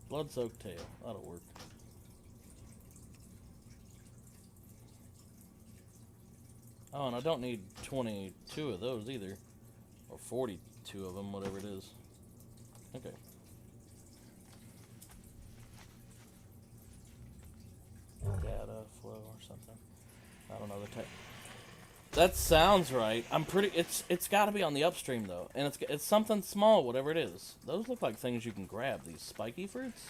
Blood-soaked tail. That'll work. Oh, and I don't need 22 of those either. Or 42 of them, whatever it is. Okay. Data flow or something. I don't know the type. That sounds right. I'm pretty. It's got to be on the upstream though, and it's something small, whatever it is. Those look like things you can grab. These spiky fruits.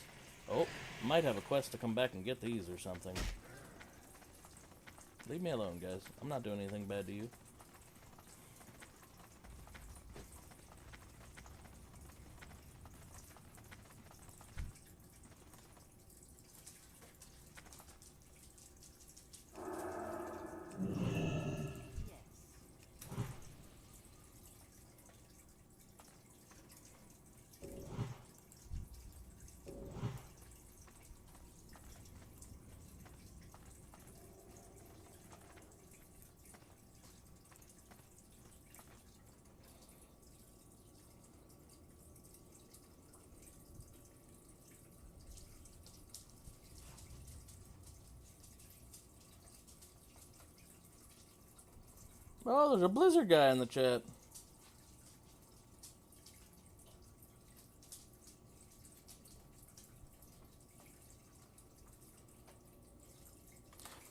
Oh, might have a quest to come back and get these or something. Leave me alone, guys. I'm not doing anything bad to you. Oh, there's a Blizzard guy in the chat.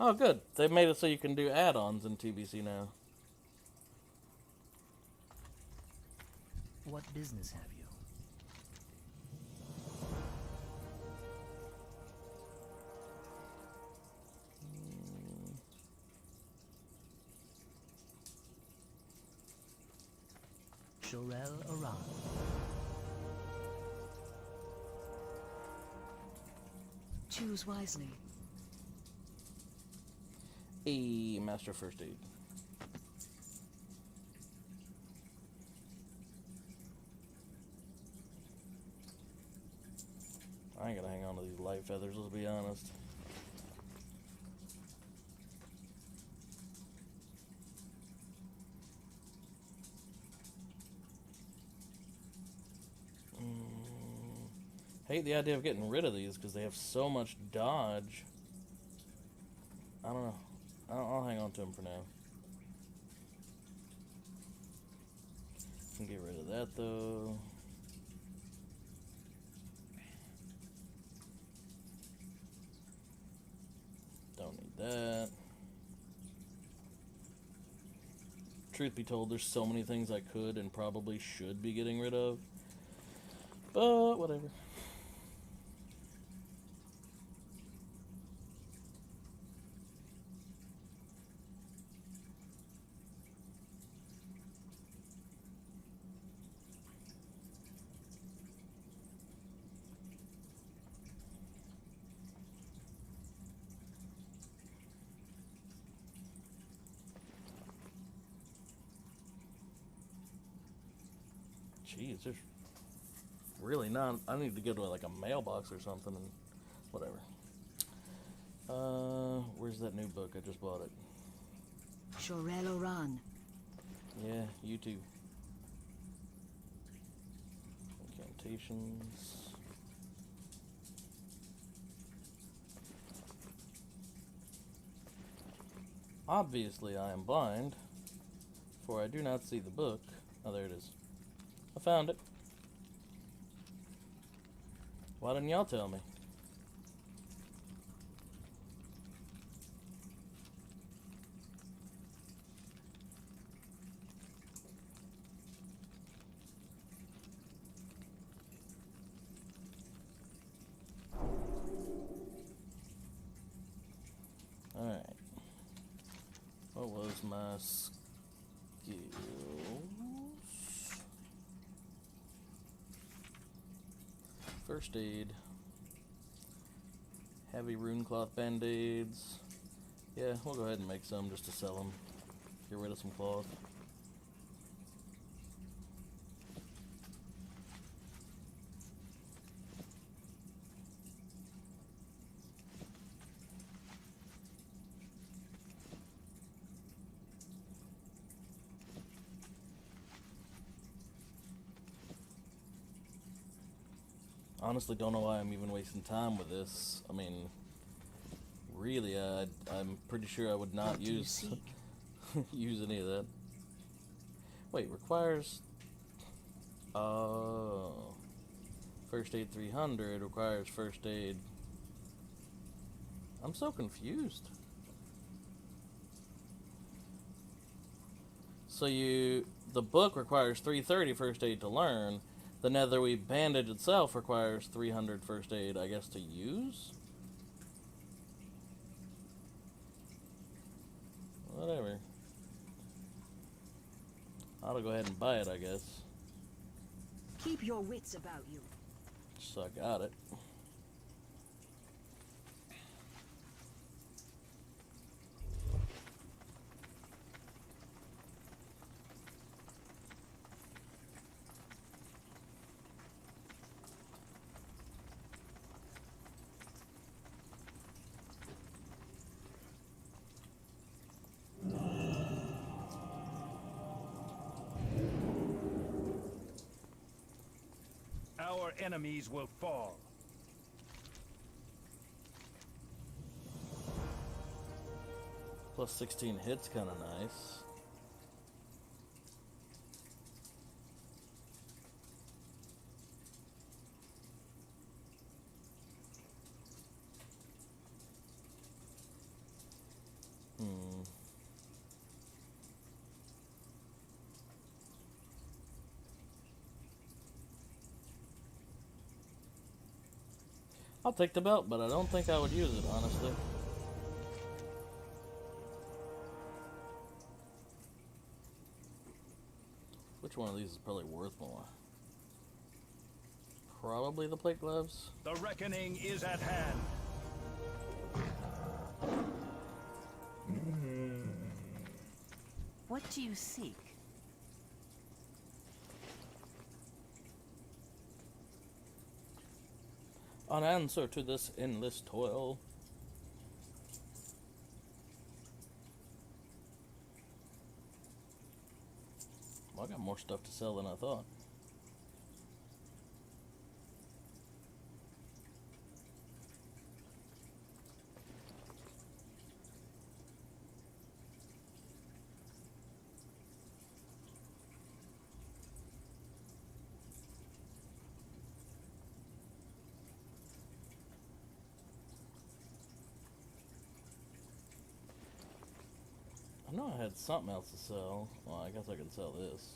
Oh, good. They made it so you can do add-ons in TBC now. What business have you? Shorel Aran. Choose wisely. A Master First Aid. I ain't gonna hang on to these light feathers, let's be honest. Hate the idea of getting rid of these because they have so much dodge. I don't know. I'll hang on to them for now. Can get rid of that though. Don't need that. Truth be told, there's so many things I could and probably should be getting rid of. But whatever. Jeez, there's really not. I need to go to like a mailbox or something and whatever. Where's that new book? I just bought it. Shorel Aran. Yeah, you too. Incantations. Obviously, I am blind, for I do not see the book. Oh, there it is. I found it. Why didn't y'all tell me? Alright. What was my skills? First aid. Heavy rune cloth band-aids. Yeah, we'll go ahead and make some just to sell them. Get rid of some cloth. Honestly, don't know why I'm even wasting time with this. I mean, really, I'm pretty sure I would not use use any of that. Wait, requires... Oh... First aid 300 requires first aid... I'm so confused. So the book requires 330 first aid to learn. The netherweave bandage itself requires 300 first aid, I guess, to use? Whatever. I'll go ahead and buy it, I guess. Keep your wits about you. So I got it. Our enemies will fall. Plus 16 hits, kind of nice. I'll take the belt, but I don't think I would use it, honestly. Which one of these is probably worth more? Probably the plate gloves. The reckoning is at hand. What do you seek? An answer to this endless toil. Well, I got more stuff to sell than I thought. I know I had something else to sell. Well, I guess I could sell this.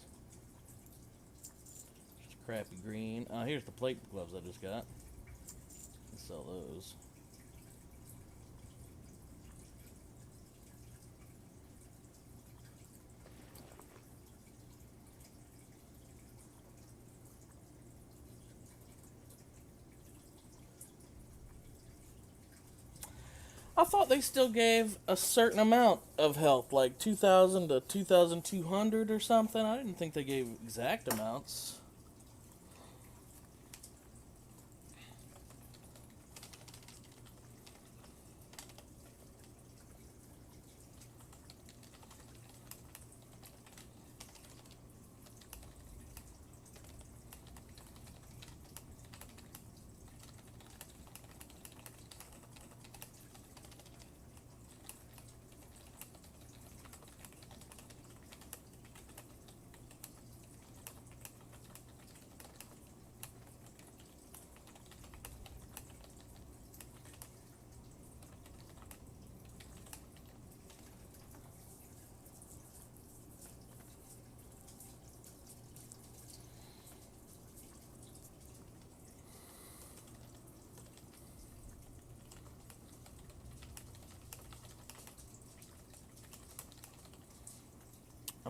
Just a crappy green. Here's the plate gloves I just got. Let's sell those. I thought they still gave a certain amount of health, like 2,000 to 2,200 or something. I didn't think they gave exact amounts.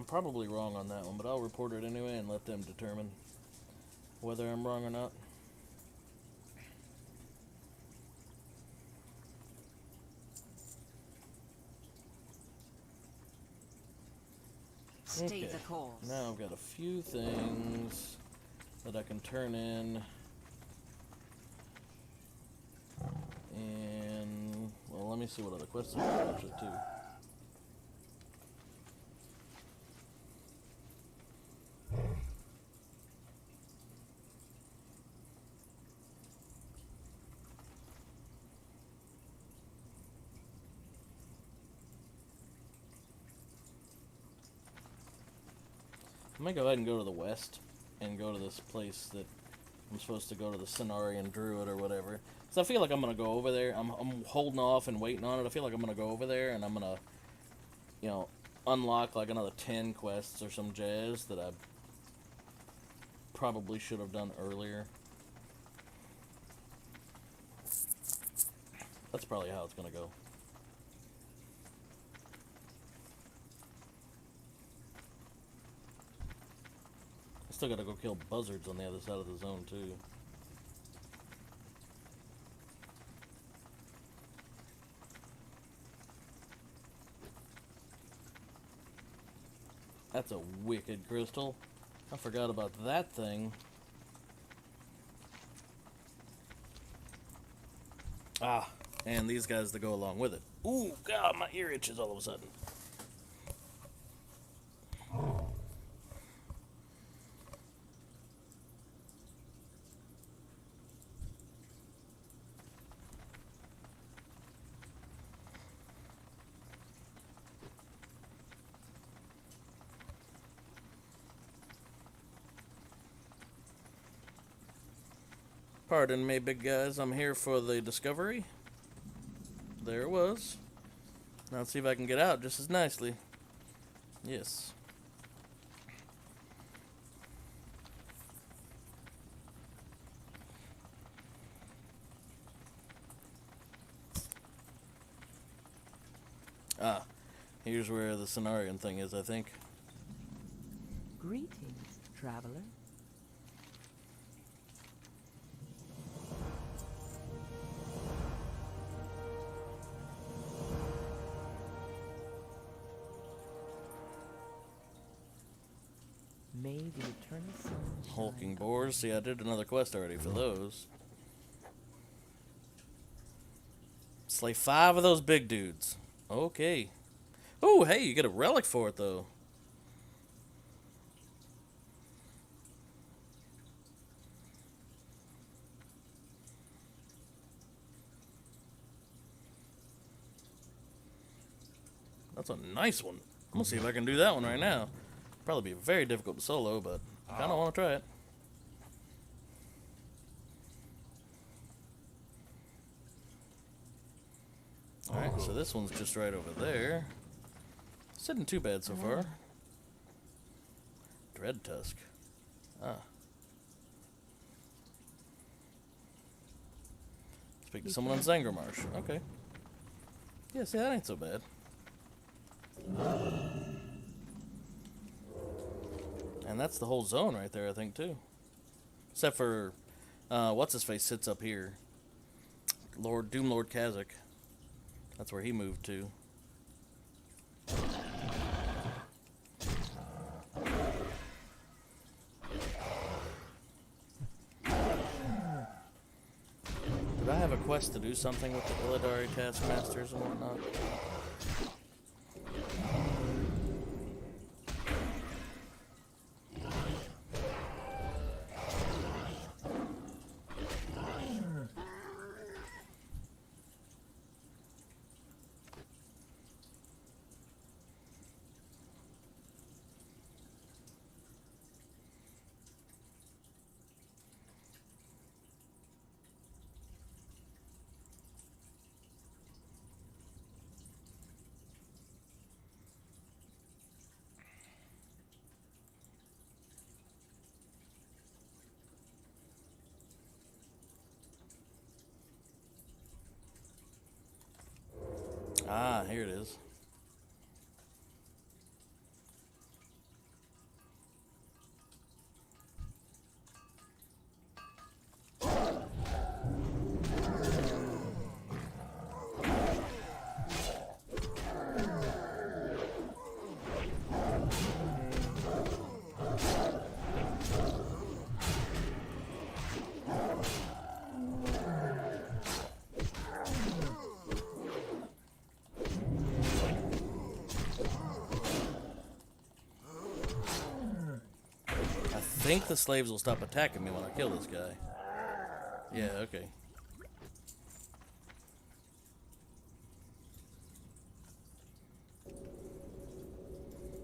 probably wrong on that one, but I'll report it anyway and let them determine whether I'm wrong or not. Stay Okay. the course. Now I've got a few things that I can turn in. And, well, let me see what other quests I have actually, too. I'm gonna go ahead and go to the west and go to this place that I'm supposed to go to, the Cenarian Druid or whatever. So I feel like I'm gonna go over there. I'm holding off and waiting on it. I feel like I'm gonna go over there and I'm gonna, you know, unlock like another 10 quests or some jazz that I probably should have done earlier. That's probably how it's gonna go. Still gotta go kill buzzards on the other side of the zone, too. That's a wicked crystal. I forgot about that thing. Ah, and these guys that go along with it. Ooh, God, my ear itches all of a sudden. Pardon me, big guys. I'm here for the discovery. There it was. Now let's see if I can get out just as nicely. Yes. Ah, here's where the Cenarian thing is, I think. Greetings, traveler. May the eternal sun shine Hulking boars. See, I did another quest already for those. Slay 5 of those big dudes. Okay. Oh, hey, you get a relic for it, though. That's a nice one. I'm gonna see if I can do that one right now. Probably be very difficult to solo, but I kinda wanna try it. Alright, so this one's just right over there. It's isn't too bad so far. Dread Tusk. Ah. Speak to someone on Zangarmarsh. Okay. Yeah, see, that ain't so bad. And that's the whole zone right there, I think, too. Except for, what's-his-face sits up here. Doomlord Kazakh. That's where he moved to. Did I have a quest to do something with the Illidari Taskmasters and whatnot? Ah, here it is. think the slaves will stop attacking me when I kill this guy. Yeah, okay.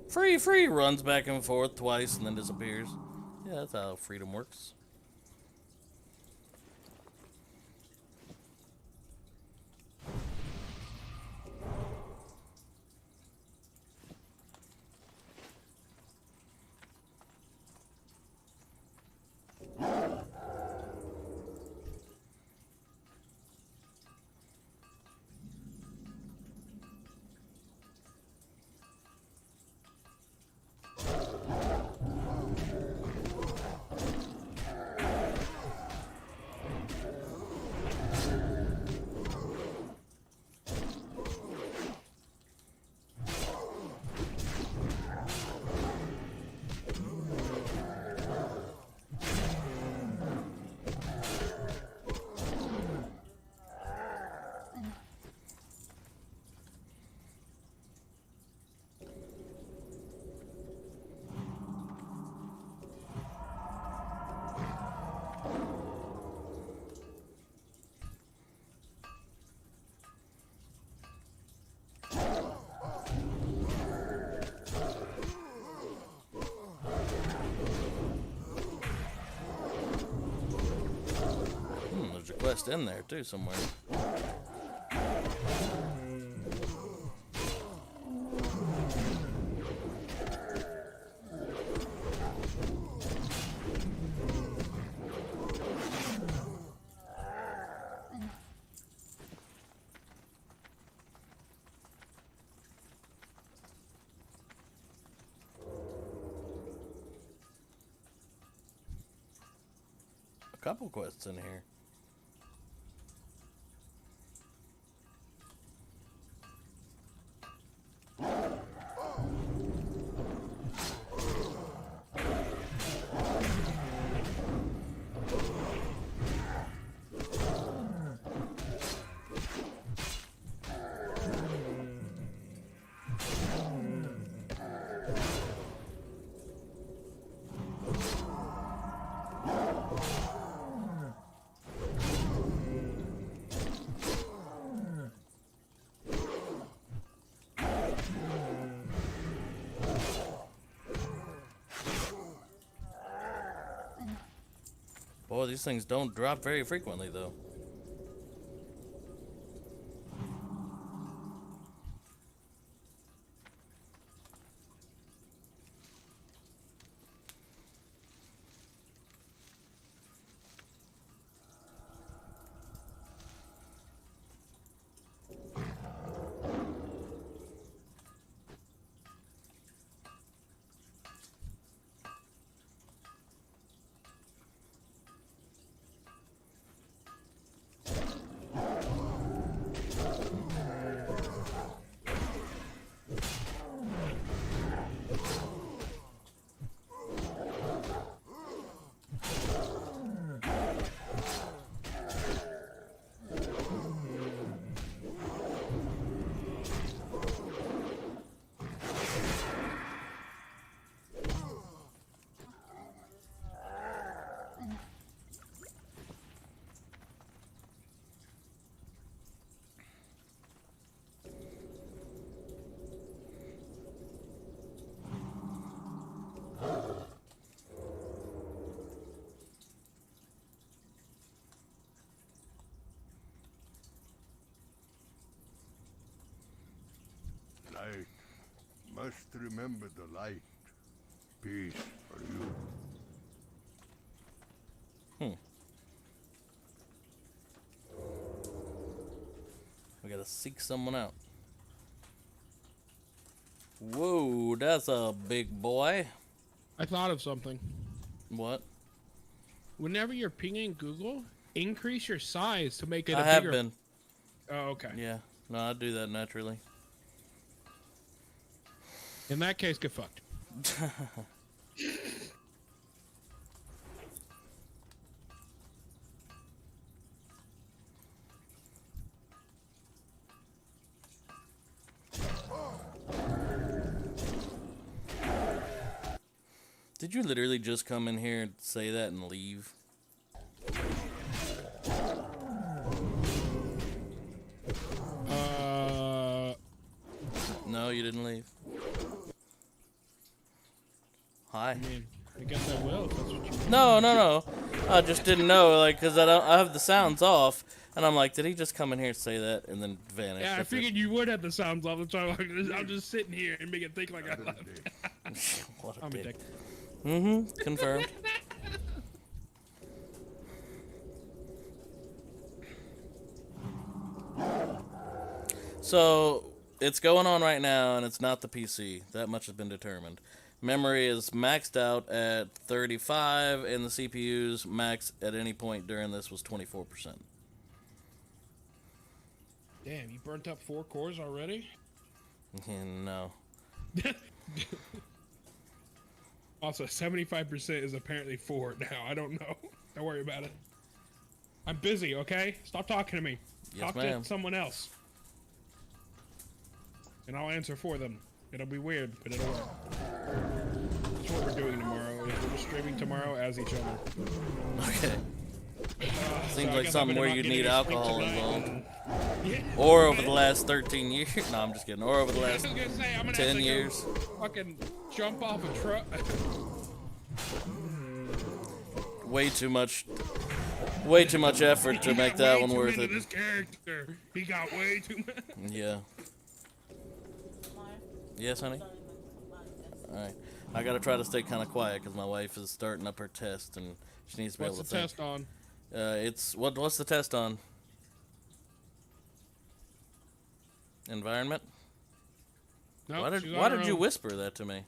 Free, free, runs back and forth twice and then disappears. Yeah, that's how freedom works. There's a quest in there too somewhere. A couple quests in here. Boy, these things don't drop very frequently, though. Light. Must remember the light. Peace for you. We gotta seek someone out. Whoa, that's a big boy. I thought of something. What? Whenever you're pinging Google, increase your size to make it I a have bigger. been. Oh, okay. Yeah. No, I do that naturally. In that case, get fucked. Did Did you literally just come in here and say that and leave? No, you didn't leave. Hi. I mean, I guess I will if that's what you want. No. I just didn't know, like, cause I have the sounds off, and I'm like, did he just come in here and say that and then vanish? Yeah, I figured you would have the sounds off. That's why I'm just sitting here and make it think like I left. What a I'm a dick. dick. Confirmed. So, it's going on right now, and it's not the PC. That much has been determined. Memory is maxed out at 35, and the CPU's max at any point during this was 24%. Damn, you burnt up 4 cores already? No. Also, 75% is apparently 4 now. I don't know. Don't worry about it. I'm busy, okay? Stop talking to me. Yes, Talk ma'am. to someone else. And I'll answer for them. It'll be weird, but it'll work. That's what we're doing tomorrow. We're streaming tomorrow as each other. Okay. Seems I like guess something I'm where not you'd getting need a sleep alcohol tonight involved. and- Yeah. Or over the last 13 years. No, I'm just kidding. Or over the I last was gonna say, I'm gonna 10 have to years. Go fucking jump off a truck. Way too much effort to make that one worth it. This character, he got way too much. Yeah. Yes, honey? Alright. I gotta try to stay kind of quiet because my wife is starting up her test and she needs to be What's able to the think. test on? It's what's the test on? Environment? No, Why did you whisper that to me?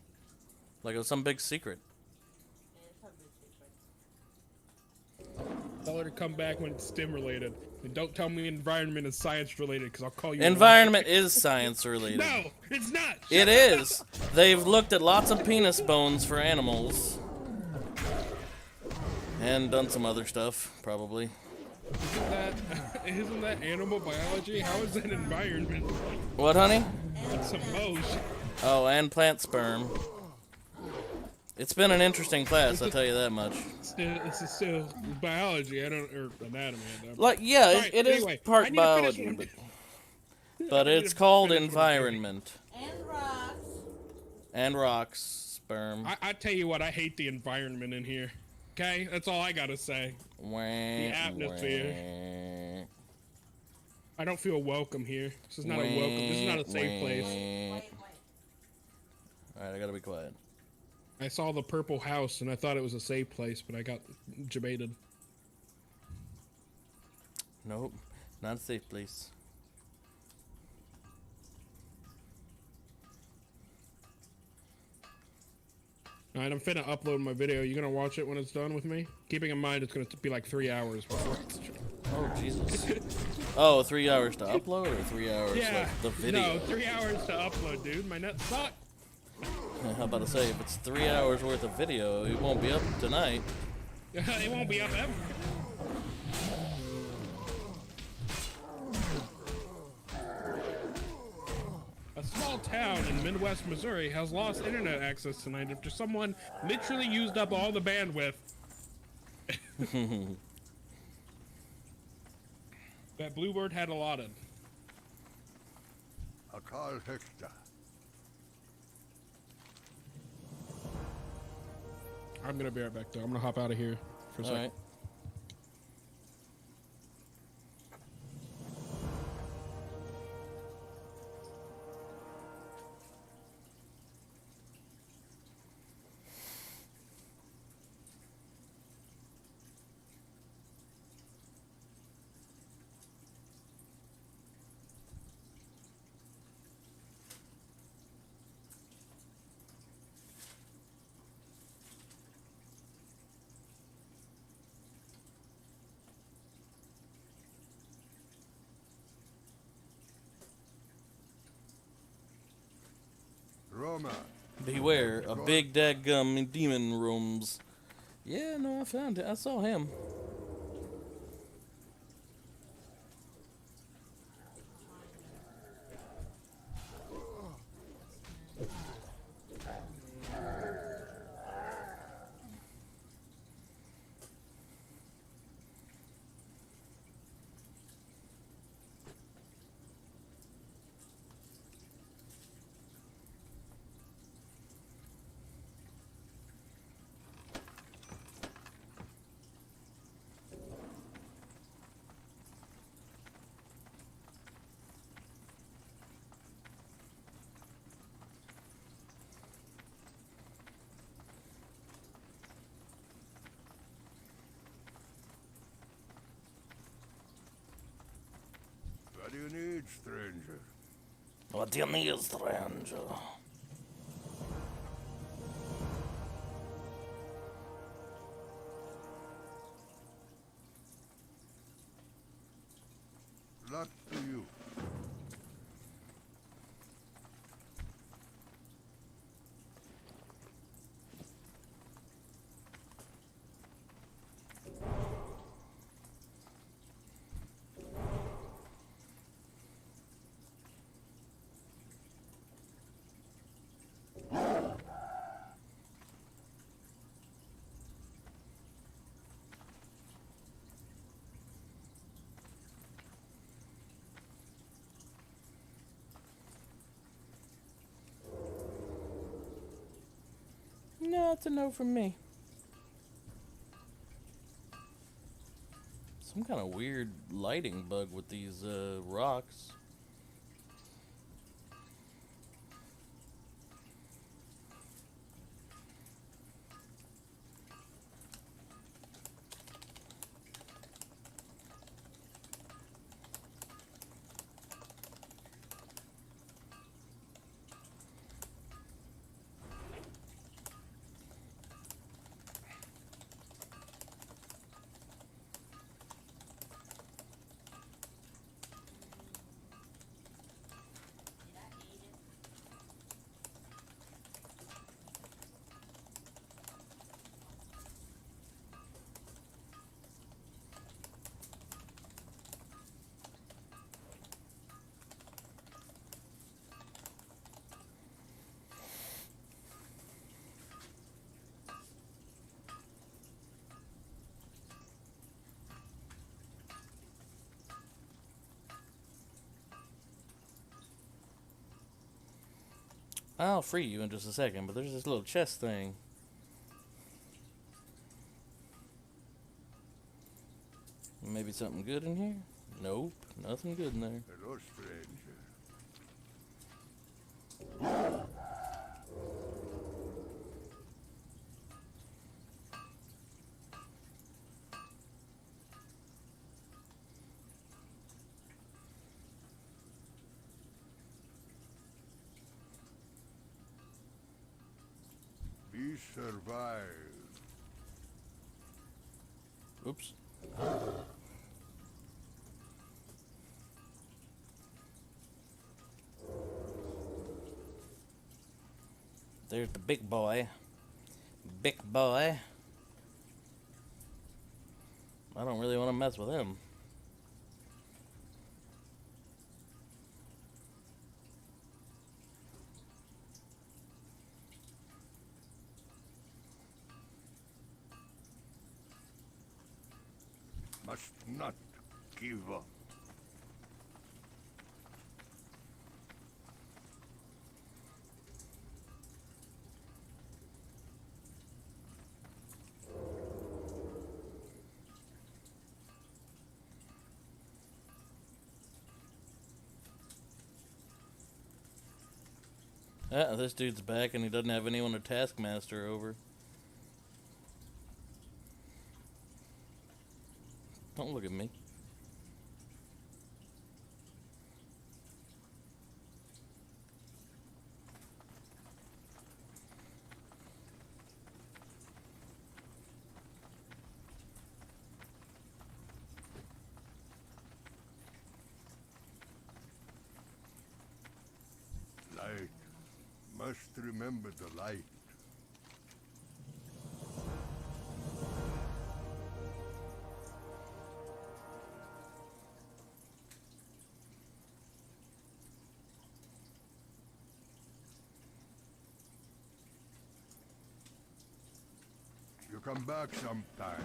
Like it was some big secret. Tell her to come back when it's STEM related. And don't tell me environment is science related because I'll call you. Environment is science related. No, it's not. It is. They've looked at lots of penis bones for animals. And done some other stuff, probably. Isn't that animal biology? How is that environment? What, honey? I suppose. Oh, and plant sperm. It's been an interesting class, I'll tell you that much. It's still biology. Or anatomy. Like, yeah, All right, it is anyway, I part need to finish biology, one. but it's called environment. And rocks. And rocks, sperm. I tell you what, I hate the environment in here. Okay, that's all I gotta say. The atmosphere. I don't feel welcome here. This is not a welcome. This is not a safe place. Alright, I gotta be quiet. I saw the purple house and I thought it was a safe place, but I got debated. Nope, not a safe place. Alright, I'm finna upload my video. You gonna watch it when it's done with me? Keeping in mind it's gonna be like 3 hours before it's Oh, Jesus. Oh, 3 hours to upload or 3 hours yeah, like the video? no, 3 hours to upload, dude. My nuts suck. How about to say, if it's 3 hours worth of video, it won't be up tonight. It won't be up ever. A small town in Midwest Missouri has lost internet access tonight after someone literally used up all the bandwidth that Bluebird had allotted. Akal Hekta. I'm gonna be right back though. I'm gonna hop out of here for a second. Alright. Roma. Beware, a big dadgum demon roams. Yeah, no, I found it. I saw him. you need, stranger? What do you need, stranger? Luck to you. No, it's a no from me. Some kind of weird lighting bug with these rocks. I'll free you in just a second, but there's this little chest thing. Maybe something good in here? Nope, nothing good in there. Hello, stranger. We survived. Oops. There's the big boy. Big boy. I don't really want to mess with him. Must not give up. Ah, this dude's back and he doesn't have anyone to taskmaster over. Don't look at me. Light. Must remember the light. You come back sometime.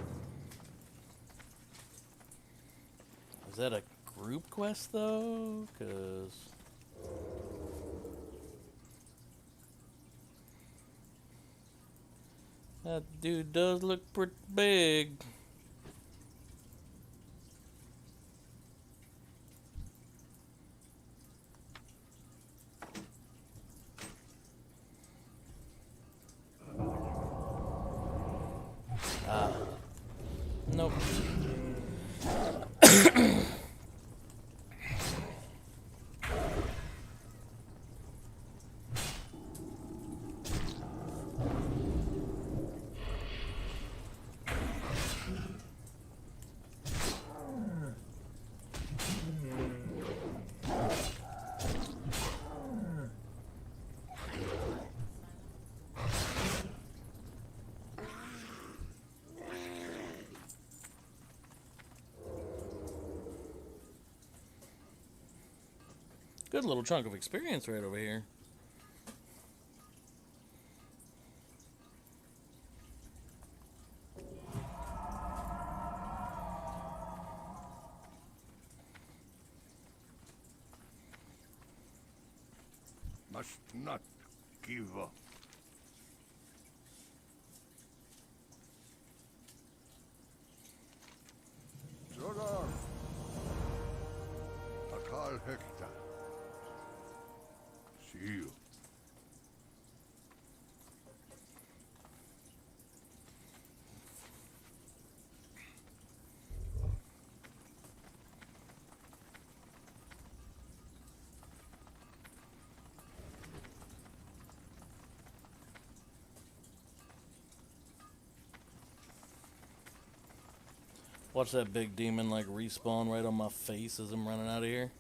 Is that a group quest though? 'Cause that dude does look pretty big. Ah. Nope. Good little chunk of experience right over here. Must not give up. Zorar. Akal Hekta. See you. Watch that big demon like respawn right on my face as I'm running out of here.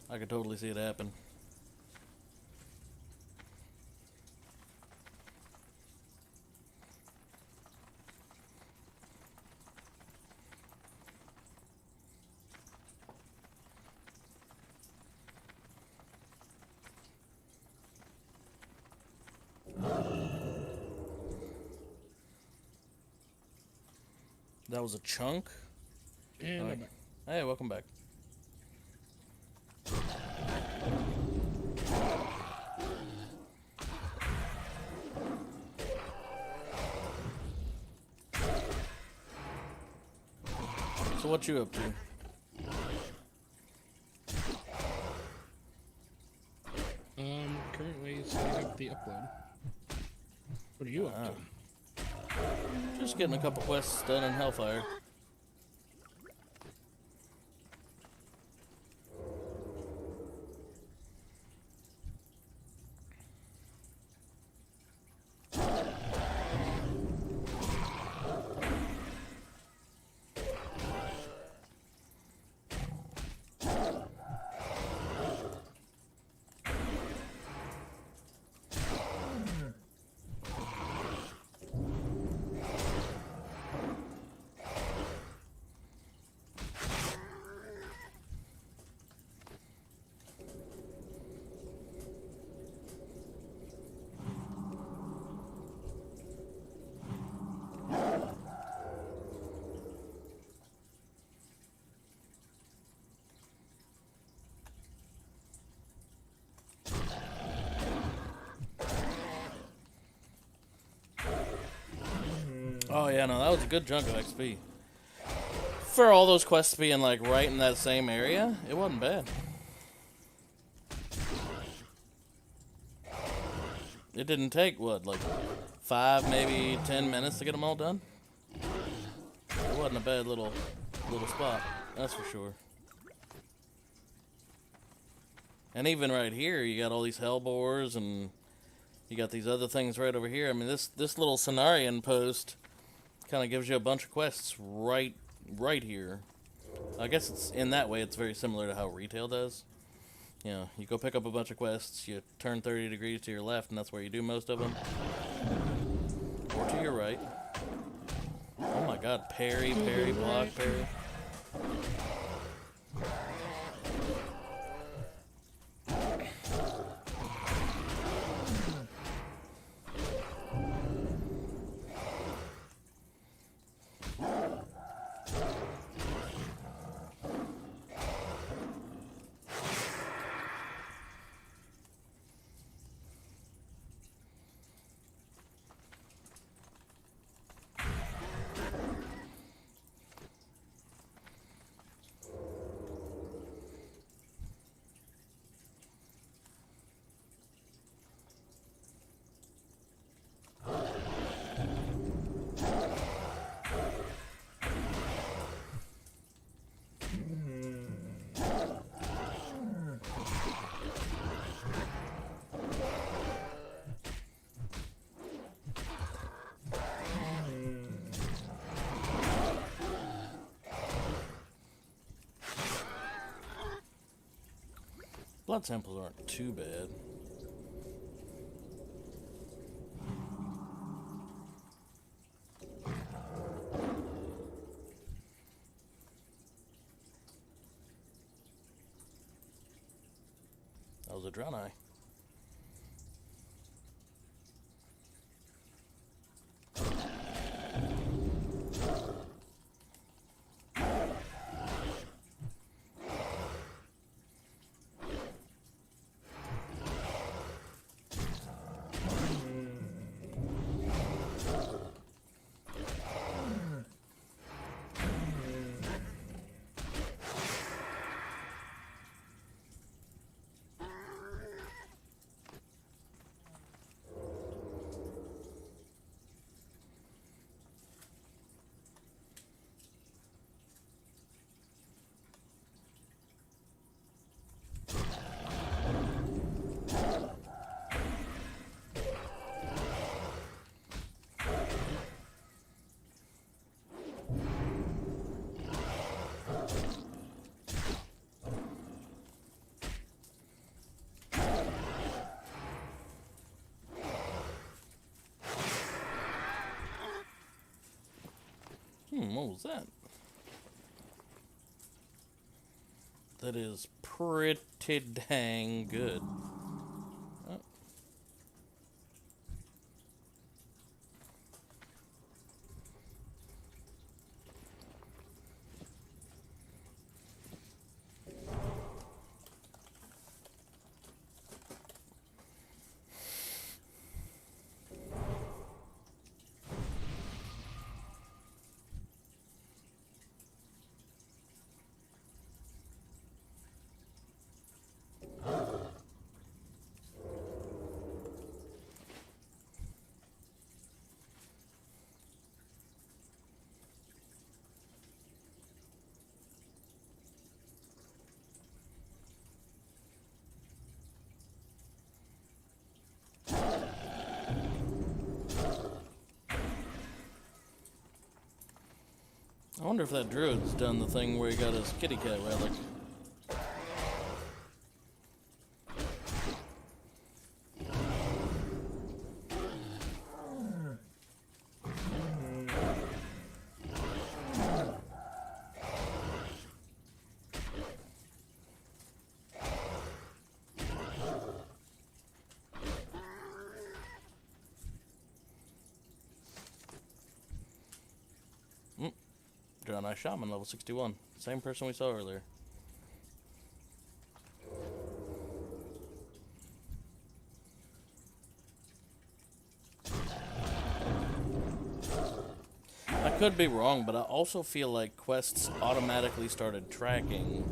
I could totally see it happen. That was a chunk. And Alright. Hey, welcome back. So what you up to? Currently setting up the upload. What are you up to? Just getting a couple quests done in Hellfire. Oh yeah, no, that was a good chunk of XP. For all those quests being like right in that same area, it wasn't bad. It didn't take, what, like 5, maybe 10 minutes to get them all done? It wasn't a bad little spot, that's for sure. And even right here, you got all these hellbores, and you got these other things right over here. I mean, this little Cenarian post kind of gives you a bunch of quests right here. I guess it's in that way, it's very similar to how retail does. You know, you go pick up a bunch of quests, you turn 30 degrees to your left, and that's where you do most of them. Or to your right. Oh my god, parry, block, parry. Blood samples aren't too bad. was a Draenei. What was that? That is pretty dang good. Oh. I wonder if that druid's done the thing where he got his kitty cat relic. Draenei Shaman, level 61. Same person we saw earlier. I could be wrong, but I also feel like quests automatically started tracking.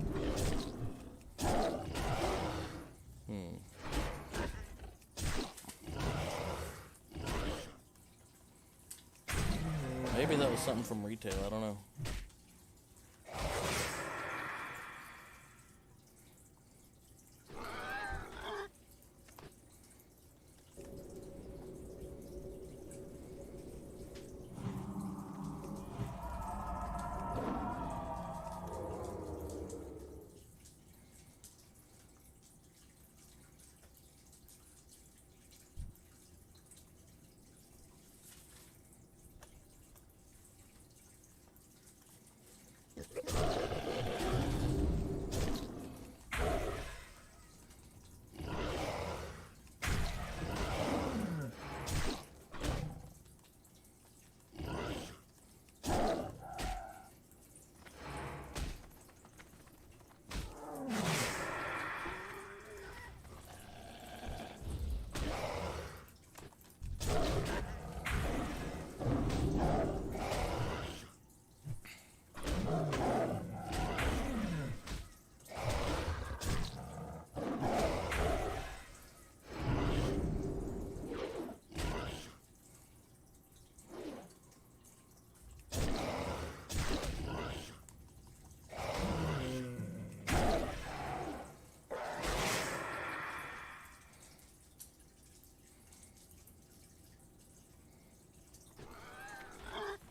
Maybe that was something from retail, I don't know.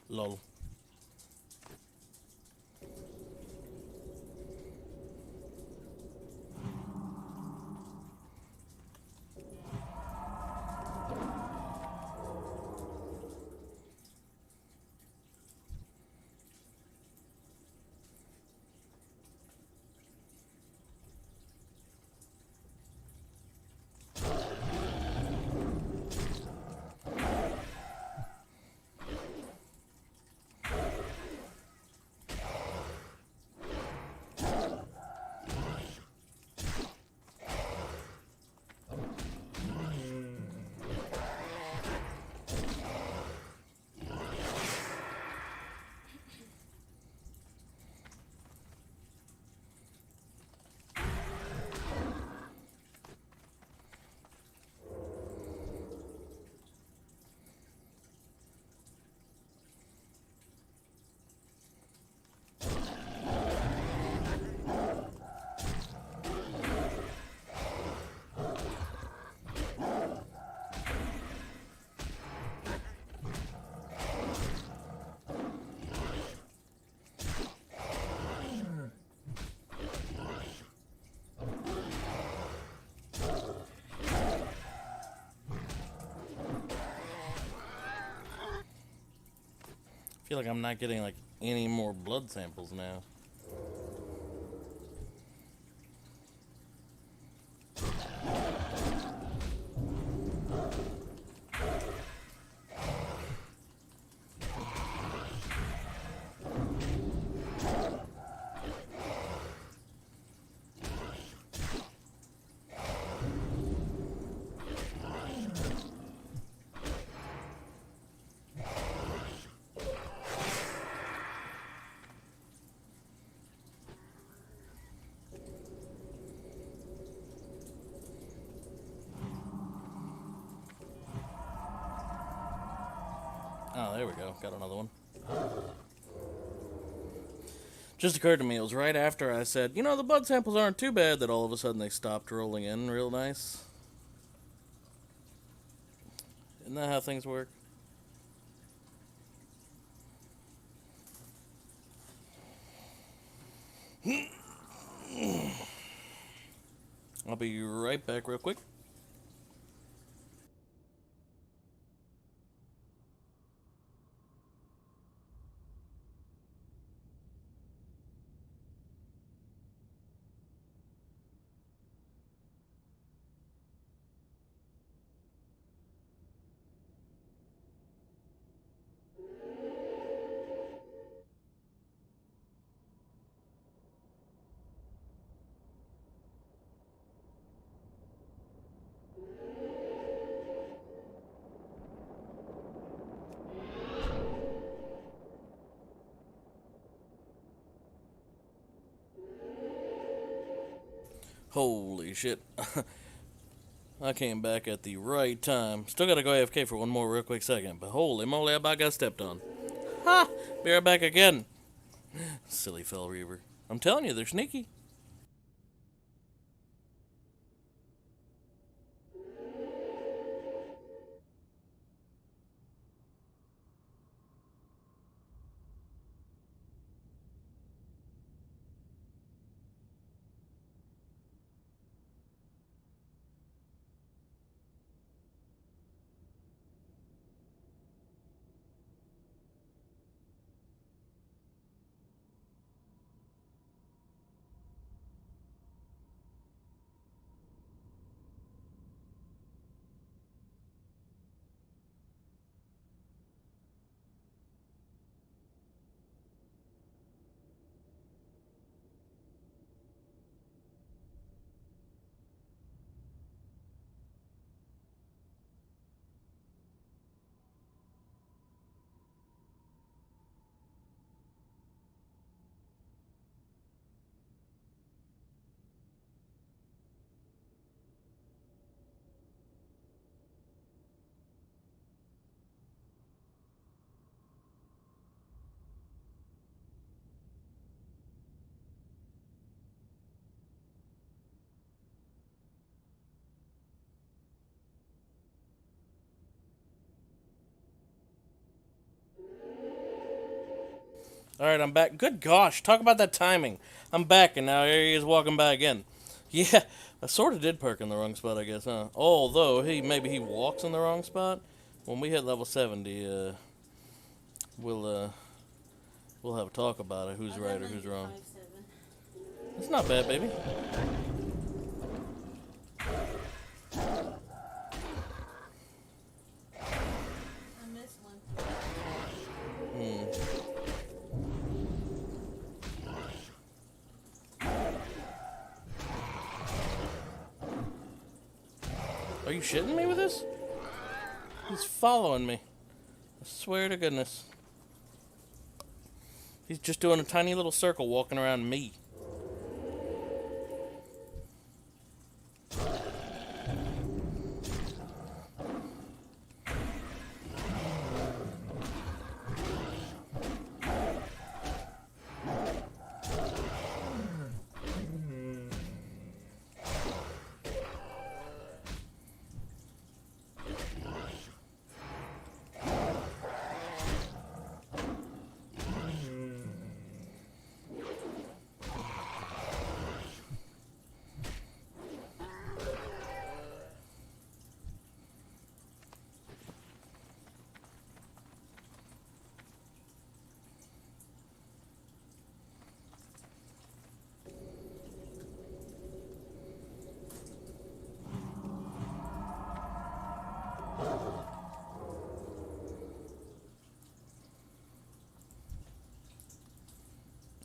Lol. I feel like I'm not getting like any more blood samples now. Oh, there we go. Got another one. Just occurred to me, it was right after I said, you know, the blood samples aren't too bad, that all of a sudden they stopped rolling in real nice. Isn't that how things work? I'll be right back real quick. Holy shit. I came back at the right time. Still gotta go AFK for one more real quick second, but holy moly, I about got stepped on. Ha! Be right back again. Silly Fell Reaver. I'm telling you, they're sneaky. Alright, I'm back. Good gosh, talk about that timing. I'm back, and now here he is walking by again. Yeah, I sort of did perk in the wrong spot, I guess, huh? Although, maybe he walks in the wrong spot. When we hit level 70, we'll have a talk about it, who's right or who's wrong. That's not bad, baby. I missed one. Are you shitting me with this? He's following me. I swear to goodness. He's just doing a tiny little circle walking around me.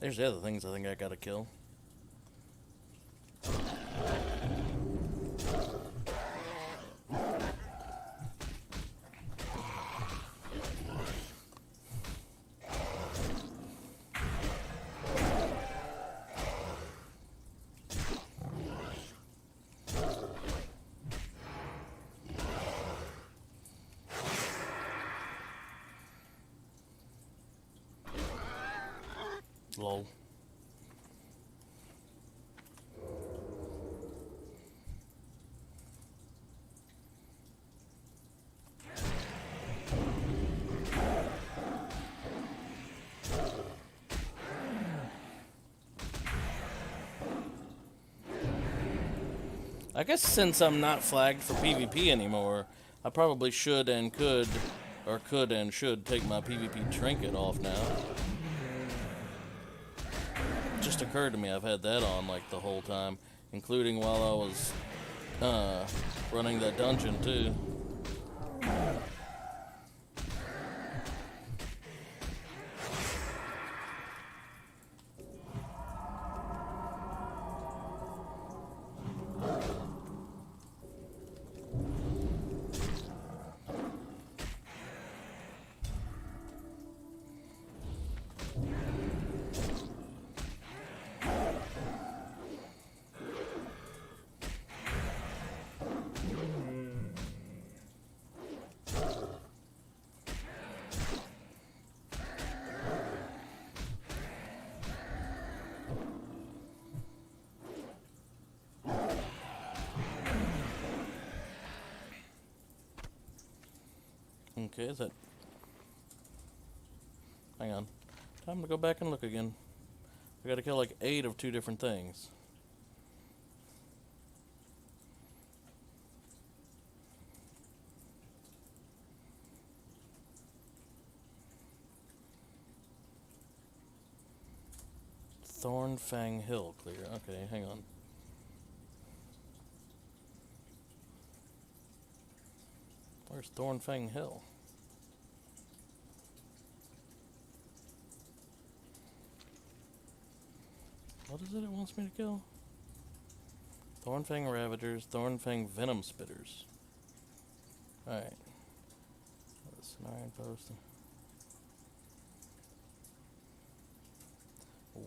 There's the other things I think I gotta kill. Lol. I guess since I'm not flagged for PvP anymore, I probably should and could, or could and should take my PvP trinket off now. Just occurred to me I've had that on like the whole time, including while I was running that dungeon too. Okay, is that... Hang on. Time to go back and look again. I gotta kill like 8 of 2 different things. Thornfang Hill clear. Okay, hang on. Where's Thornfang Hill? What is it wants me to kill? Thornfang Ravagers, Thornfang Venom Spitters. Alright. Snarling Post.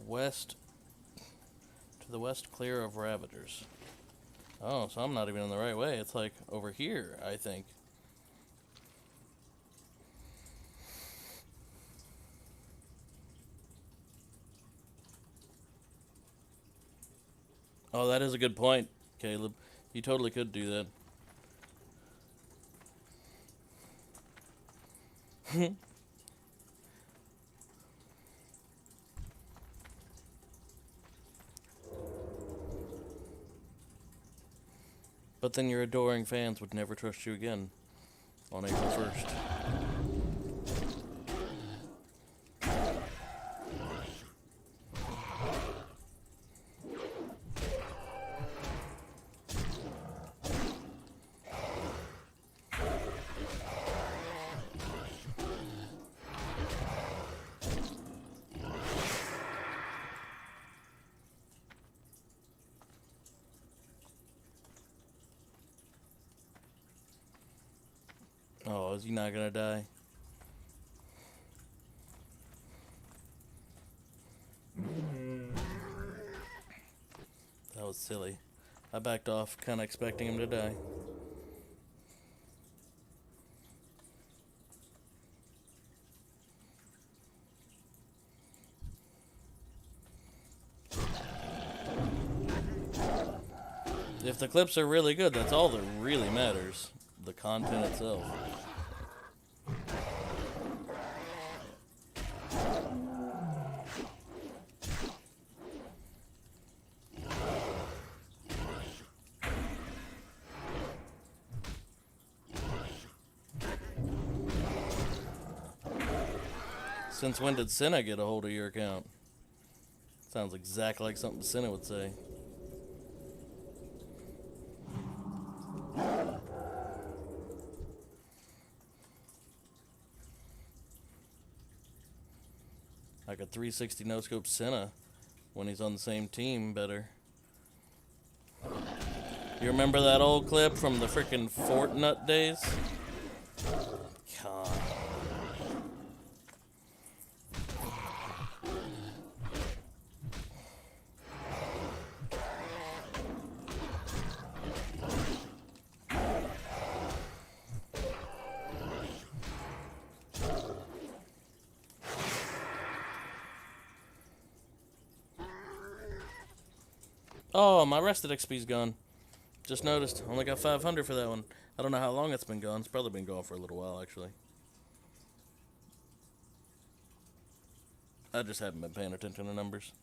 West. To the west, clear of Ravagers. Oh, so I'm not even in the right way. It's like over here, I think. Oh, that is a good point, Caleb. You totally could do that. But then your adoring fans would never trust you again on April 1st. Oh, is he not gonna die? That was silly. I backed off, kinda expecting him to die. If the clips are really good, that's all that really matters. The content itself. Since when did Senna get a hold of your account? Sounds exactly like something Senna would say. I could 360 no scope Senna when he's on the same team better. You remember that old clip from the frickin' Fortnite days? God. Oh, my rested XP's gone. Just noticed. Only got 500 for that one. I don't know how long it's been gone. It's probably been gone for a little while, actually. I just haven't been paying attention to numbers.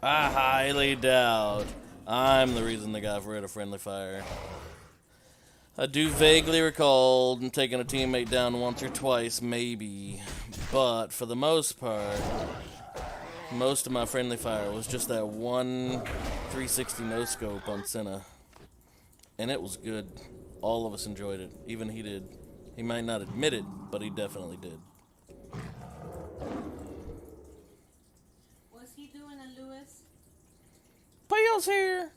I highly doubt I'm the reason they got rid of friendly fire. I do vaguely recall taking a teammate down once or twice, maybe. But for the most part, most of my friendly fire was just that one 360 no-scope on Senna. And it was good. All of us enjoyed it. Even he did. He might not admit it, but he definitely did. Was he doing a Lewis Peel's here!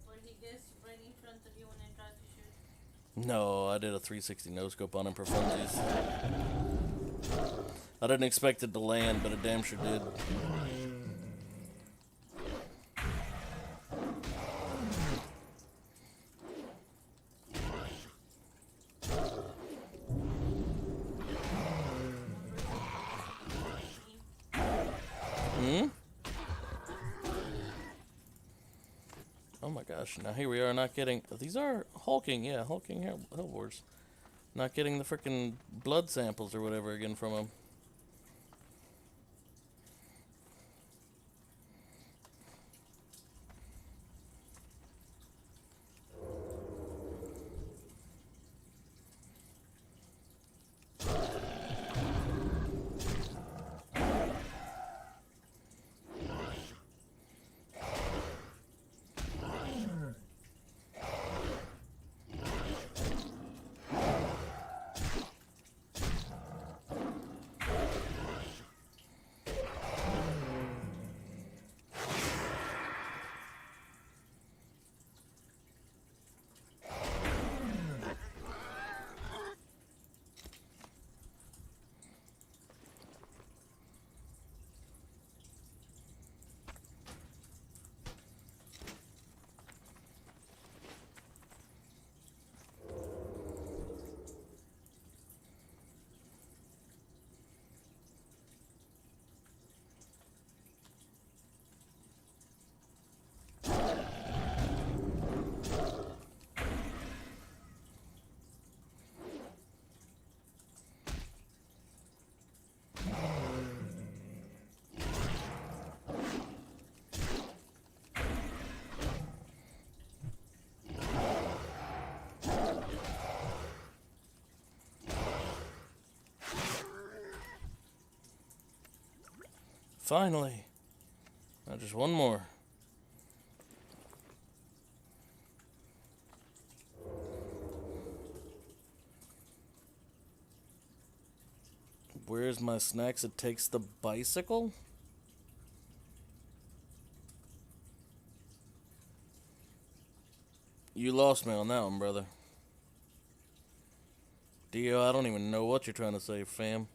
where he gets right in front of you when I try to shoot? No, I did a 360 no-scope on him for funsies. I didn't expect it to land, but it damn sure did. Oh my gosh, now here we are not getting... These are hulking, yeah, hulking herbivores. Not getting the frickin' blood samples or whatever again from them. Finally. Now just one more. Where's my snacks? It takes the bicycle? You lost me on that one, brother. Dio, I don't even know what you're trying to say, fam.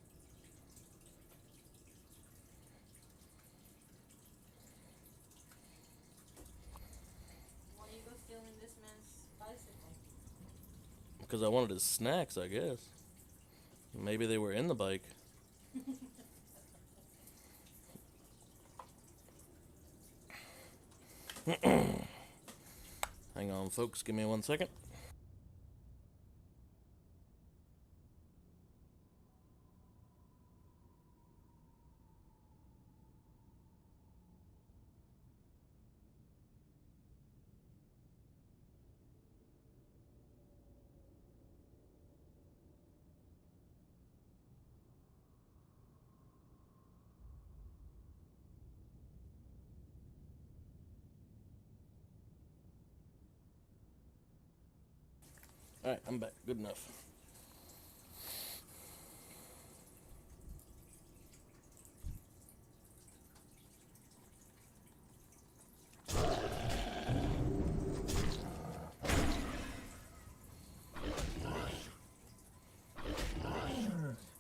Why you go stealing this man's bicycle? Because I wanted his snacks, I guess. Maybe they were in the bike. Hang on, folks. Give me 1 second. Alright, I'm back. Good enough.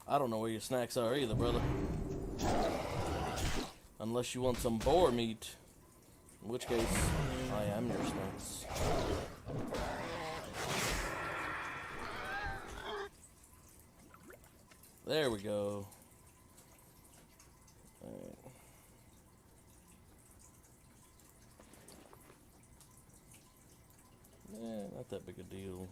I don't know where your snacks are either, brother. Unless you want some boar meat. In which case, I am your snacks. There we go. Alright. Not that big a deal.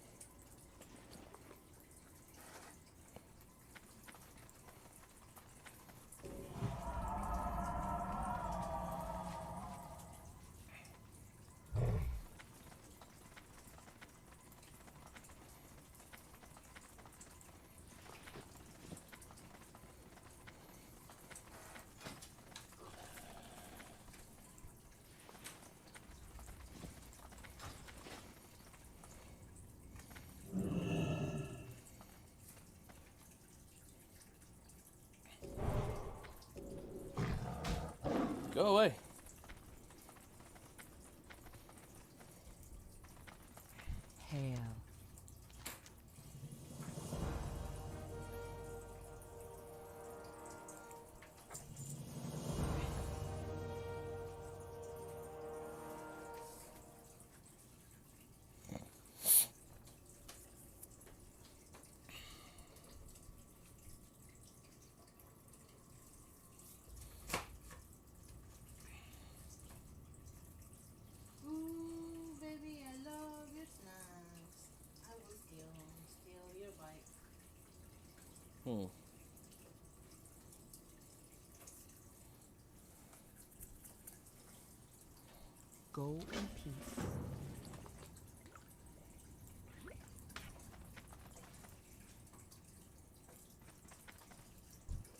Go away. Hail. Baby, I love your snacks. I will steal your bike. Go in peace.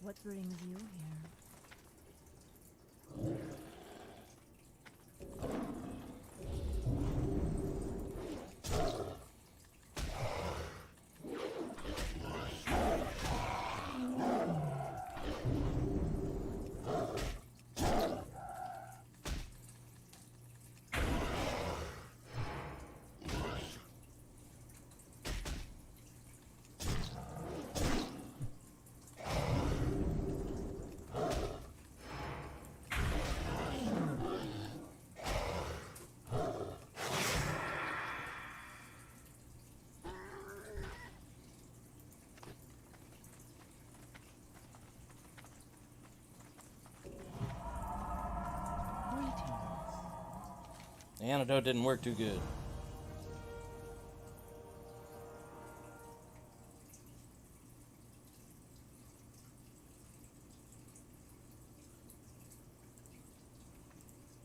What brings you here? The antidote didn't work too good.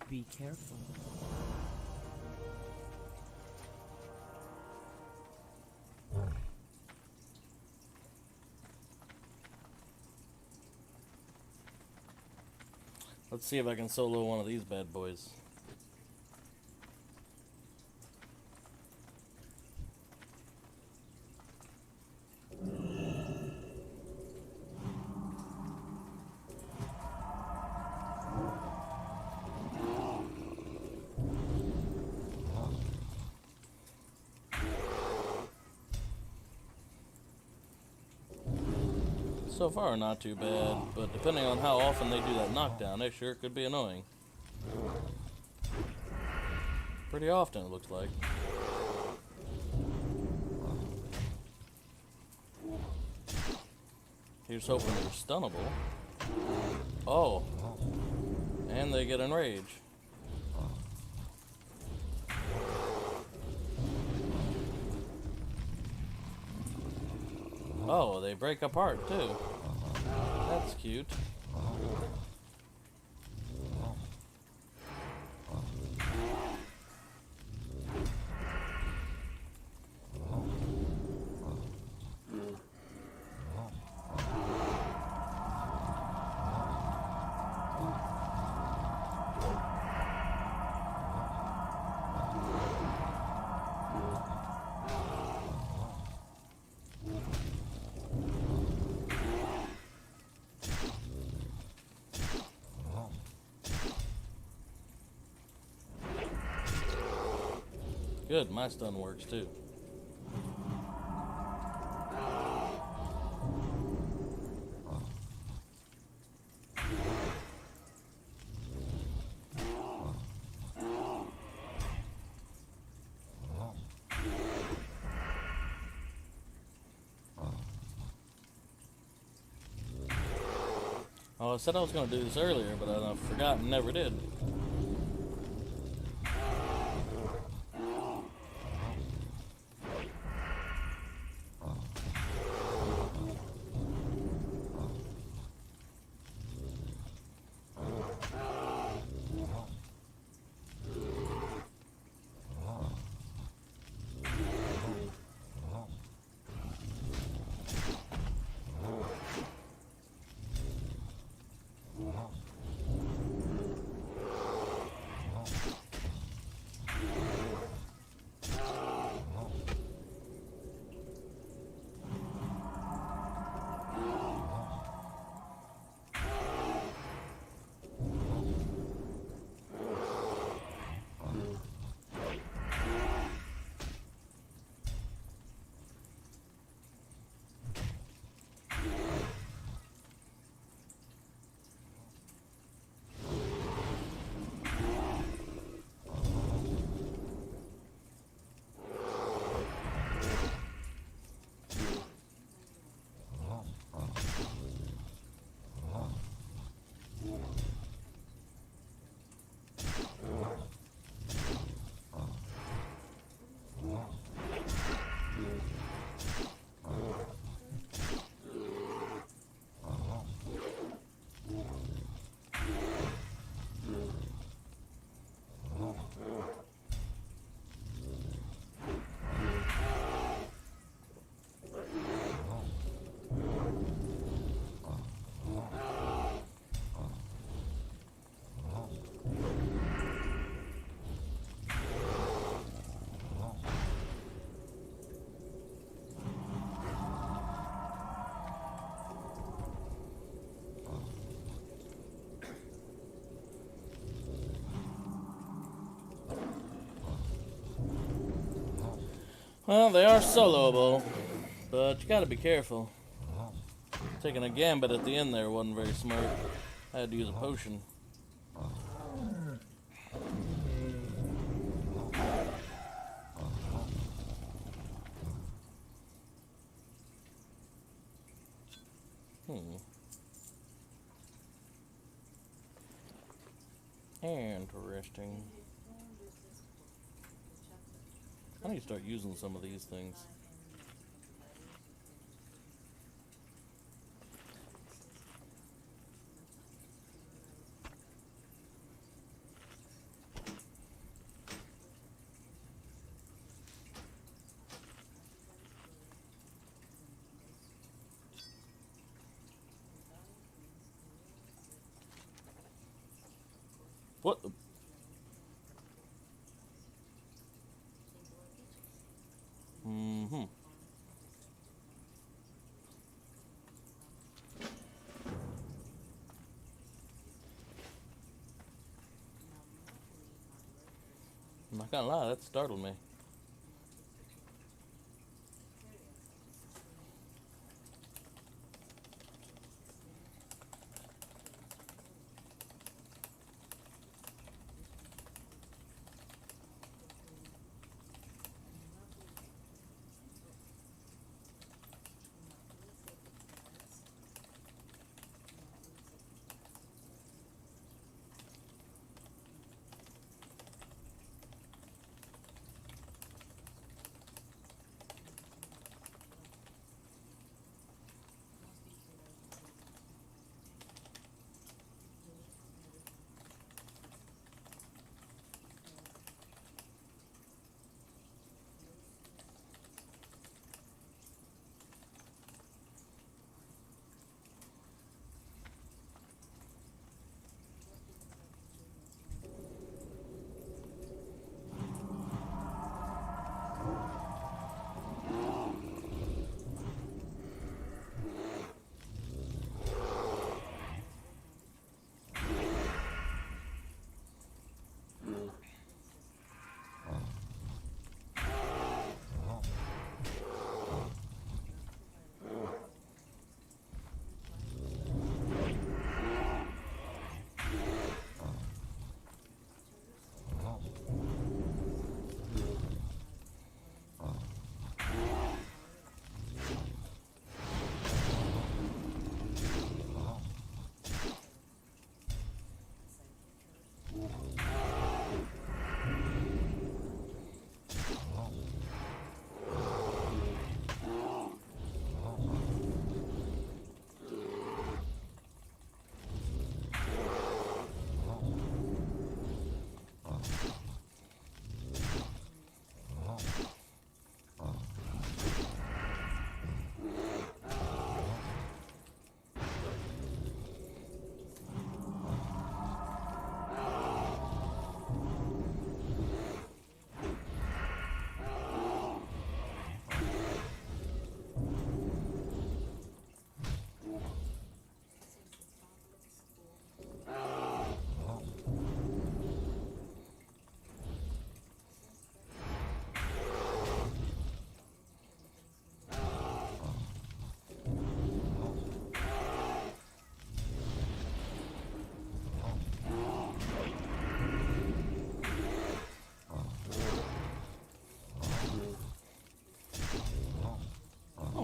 Be careful. Let's see if I can solo one of these bad boys. So far, not too bad, but depending on how often they do that knockdown, it sure could be annoying. Pretty often, it looks like. Here's hoping they're stunnable. Oh. And they get enraged. Oh, they break apart too. That's cute. Good, my stun works too. Oh, I said I was going to do this earlier, but I forgot and never did. Well, they are soloable, but you gotta be careful. Taking a gambit at the end there wasn't very smart. I had to use a potion. Interesting. I need to start using some of these things. What the? Mm-hmm. I'm not gonna lie, that startled me.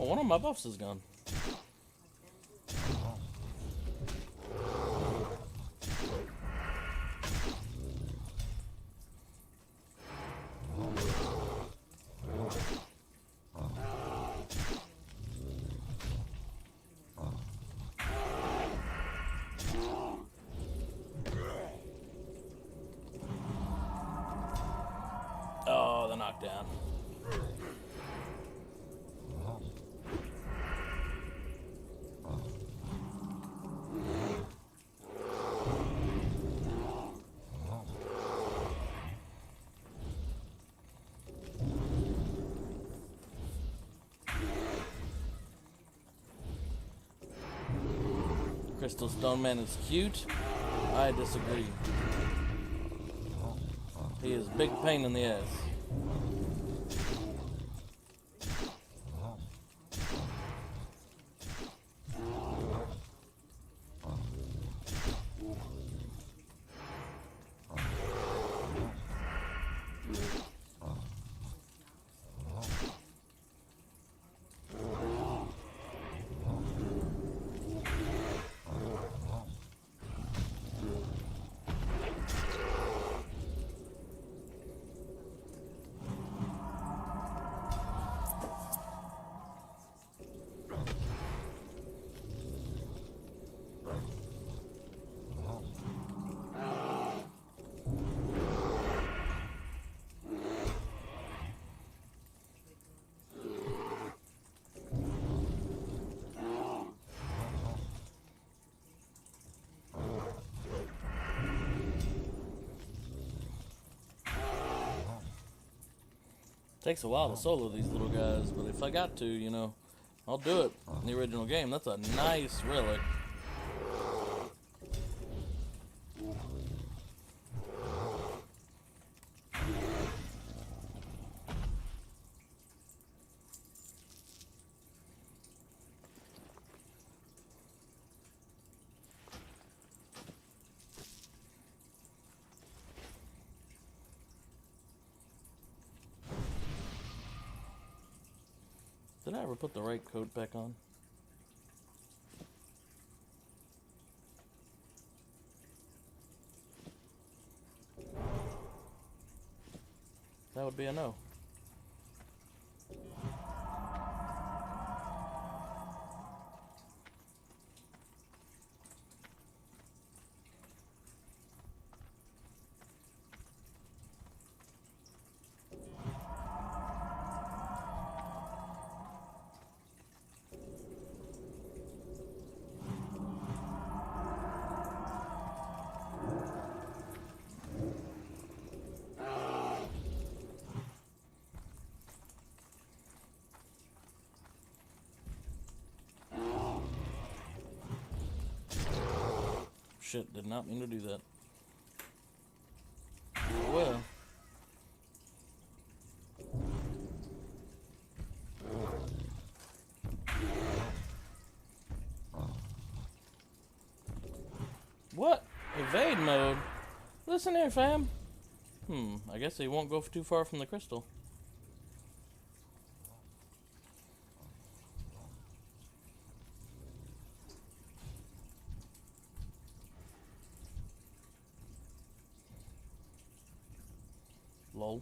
one of my buffs is gone. Oh, the knockdown. Crystal Stone Man is cute. I disagree. He is a big pain in the ass. Takes a while to solo these little guys, but if I got to, you know, I'll do it in the original game. That's a nice relic. Did I ever put the right coat back on? That would be a no. Shit, did not mean to do that. Oh well. What? Evade mode? Listen here, fam. I guess he won't go too far from the crystal. Lol.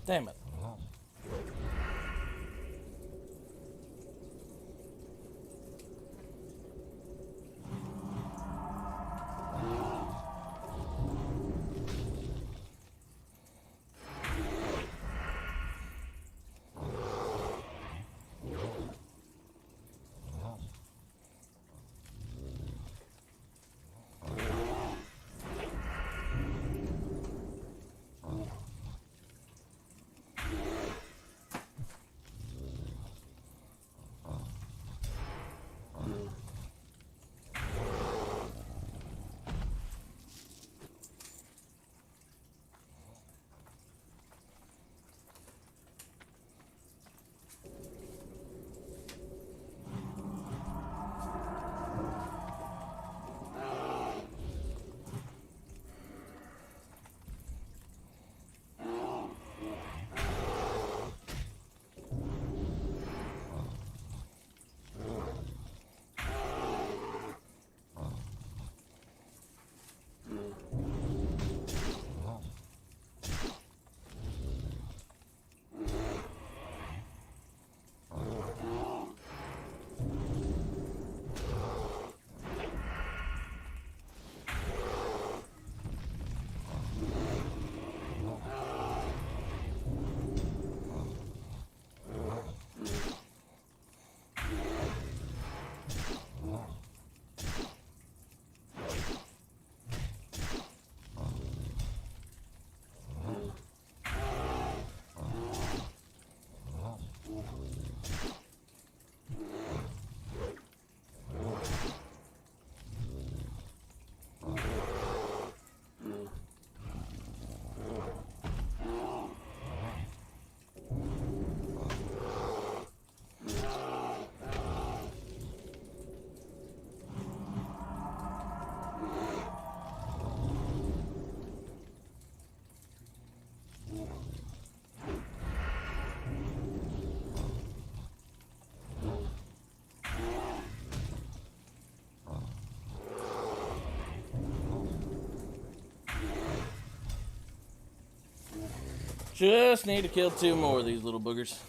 Damn it. Just need to kill 2 more of these little boogers.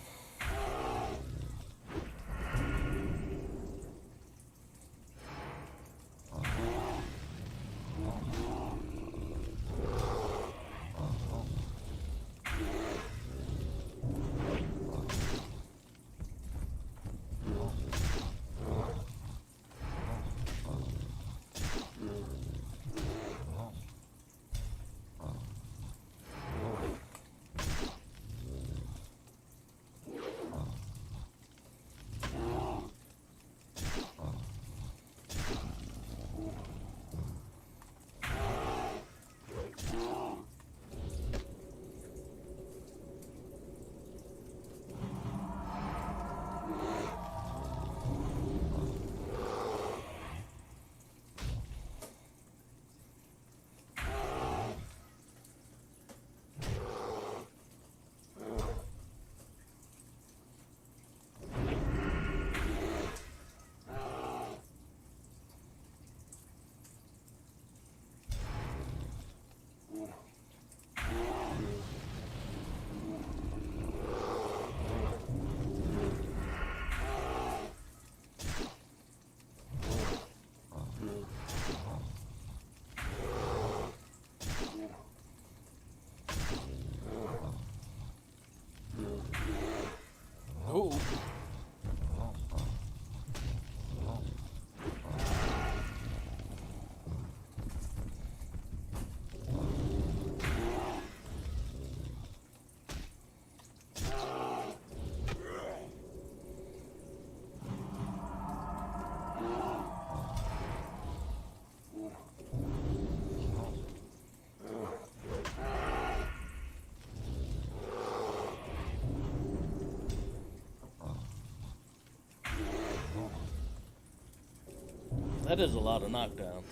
That is a lot of knockdowns.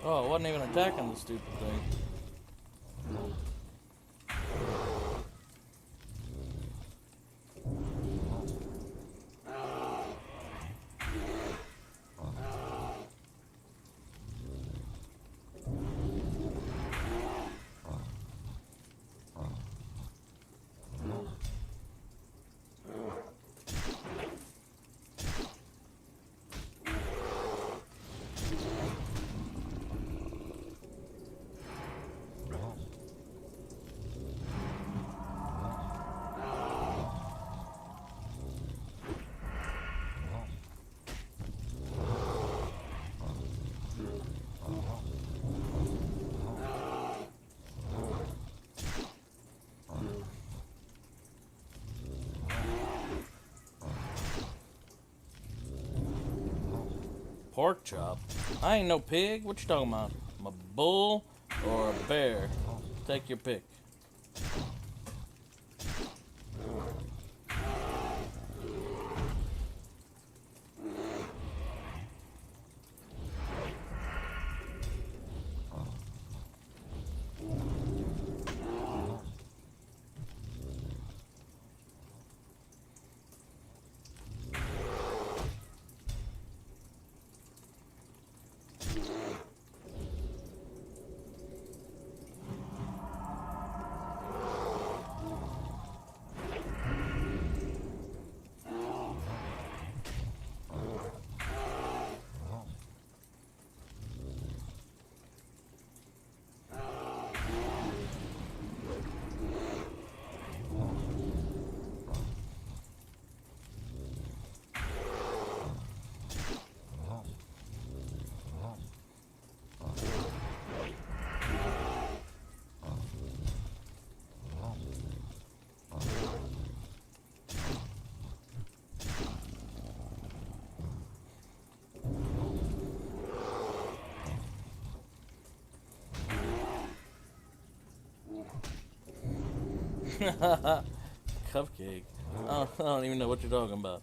Oh, it wasn't even attacking the stupid thing. Pork chop? I ain't no pig. What you talking about? I'm a bull or a bear? Take your pick. Cupcake. I don't even know what you're talking about.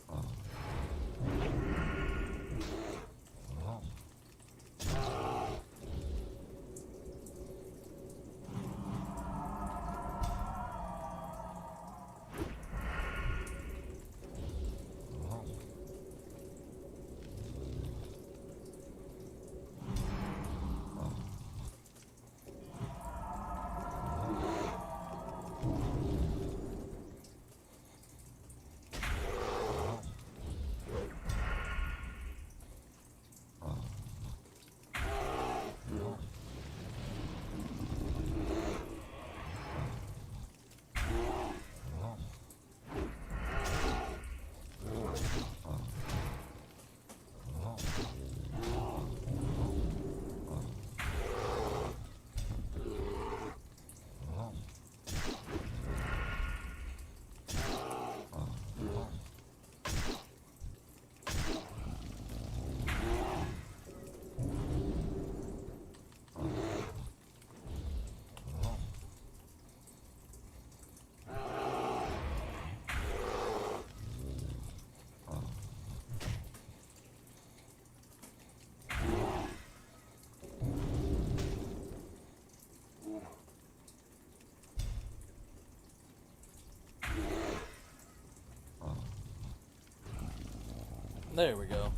There we go.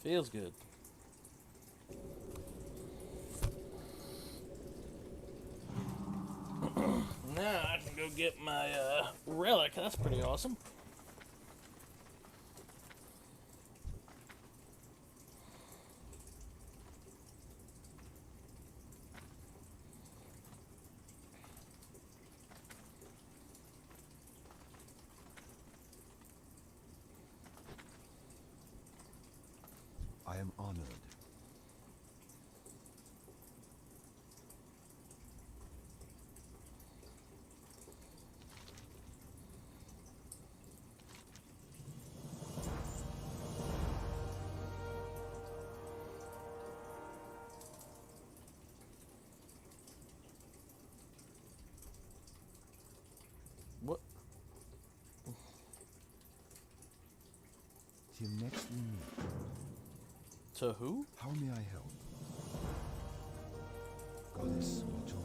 Feels good. Now I can go get my relic. That's pretty awesome. am honored. What? Till next we meet. To who? How may I help? Goddess will join.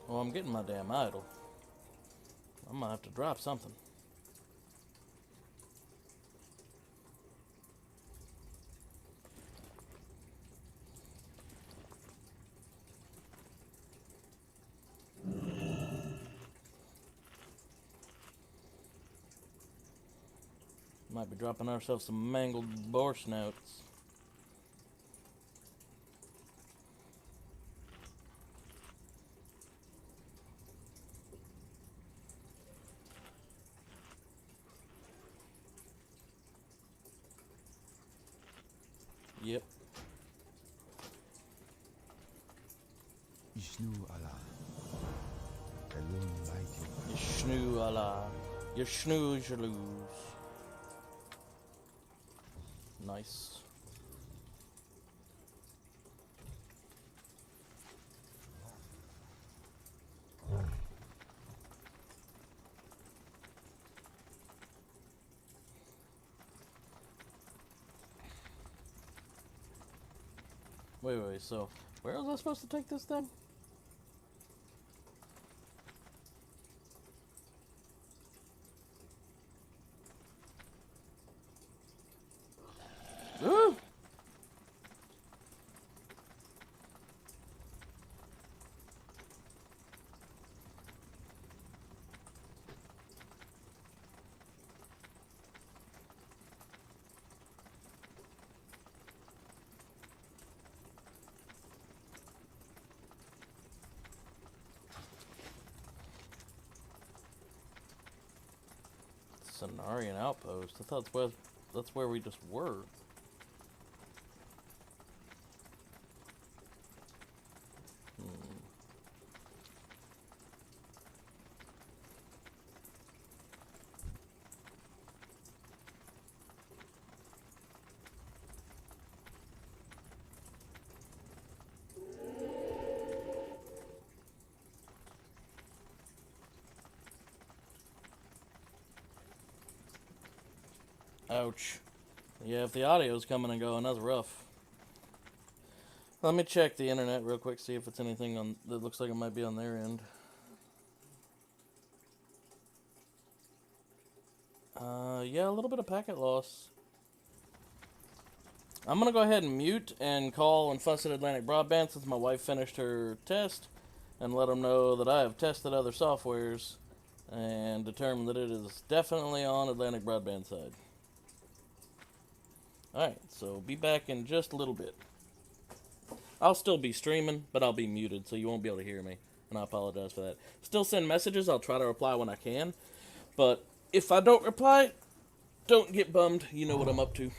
Well, I'm getting my damn idol. I might have to drop something. Might be dropping ourselves some mangled boar snouts. Yep. Ishnu Allah. Alone mighty. Yishnu Allah. Yishnu Jaluz. Nice. Wait, so where was I supposed to take this thing? Ooh! Cenarian outpost. I thought that's where we just were. Ouch. Yeah, if the audio's coming and going, that's rough. Let me check the internet real quick, see if it's anything on that looks like it might be on their end. Yeah, a little bit of packet loss. I'm gonna go ahead and mute and call and fuss at Atlantic Broadband since my wife finished her test, and let them know that I have tested other softwares and determined that it is definitely on Atlantic Broadband side. Alright, so be back in just a little bit. I'll still be streaming, but I'll be muted, so you won't be able to hear me. And I apologize for that. Still send messages. I'll try to reply when I can. But if I don't reply, don't get bummed. You know what I'm up to.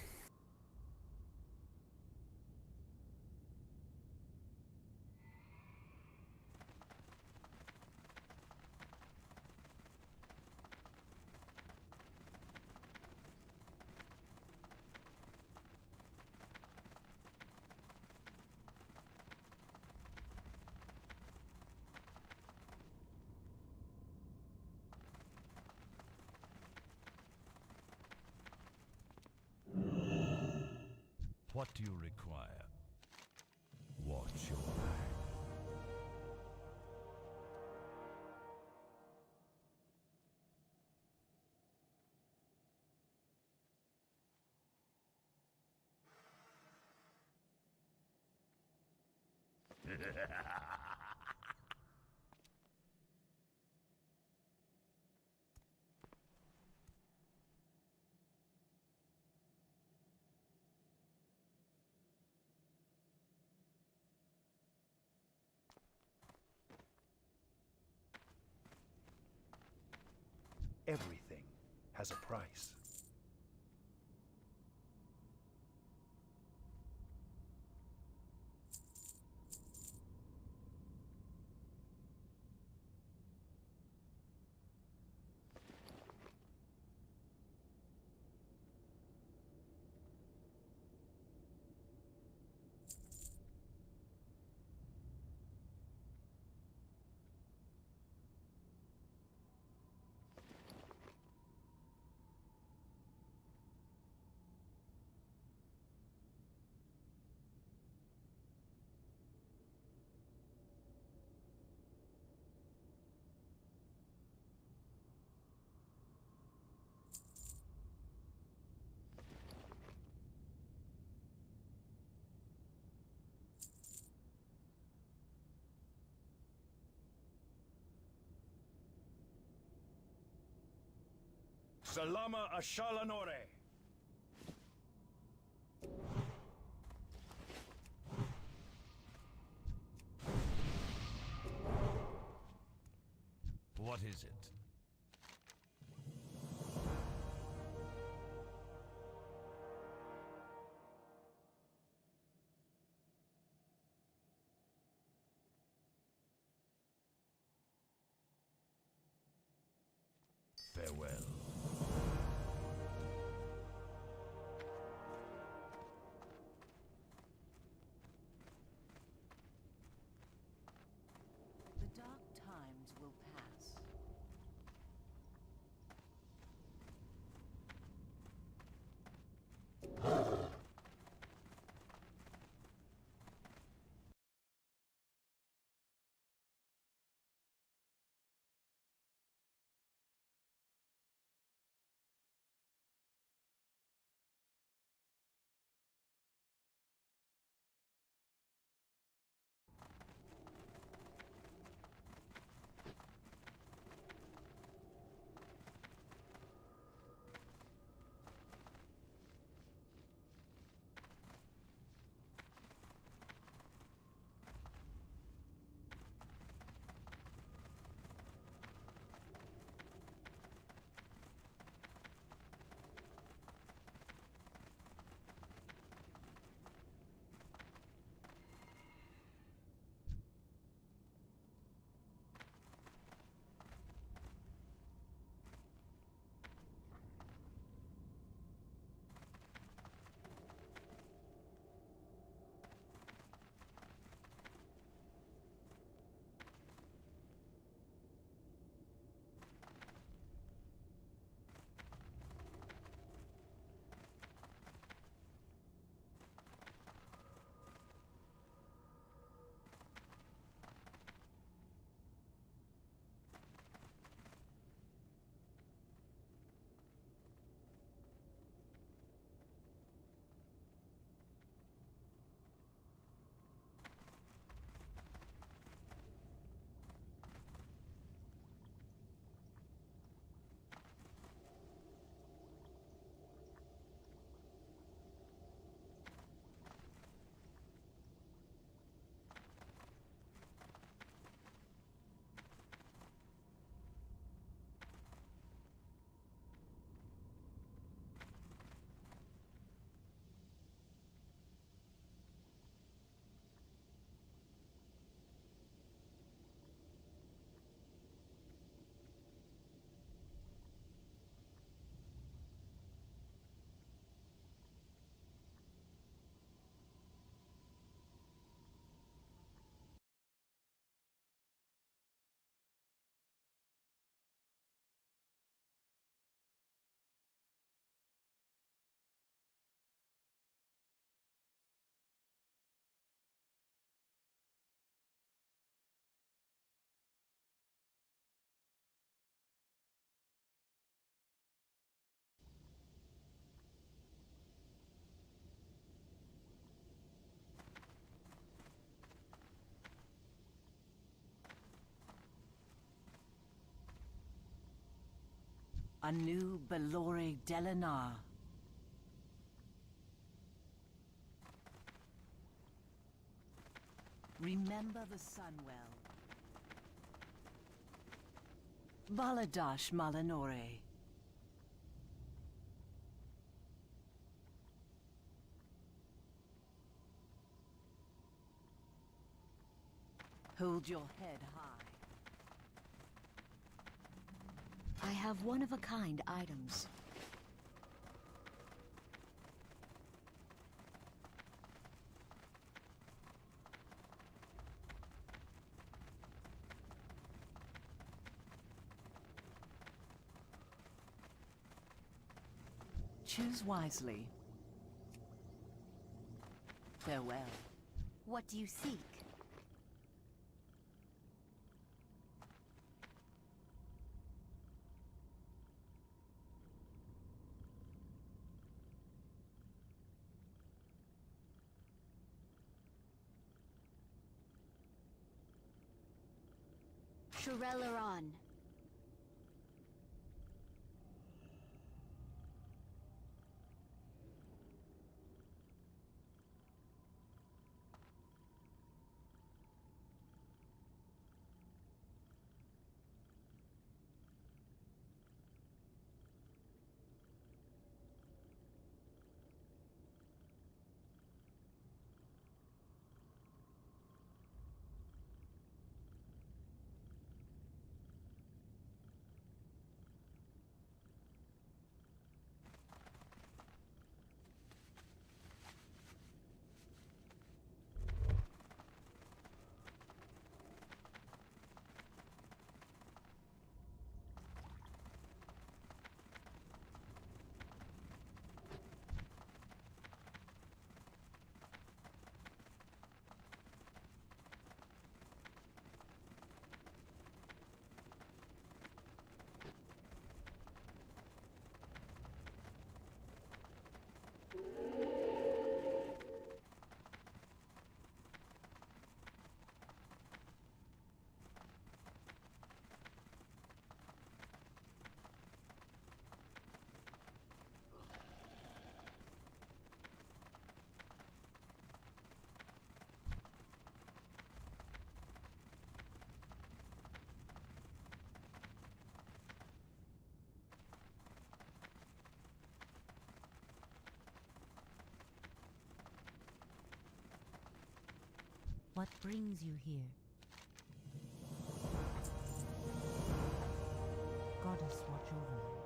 What do you require? Watch your back. Everything has a price. Salama Ashalanore. What is it? Farewell. The dark times will pass. A new Belore Delinar. Remember the Sunwell. Baladash Malanore. Hold your head high. I have one-of-a-kind items. Choose wisely. Farewell. What do you seek? Shurelaron. What brings you here? Goddess watch over you.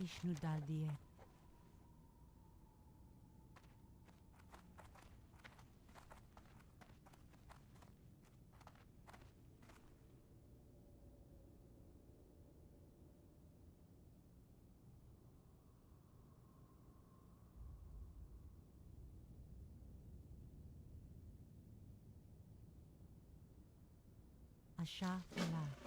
Ishnu Daldiye. Asha Fala.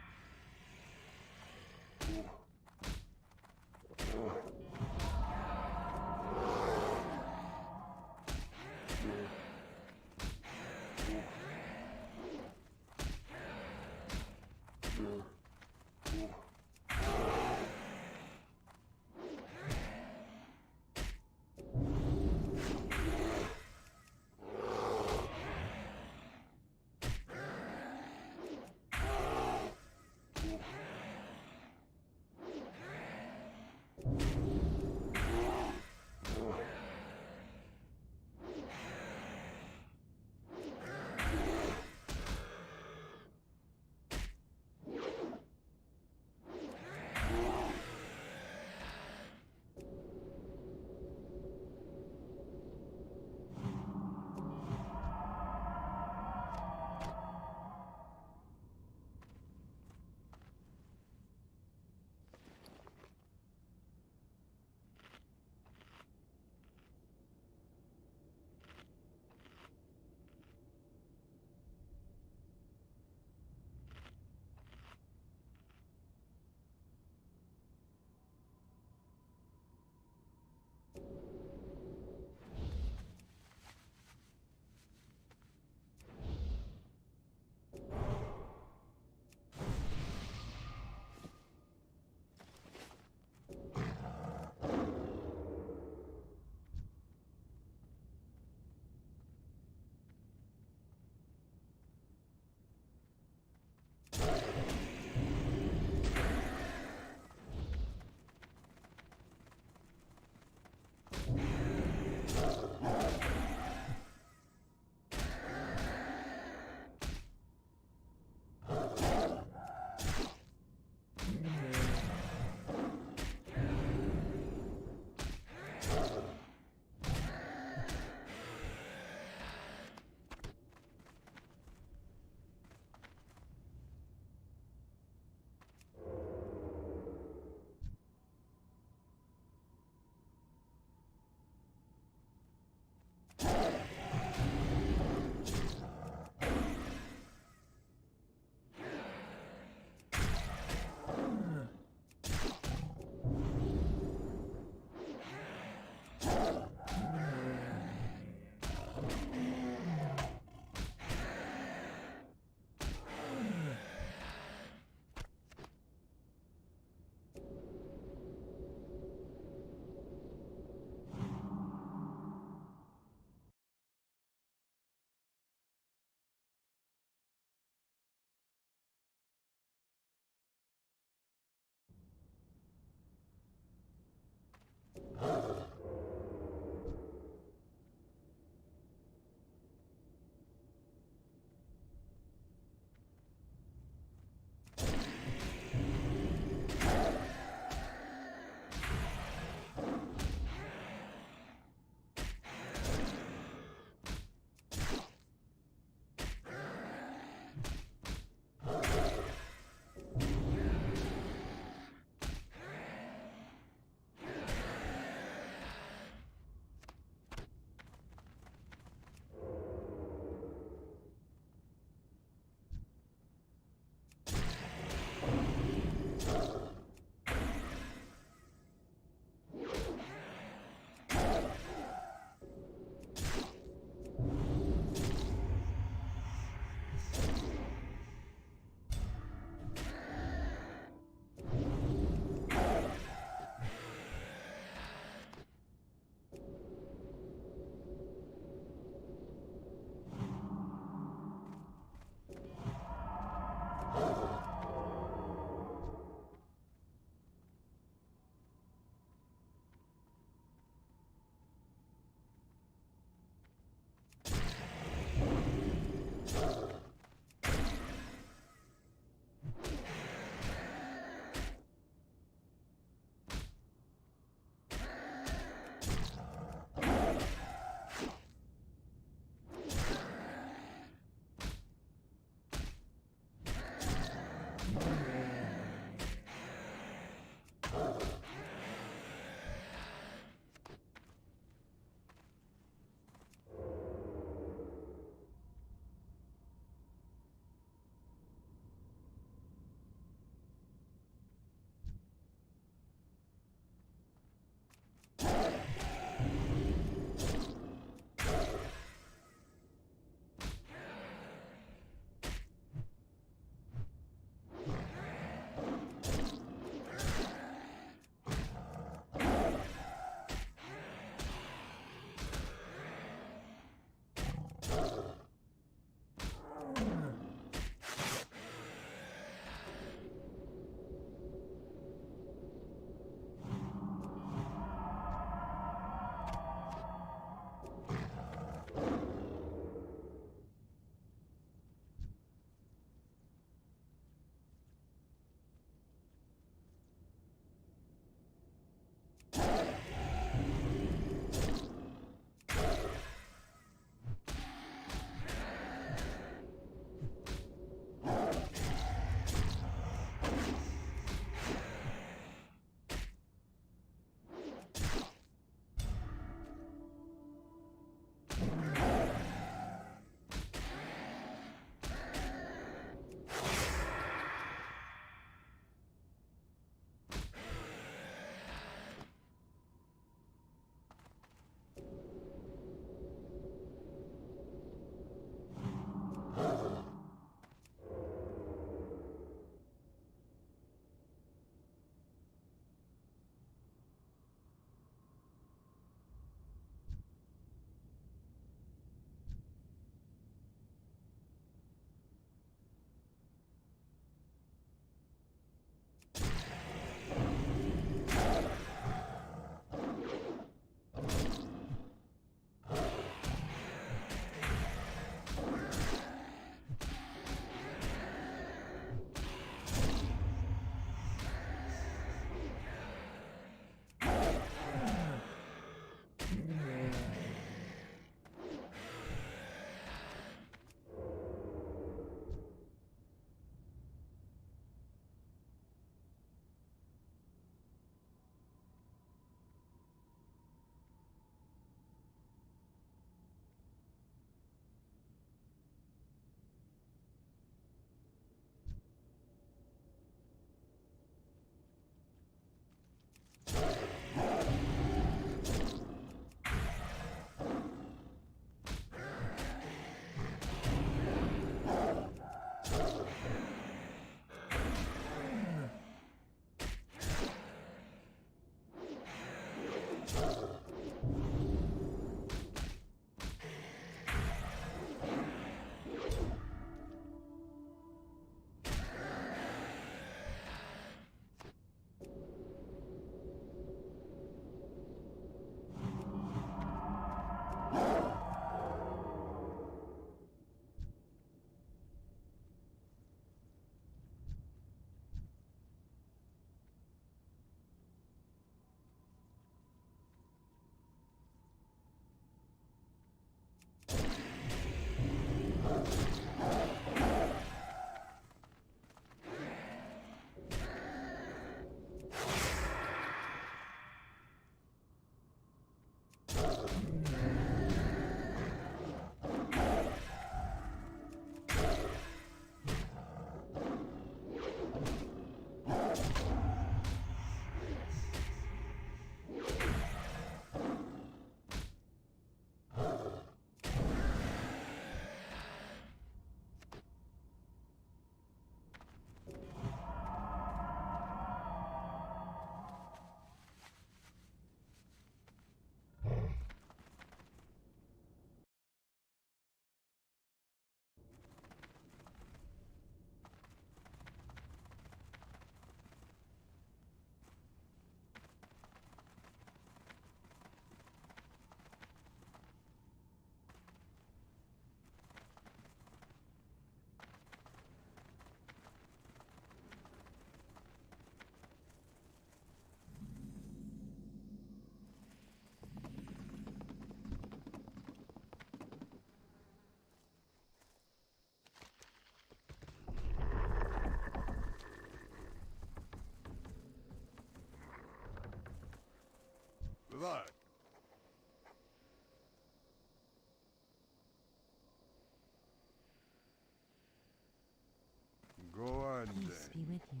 you.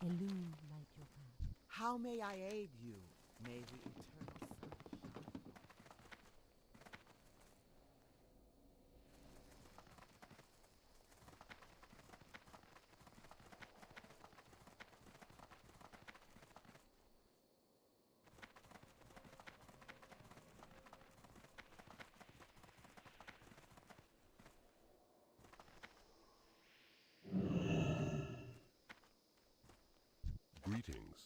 Elu light your path. How may I aid you? May the eternal sun shine. Greetings.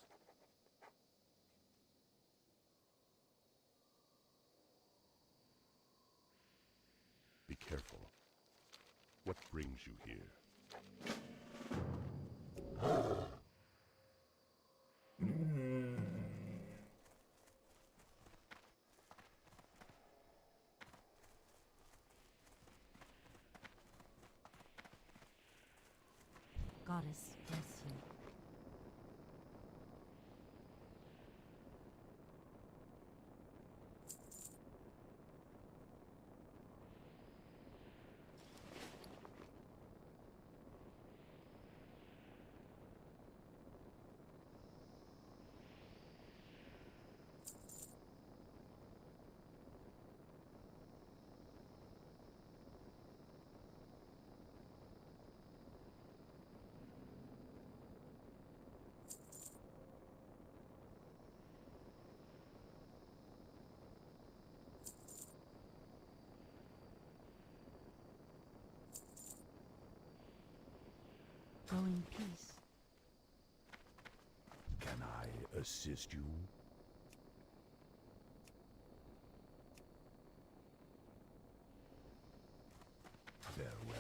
Be careful. What brings you here? Goddess bless you. Go in peace. Can I assist you? Farewell.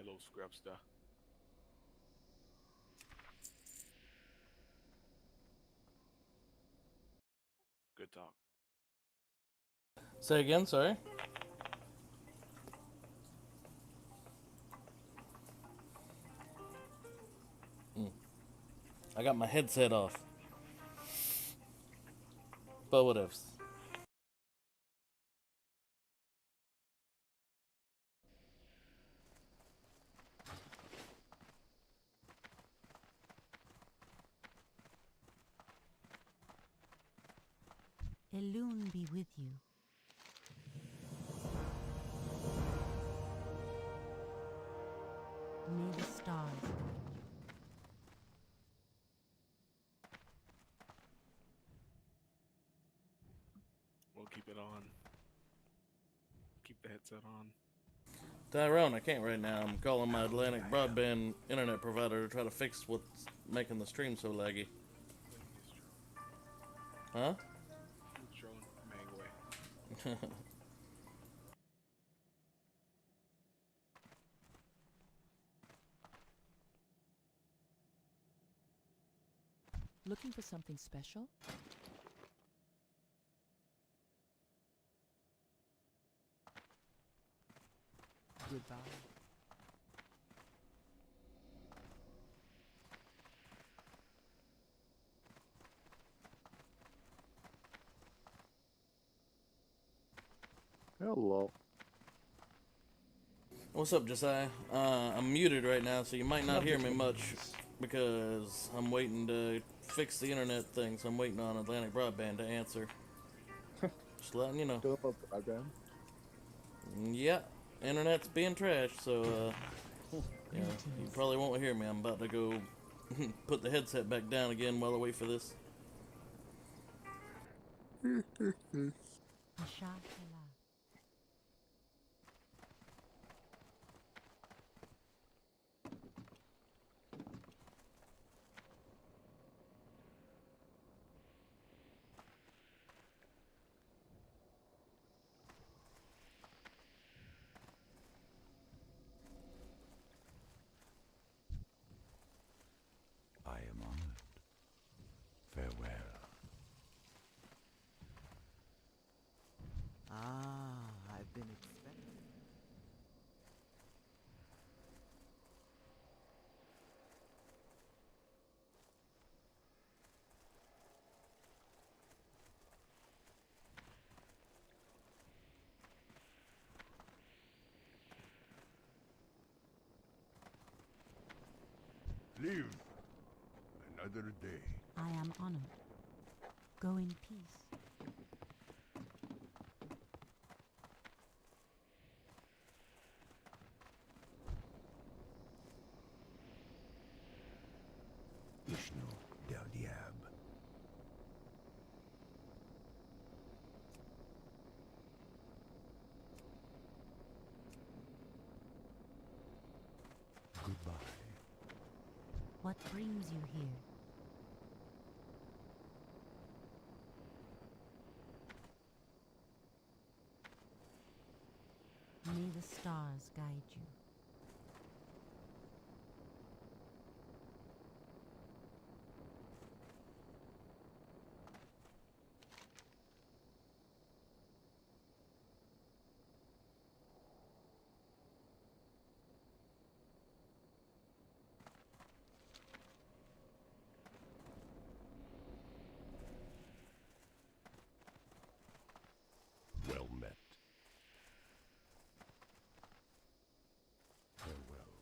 Hello, Scrubster. Good talk. Say again, sorry. I got my headset off. But whatevs. Elune be with you. May the stars guide you. We'll keep it on. Keep the headset on. Tyrone, I can't right now. I'm calling my Atlantic broadband internet provider to try to fix what's making the stream so laggy. Huh? Drone Mangway. Looking for something special? Goodbye. Hello. What's up, Josiah? I'm muted right now, so you might not hear me much because I'm waiting to fix the internet thing, so I'm waiting on Atlantic Broadband to answer. Just letting you know. Still up broadband? Yeah. Internet's being trashed, so yeah, you probably won't hear me. I'm about to go put the headset back down again while I wait for this. I am honored. Farewell. Ah, I've been expecting. Live another day. I am honored. Go in peace. Ishnu del Diab. Goodbye. What brings you here? May the stars guide you. Well met. Farewell.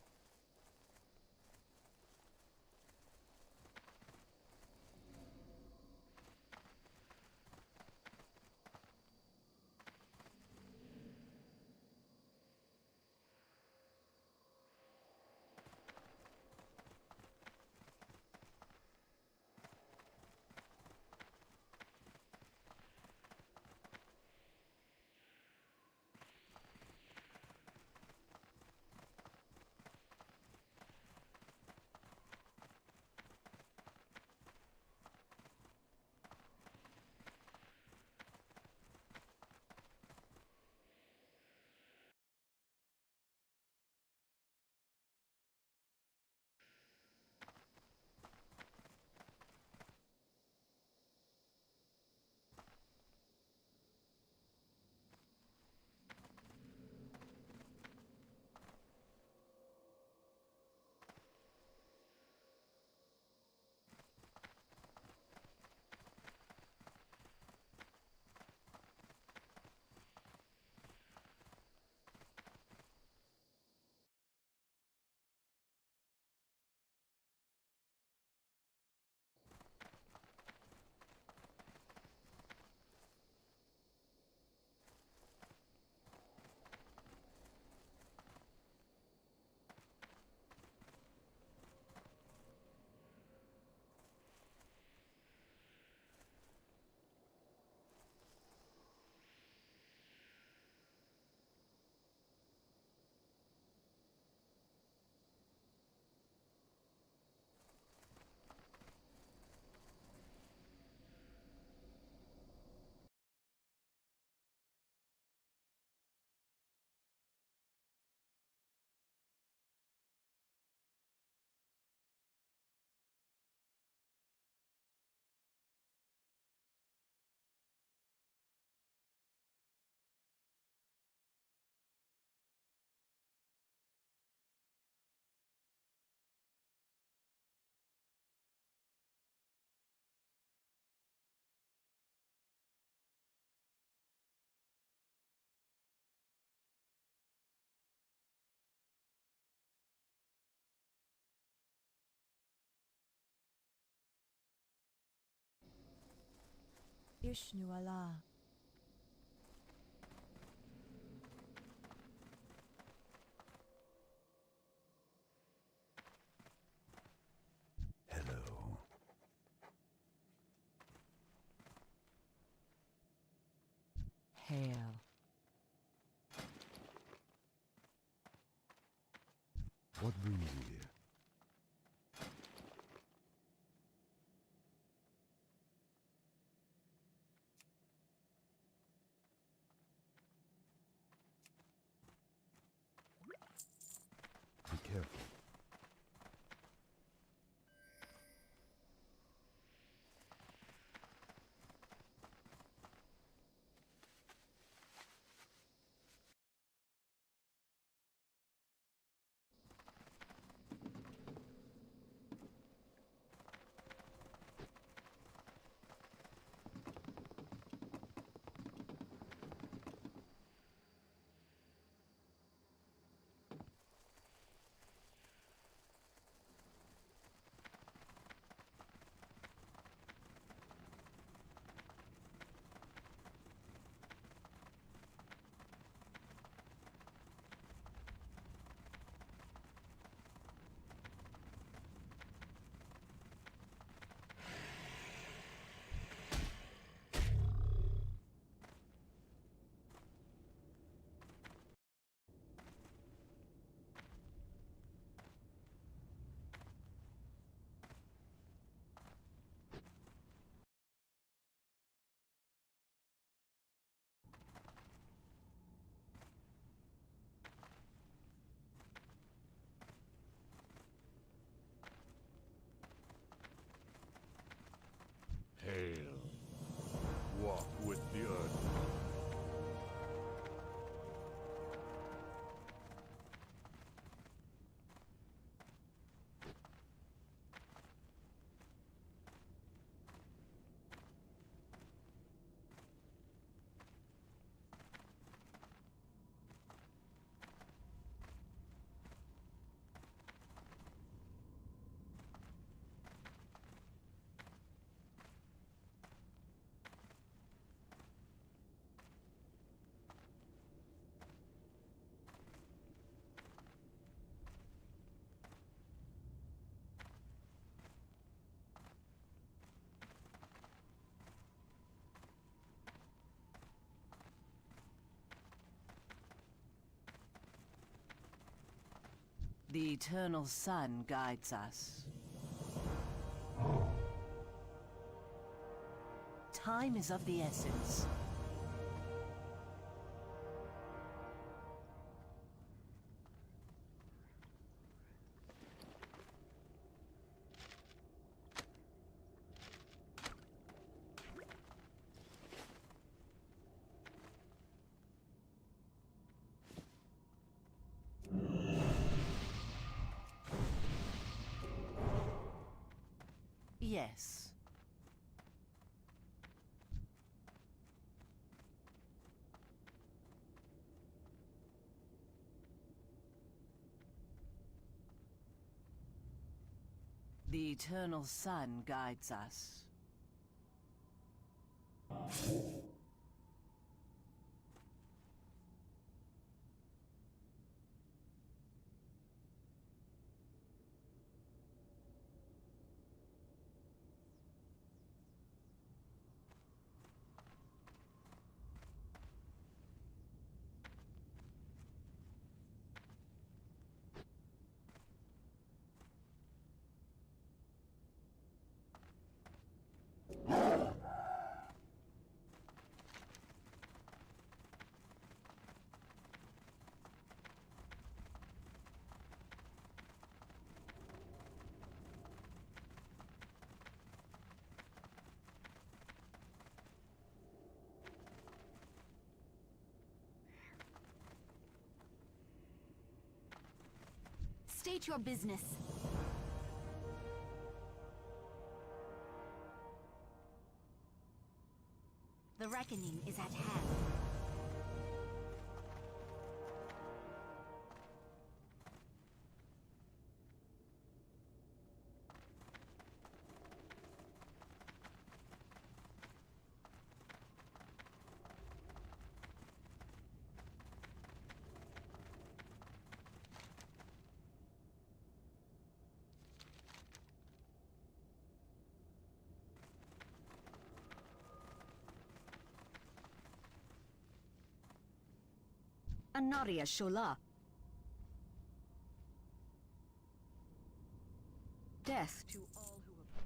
Ishnu Allah. What brings you here? Be careful. Hail. Walk with the earth. The eternal sun guides us. Time is of the essence. Yes. The eternal sun guides us. State your business. The reckoning is at hand. Anaria Shola. Death. To all who oppose.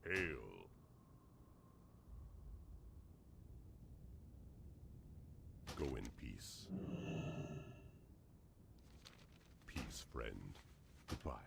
Hail. Go in peace. Peace, friend. Goodbye.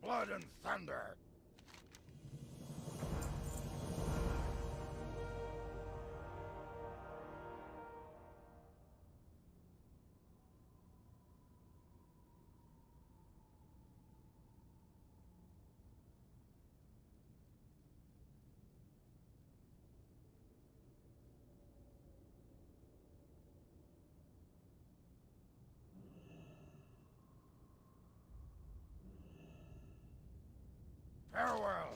Blood and thunder! Farewell!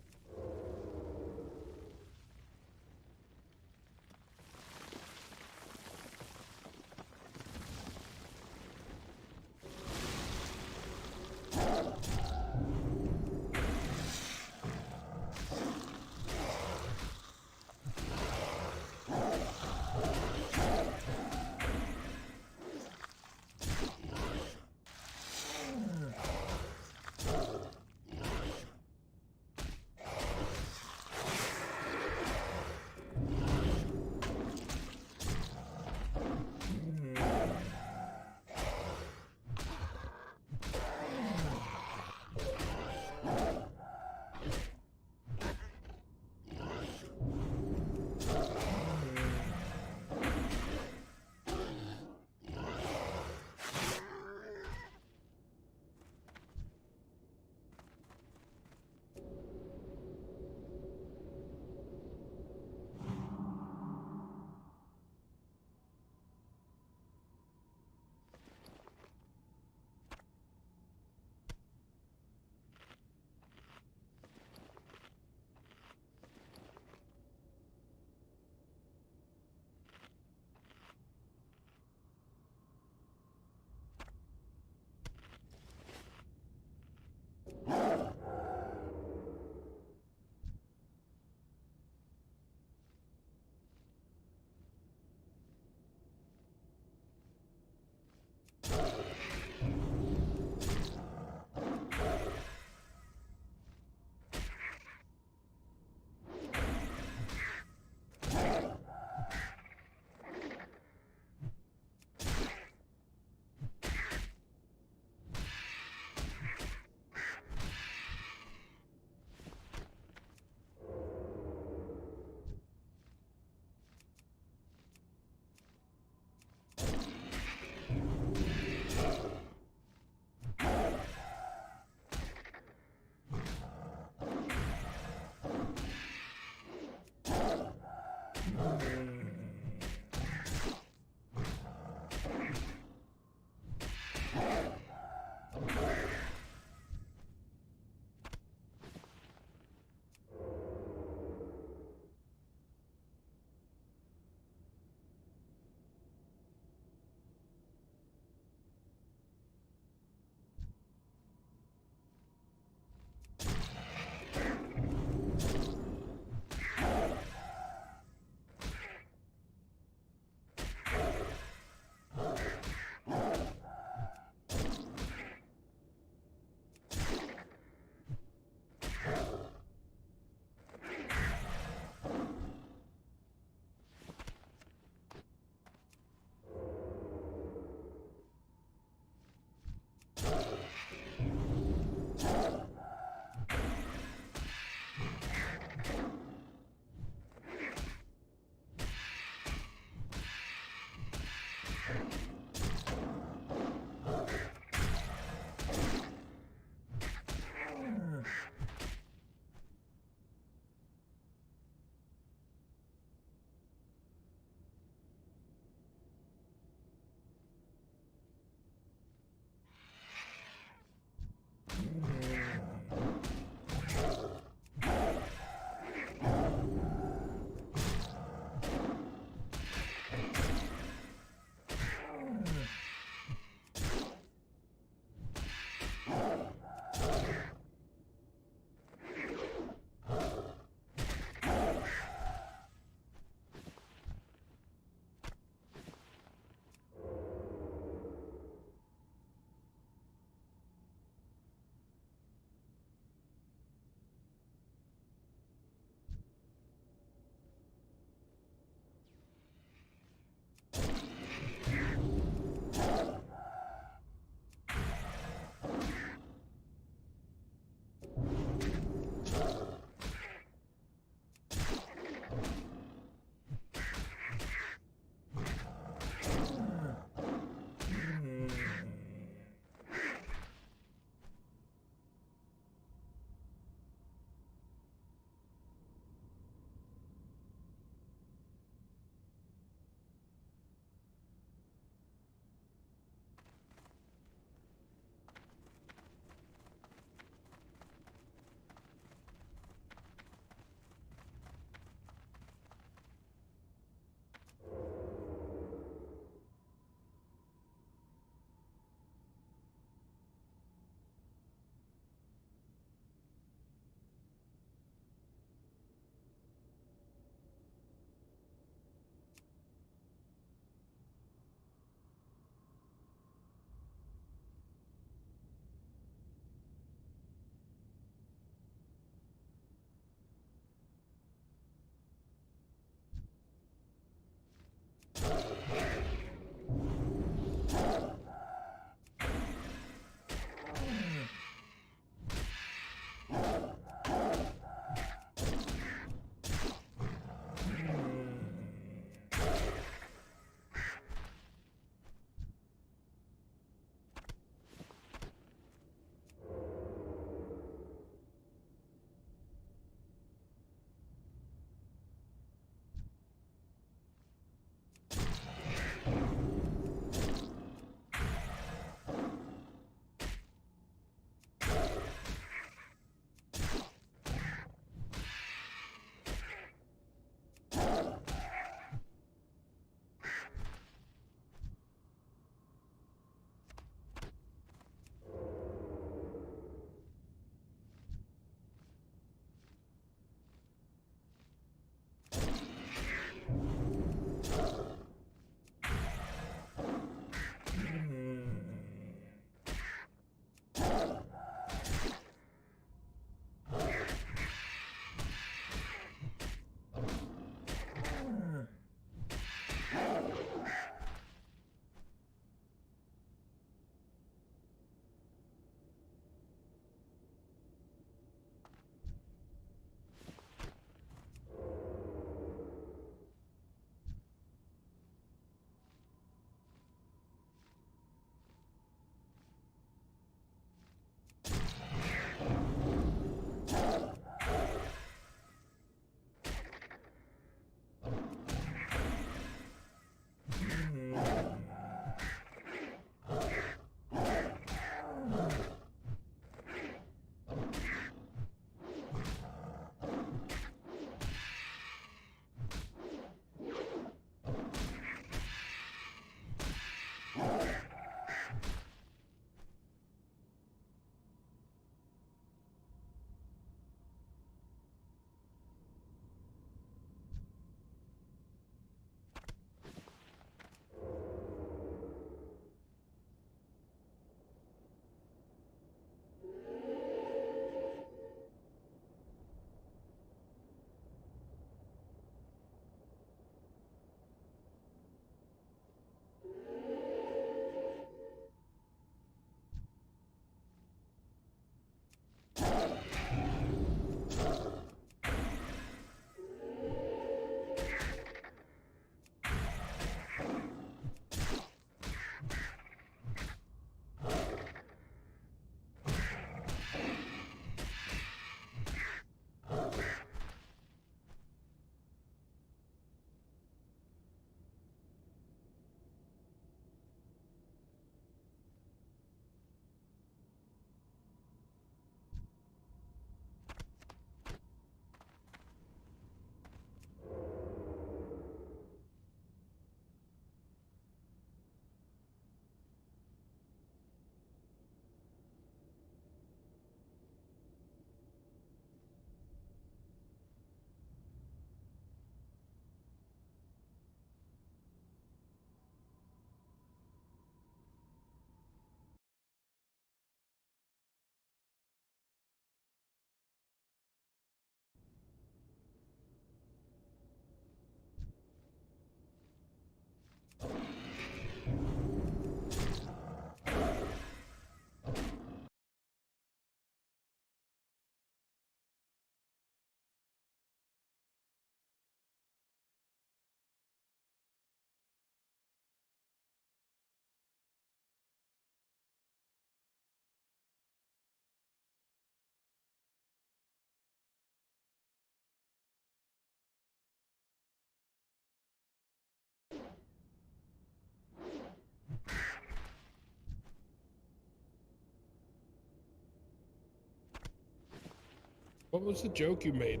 What was the joke you made?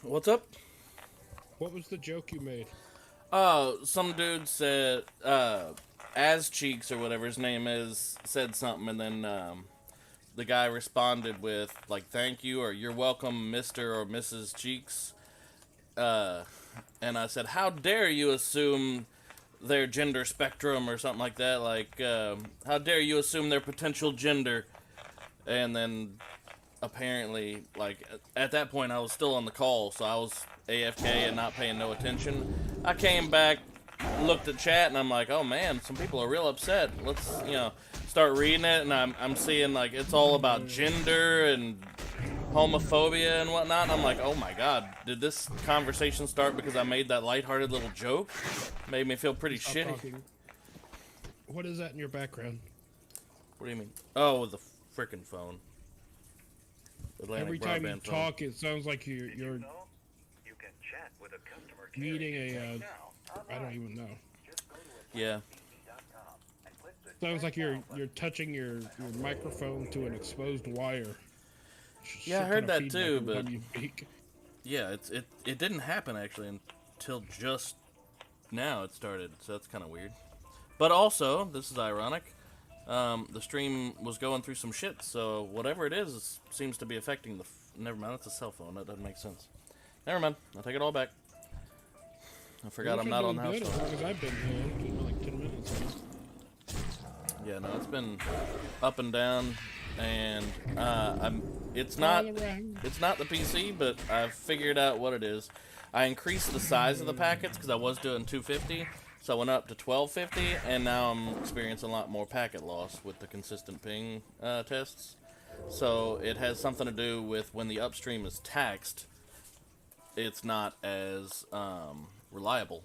What's up? What was the joke you made? Oh, some dude said, As Cheeks or whatever his name is, said something, and then the guy responded with, like, thank you, or you're welcome, Mr. or Mrs. Cheeks. And I said, how dare you assume their gender spectrum or something like that? Like, how dare you assume their potential gender? And then apparently, like, at that point I was still on the call, so I was AFK and not paying no attention. I came back, looked at chat, and I'm like, oh man, some people are real upset. Let's, you know, start reading it, and I'm seeing, like, it's all about gender and homophobia and whatnot, and I'm like, oh my god, did this conversation start because I made that lighthearted little joke? Made me feel pretty Stop shitty. talking. What is that in your background? What do you mean? Oh, the frickin' phone. Atlantic Every time you broadband phone. talk, it sounds like you're needing a, I don't even know. Yeah. Sounds like you're touching your microphone to an exposed wire. Yeah, I heard that too, but you speak. yeah, it didn't happen actually until just now it started, so that's kind of weird. But also, this is ironic. The stream was going through some shit, so whatever it is seems to be affecting the. Never mind, that's a cell phone. That doesn't make sense. Never mind, I'll take it all back. I forgot I'm not on the house phone. As long as I've been here, it's been like 10 minutes. Yeah, no, it's been up and down, and it's not the PC, but I've figured out what it is. I increased the size of the packets because I was doing 250, so I went up to 1250, and now I'm experiencing a lot more packet loss with the consistent ping tests. So it has something to do with when the upstream is taxed, it's not as reliable.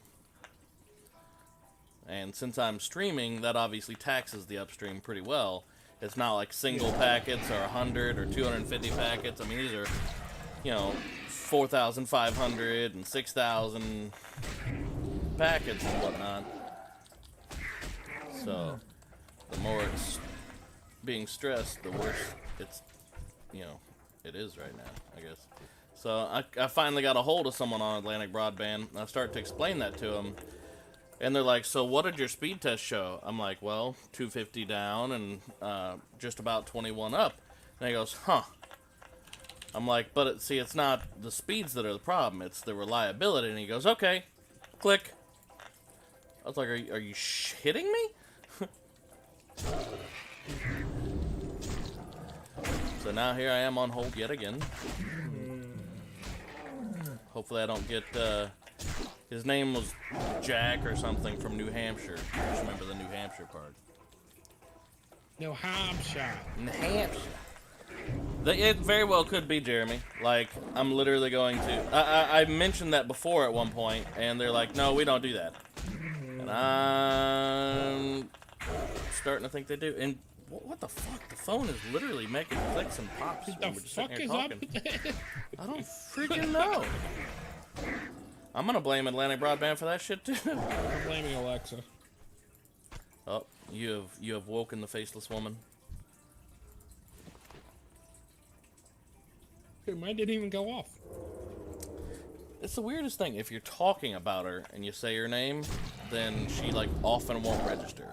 And since I'm streaming, that obviously taxes the upstream pretty well. It's not like single packets or 100 or 250 packets. I mean, these are, you know, 4,500 and 6,000 packets and whatnot. So, the more it's being stressed, the worse it's, you know, it is right now, I guess. So, I finally got a hold of someone on Atlantic Broadband, and I started to explain that to them. And they're like, so what did your speed test show? I'm like, well, 250 down and just about 21 up. And he goes, huh. I'm like, but see, it's not the speeds that are the problem. It's the reliability. And he goes, okay, click. I was like, are you shitting me? So now here I am on hold yet again. Hopefully I don't get... his name was Jack or something from New Hampshire. I just remember the New Hampshire part. New Hampshire. New Hampshire. It very well could be Jeremy. Like, I'm literally going to... I mentioned that before at one point, and they're like, no, we don't do that. And I'm starting to think they do. And what the fuck? The phone is literally making clicks and pops when we're just sitting here talking. I don't freaking know. I'm gonna blame Atlantic Broadband for that shit too. I'm blaming Alexa. Oh, you have woken the faceless woman. Dude, mine didn't even go off. It's the weirdest thing. If you're talking about her and you say her name, then she like often won't register.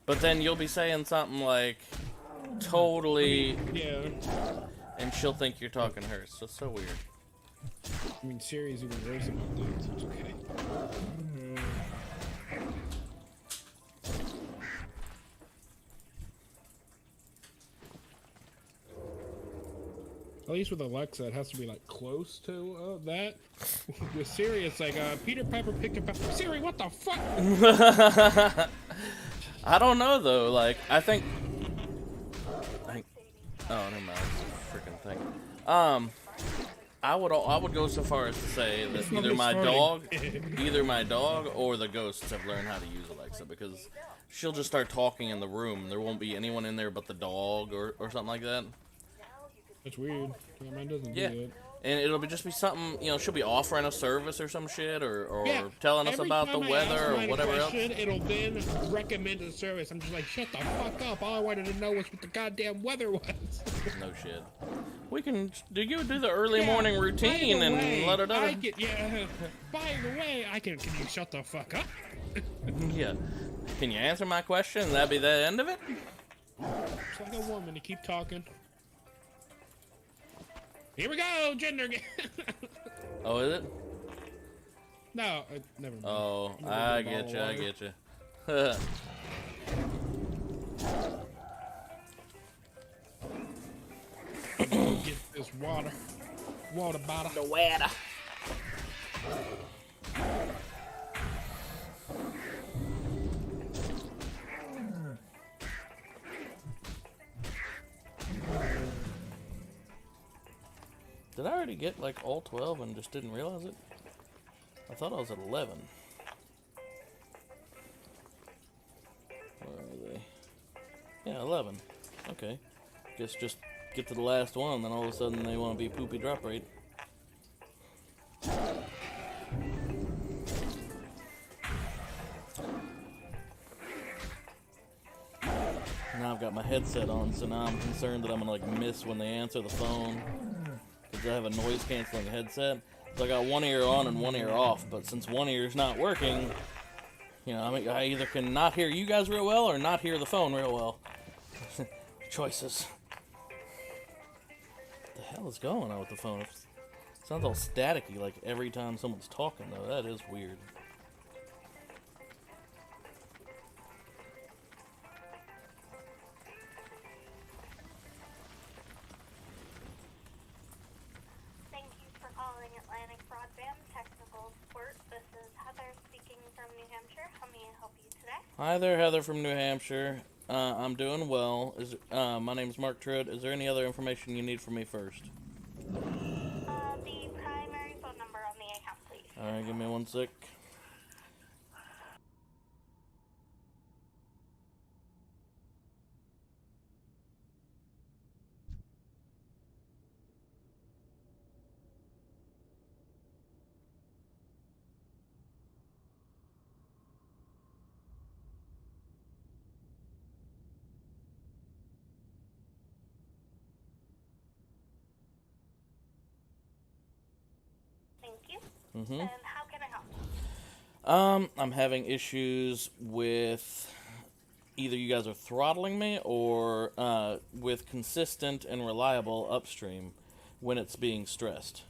But then you'll be saying something like totally, yeah, and she'll think you're talking to her. So it's so weird. I mean, Siri's even worse about that, so it's okay. At least with Alexa, it has to be like close to that. With Siri, it's like Peter Piper picked up. Siri, what the fuck? I don't know though. Like I think. Oh, never mind. It's a freaking thing. I would go so far as to say that either my dog or the ghosts have learned how to use Alexa, because she'll just start talking in the room. There won't be anyone in there but the dog or something like that. That's weird. Yeah, mine doesn't do that. And it'll just be something, you know, she'll be offering a service or some shit, or Yeah, telling us every about the time I weather ask or mine a whatever else. question, it'll then recommend a service. I'm just like, shut the fuck up. All I wanted to know was what the goddamn weather was. No shit. We can do the early Yeah, morning routine by the and way, let it I out. can, yeah, by the way, can you shut the fuck up? Yeah. Can you answer my question? That'd be the end of it? It's like a woman to keep talking. Here we go, gender. Oh, is it? No, never mind. Oh, I'm gonna I get a get bottle you. of I water. get you. Go get this water bottle. The water. Did I already get like all 12 and just didn't realize it? I thought I was at 11. Where are they? Yeah, 11. Okay. Guess just get to the last one, then all of a sudden they want to be poopy drop rate. Now I've got my headset on, so now I'm concerned that I'm gonna like miss when they answer the phone. Because I have a noise canceling headset. So I got one ear on and one ear off, but since one ear is not working, you know, I either can not hear you guys real well or not hear the phone real well. Choices. What the hell is going on with the phone? It sounds all staticky like every time someone's talking though. That is weird. Thank you for calling Atlantic Broadband Technical Support. This is Heather speaking from New Hampshire. How may I help you today? Hi there, Heather from New Hampshire. I'm doing well. My name's Mark Truitt. Is there any other information you need from me first? The primary phone number on the account, please. Alright, give me one sec. Thank you. Mm-hmm. And how can I help? I'm having issues with either you guys are throttling me or with consistent and reliable upstream when it's being stressed.